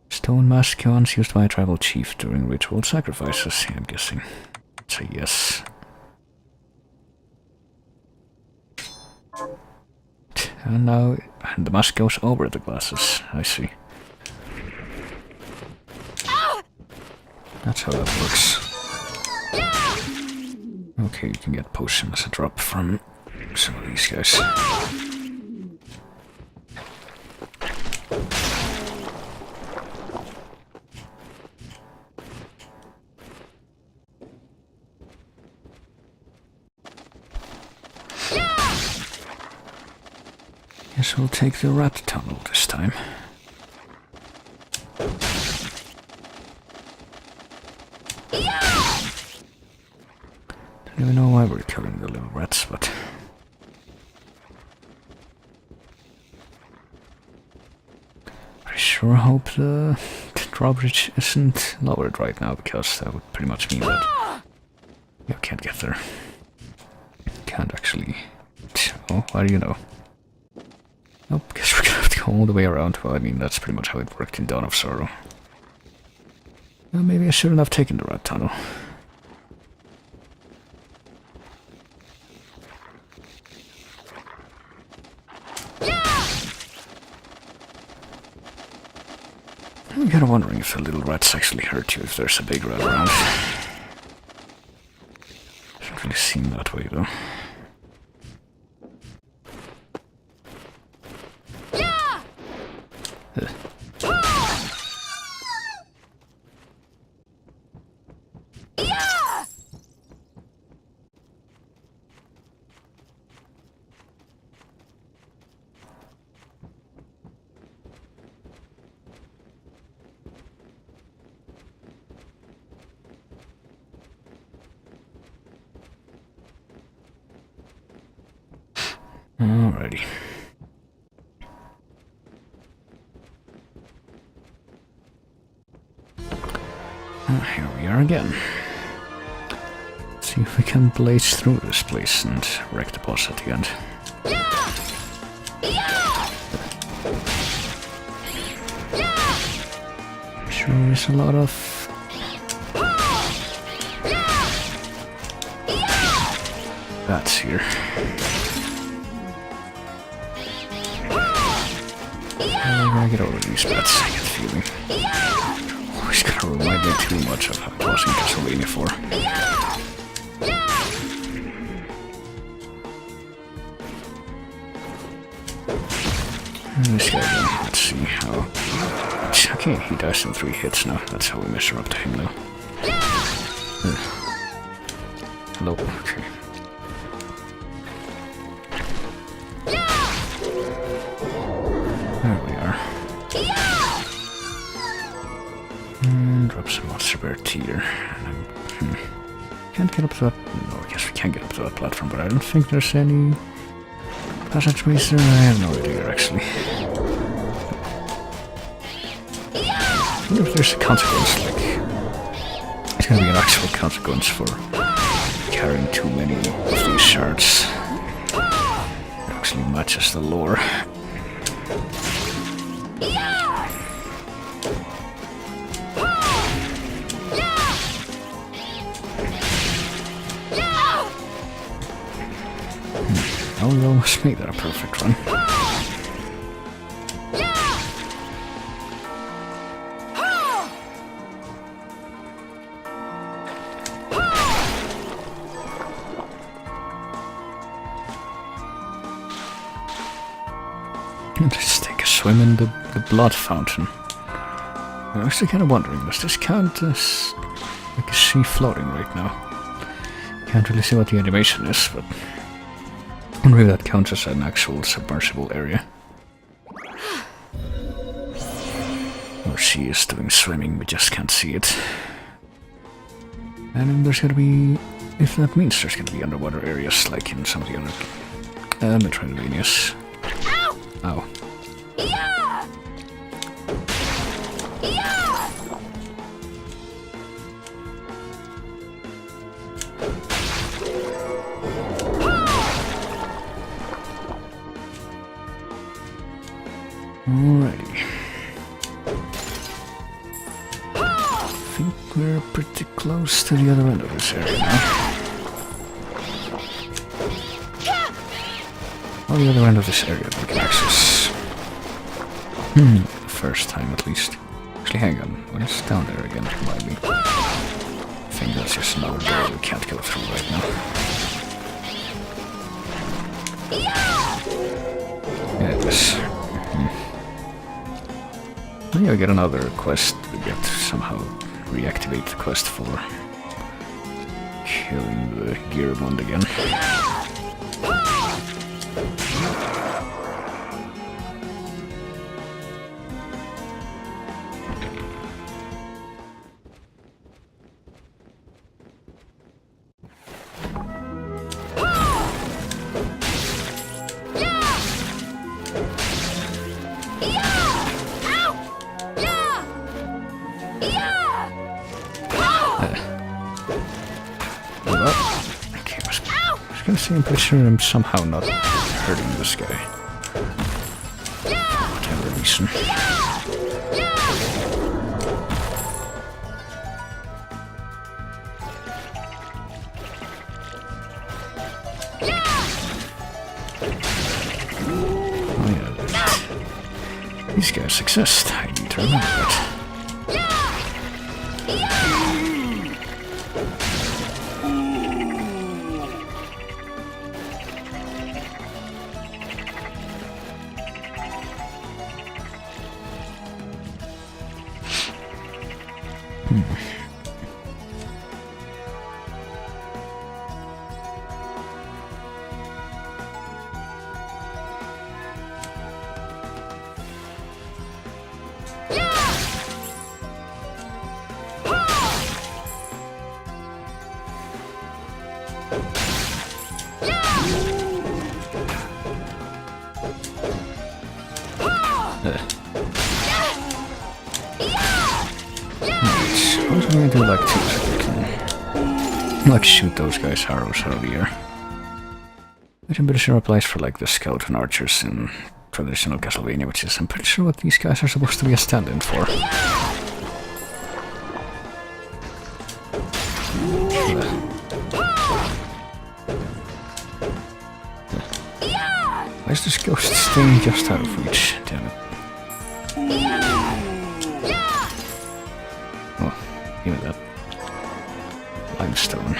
It's Stone mascons used by a tribal chief during ritual sacrifices, I'm guessing. It's a yes. And now the mask goes over the glasses, I see. That's how that works. Okay, you can get potion as a drop from some of these guys. Guess we'll take the rat tunnel this time. Don't even know why we're killing the little rats, but... I sure hope the drawbridge isn't lowered right now, because that would pretty much mean that you can't get there. Can't actually... Oh, how do you know? Nope, guess we're gonna have to go all the way around. Well, I mean, that's pretty much how it worked in Dawn of Sorrow. Well, maybe I shouldn't have taken the rat tunnel. I'm kinda wondering if the little rats actually hurt you if there's a big rat around. Doesn't really seem that way, though. Alrighty. Here we are again. Let's see if we can blaze through this place and wreck the boss at the end. Sure is a lot of... bats here. I'm gonna get over these bats, I get the feeling. Always gotta remind me too much of how it was in Castlevania 4. This guy again, let's see how... Okay, he dies in 3 hits now, that's how we measure up to him now. Hello, okay. There we are. And drop some monster bear tier. Can't get up to that... No, I guess we can get up to that platform, but I don't think there's any passageways there. I have no idea, actually. I wonder if there's a consequence, like... It's gonna be an actual consequence for carrying too many of these shards. It actually matches the lore. Oh, we almost made that a perfect run. Let's take a swim in the blood fountain. I'm actually kind of wondering, does this count as like a sea floating right now? Can't really see what the animation is, but I wonder if that counts as an actual submersible area. Or she is doing swimming, we just can't see it. And then there's gonna be... if that means there's gonna be underwater areas like in some of the other Metroidvanias. Ow. Alrighty. think we're pretty close to the other end of this area now. On the other end of this area we can access. First time at least. Actually, hang on. What is down there again? Remind me. I think that's just another door we can't go through right now. Yeah, it is. Maybe I get another quest. We get to somehow reactivate the quest for killing the Gearmund again. I'm pretty sure I'm somehow not hurting this guy. For whatever reason. Oh yeah, these guys exist. I need to remember that. I do like to like shoot those guys' arrows out of the air. Which I'm pretty sure applies for like the skeleton archers in traditional Castlevania, which is I'm pretty sure what these guys are supposed to be a stand-in for. Why is this ghost staying just out of reach? Damn it. Give me that. Limestone.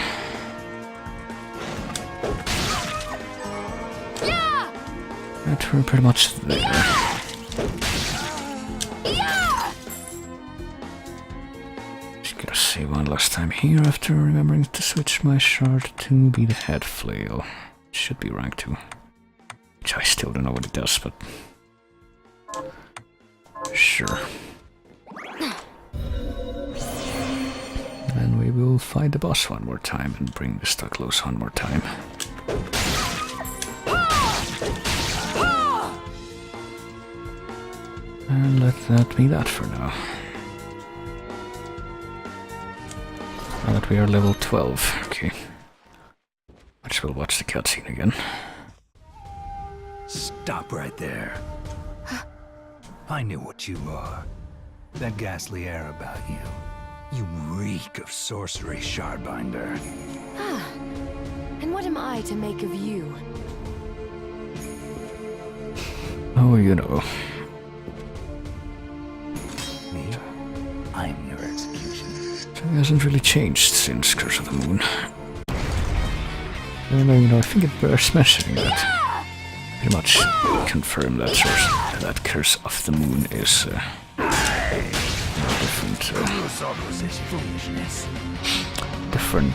But we're pretty much there. Just gotta save one last time here after remembering to switch my shard to be the head flail. It should be rank 2. Which I still don't know what it does, but... sure. And we will fight the boss one more time and bring the Stucklows one more time. And let that be that for now. Now that we are level 12, okay. Which we'll watch the cutscene again. Stop right there. I knew what you are. That ghastly air about you. You reek of sorcery, Shardbinder. Ah, and what am I to make of you? Oh, you know. Me? I'm your executioner. So it hasn't really changed since Curse of the Moon. I don't know, you know, I think it bears mentioning that. Pretty much confirm that that Curse of the Moon is different,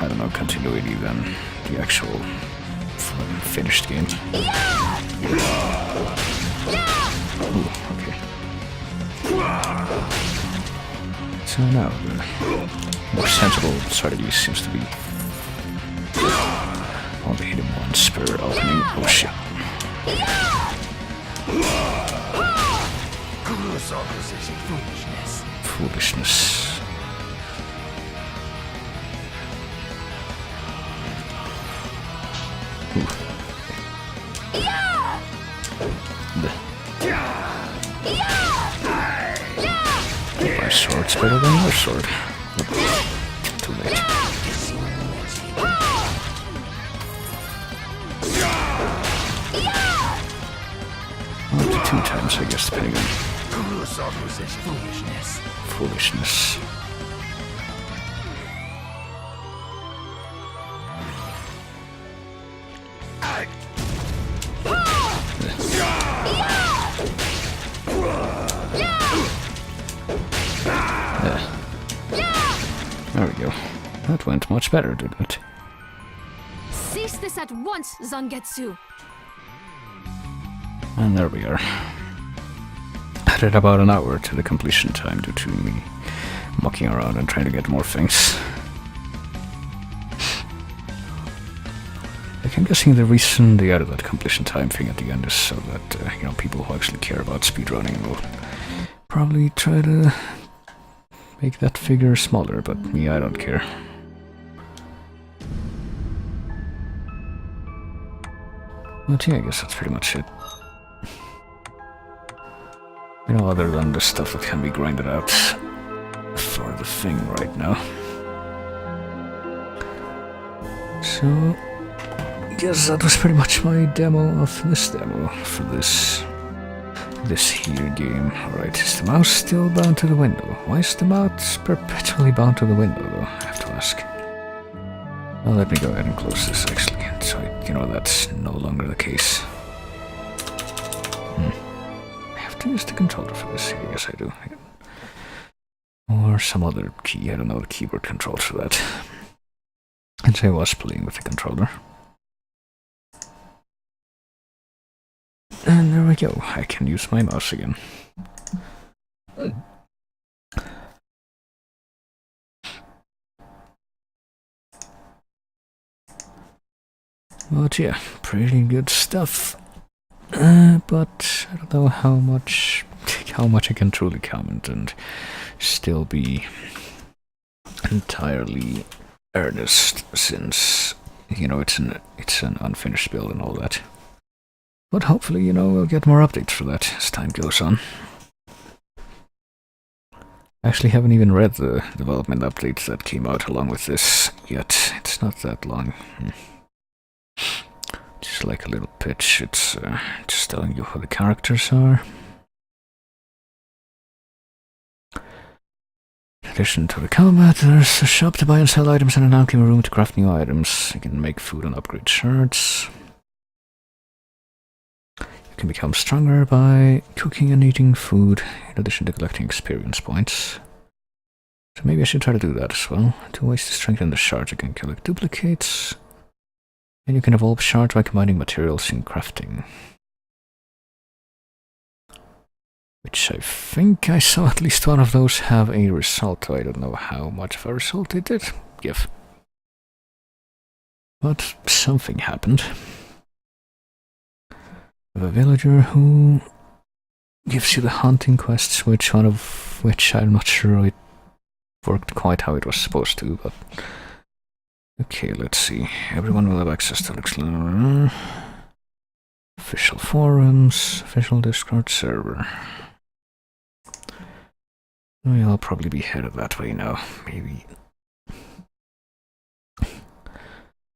I don't know, continuity than the actual finished game. Ooh, okay. So now the more sensible strategy seems to be only hit him once per opening. Oh shit. Foolishness. Ooh. sword's better than your sword. Too late. Up to 2 times, I guess, depending on foolishness. There we go. That went much better, didn't it? Cease this at once, Zangetsu! And there we are. Added about an hour to the completion time due to me mucking around and trying to get more things. Like, I'm guessing the reason they added that completion time thing at the end is so that, you know, people who actually care about speedrunning will probably try to make that figure smaller, but me, I don't care. But yeah, I guess that's pretty much it. You know, other than the stuff that can be grinded out for the thing right now. So, I guess that was pretty much my demo of this demo for this here game. Alright, is the mouse still bound to the window? Why is the mouse perpetually bound to the window, though? I have to ask. Well, let me go ahead and close this, actually, so you know that's no longer the case. I have to use the controller for this. I guess I do. Or some other key. I don't know the keyboard controls for that. And so I was playing with the controller. And there we go. I can use my mouse again. But yeah, pretty good stuff. But I don't know how much I can truly comment and still be entirely earnest, since, you know, it's an unfinished build and all that. But hopefully, you know, we'll get more updates for that as time goes on. I actually haven't even read the development updates that came out along with this yet. It's not that long. Just like a little pitch. It's just telling you who the characters are. In addition to the combat, there's a shop to buy and sell items and an alchemy room to craft new items. You can make food and upgrade shards. You can become stronger by cooking and eating food, in addition to collecting experience points. So maybe I should try to do that as well. 2 ways to strengthen the shards. You can collect duplicates. And you can evolve shards by combining materials in crafting. Which I think I saw at least one of those have a result. I don't know how much of a result it did give. But something happened. A villager who gives you the hunting quests, one of which I'm not sure it worked quite how it was supposed to, but okay, let's see. Everyone will have access to official forums, official Discord server. I'll probably be headed that way now. Maybe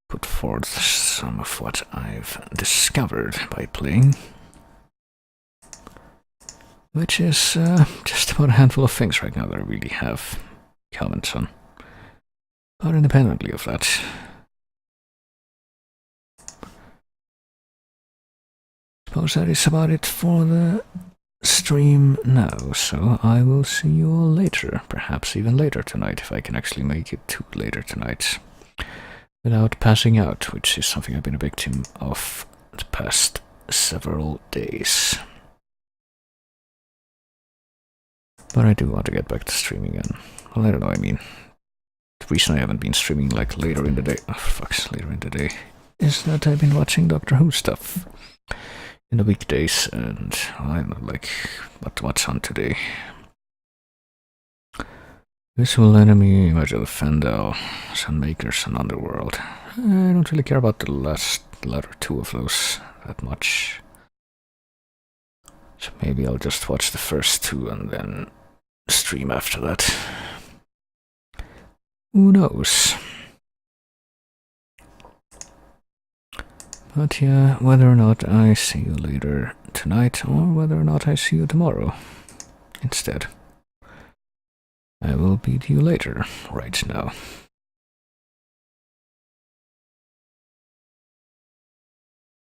put forth some of what I've discovered by playing, which is just about a handful of things right now that I really have comments on. But independently of that, I suppose that is about it for the stream now, so I will see you all later, perhaps even later tonight, if I can actually make it to later tonight without passing out, which is something I've been a victim of the past several days. But I do want to get back to streaming, and well, I don't know, I mean, the reason I haven't been streaming like later in the day, later in the day, is that I've been watching Doctor Who stuff in the weekdays, and I don't know, like, what's on today? Visual Enemy, Image of the Fendel, Sunmakers, and Underworld. I don't really care about the latter 2 of those that much. So maybe I'll just watch the first 2 and then stream after that. Who knows? But yeah, whether or not I see you later tonight, or whether or not I see you tomorrow instead, I will beat you later, right now.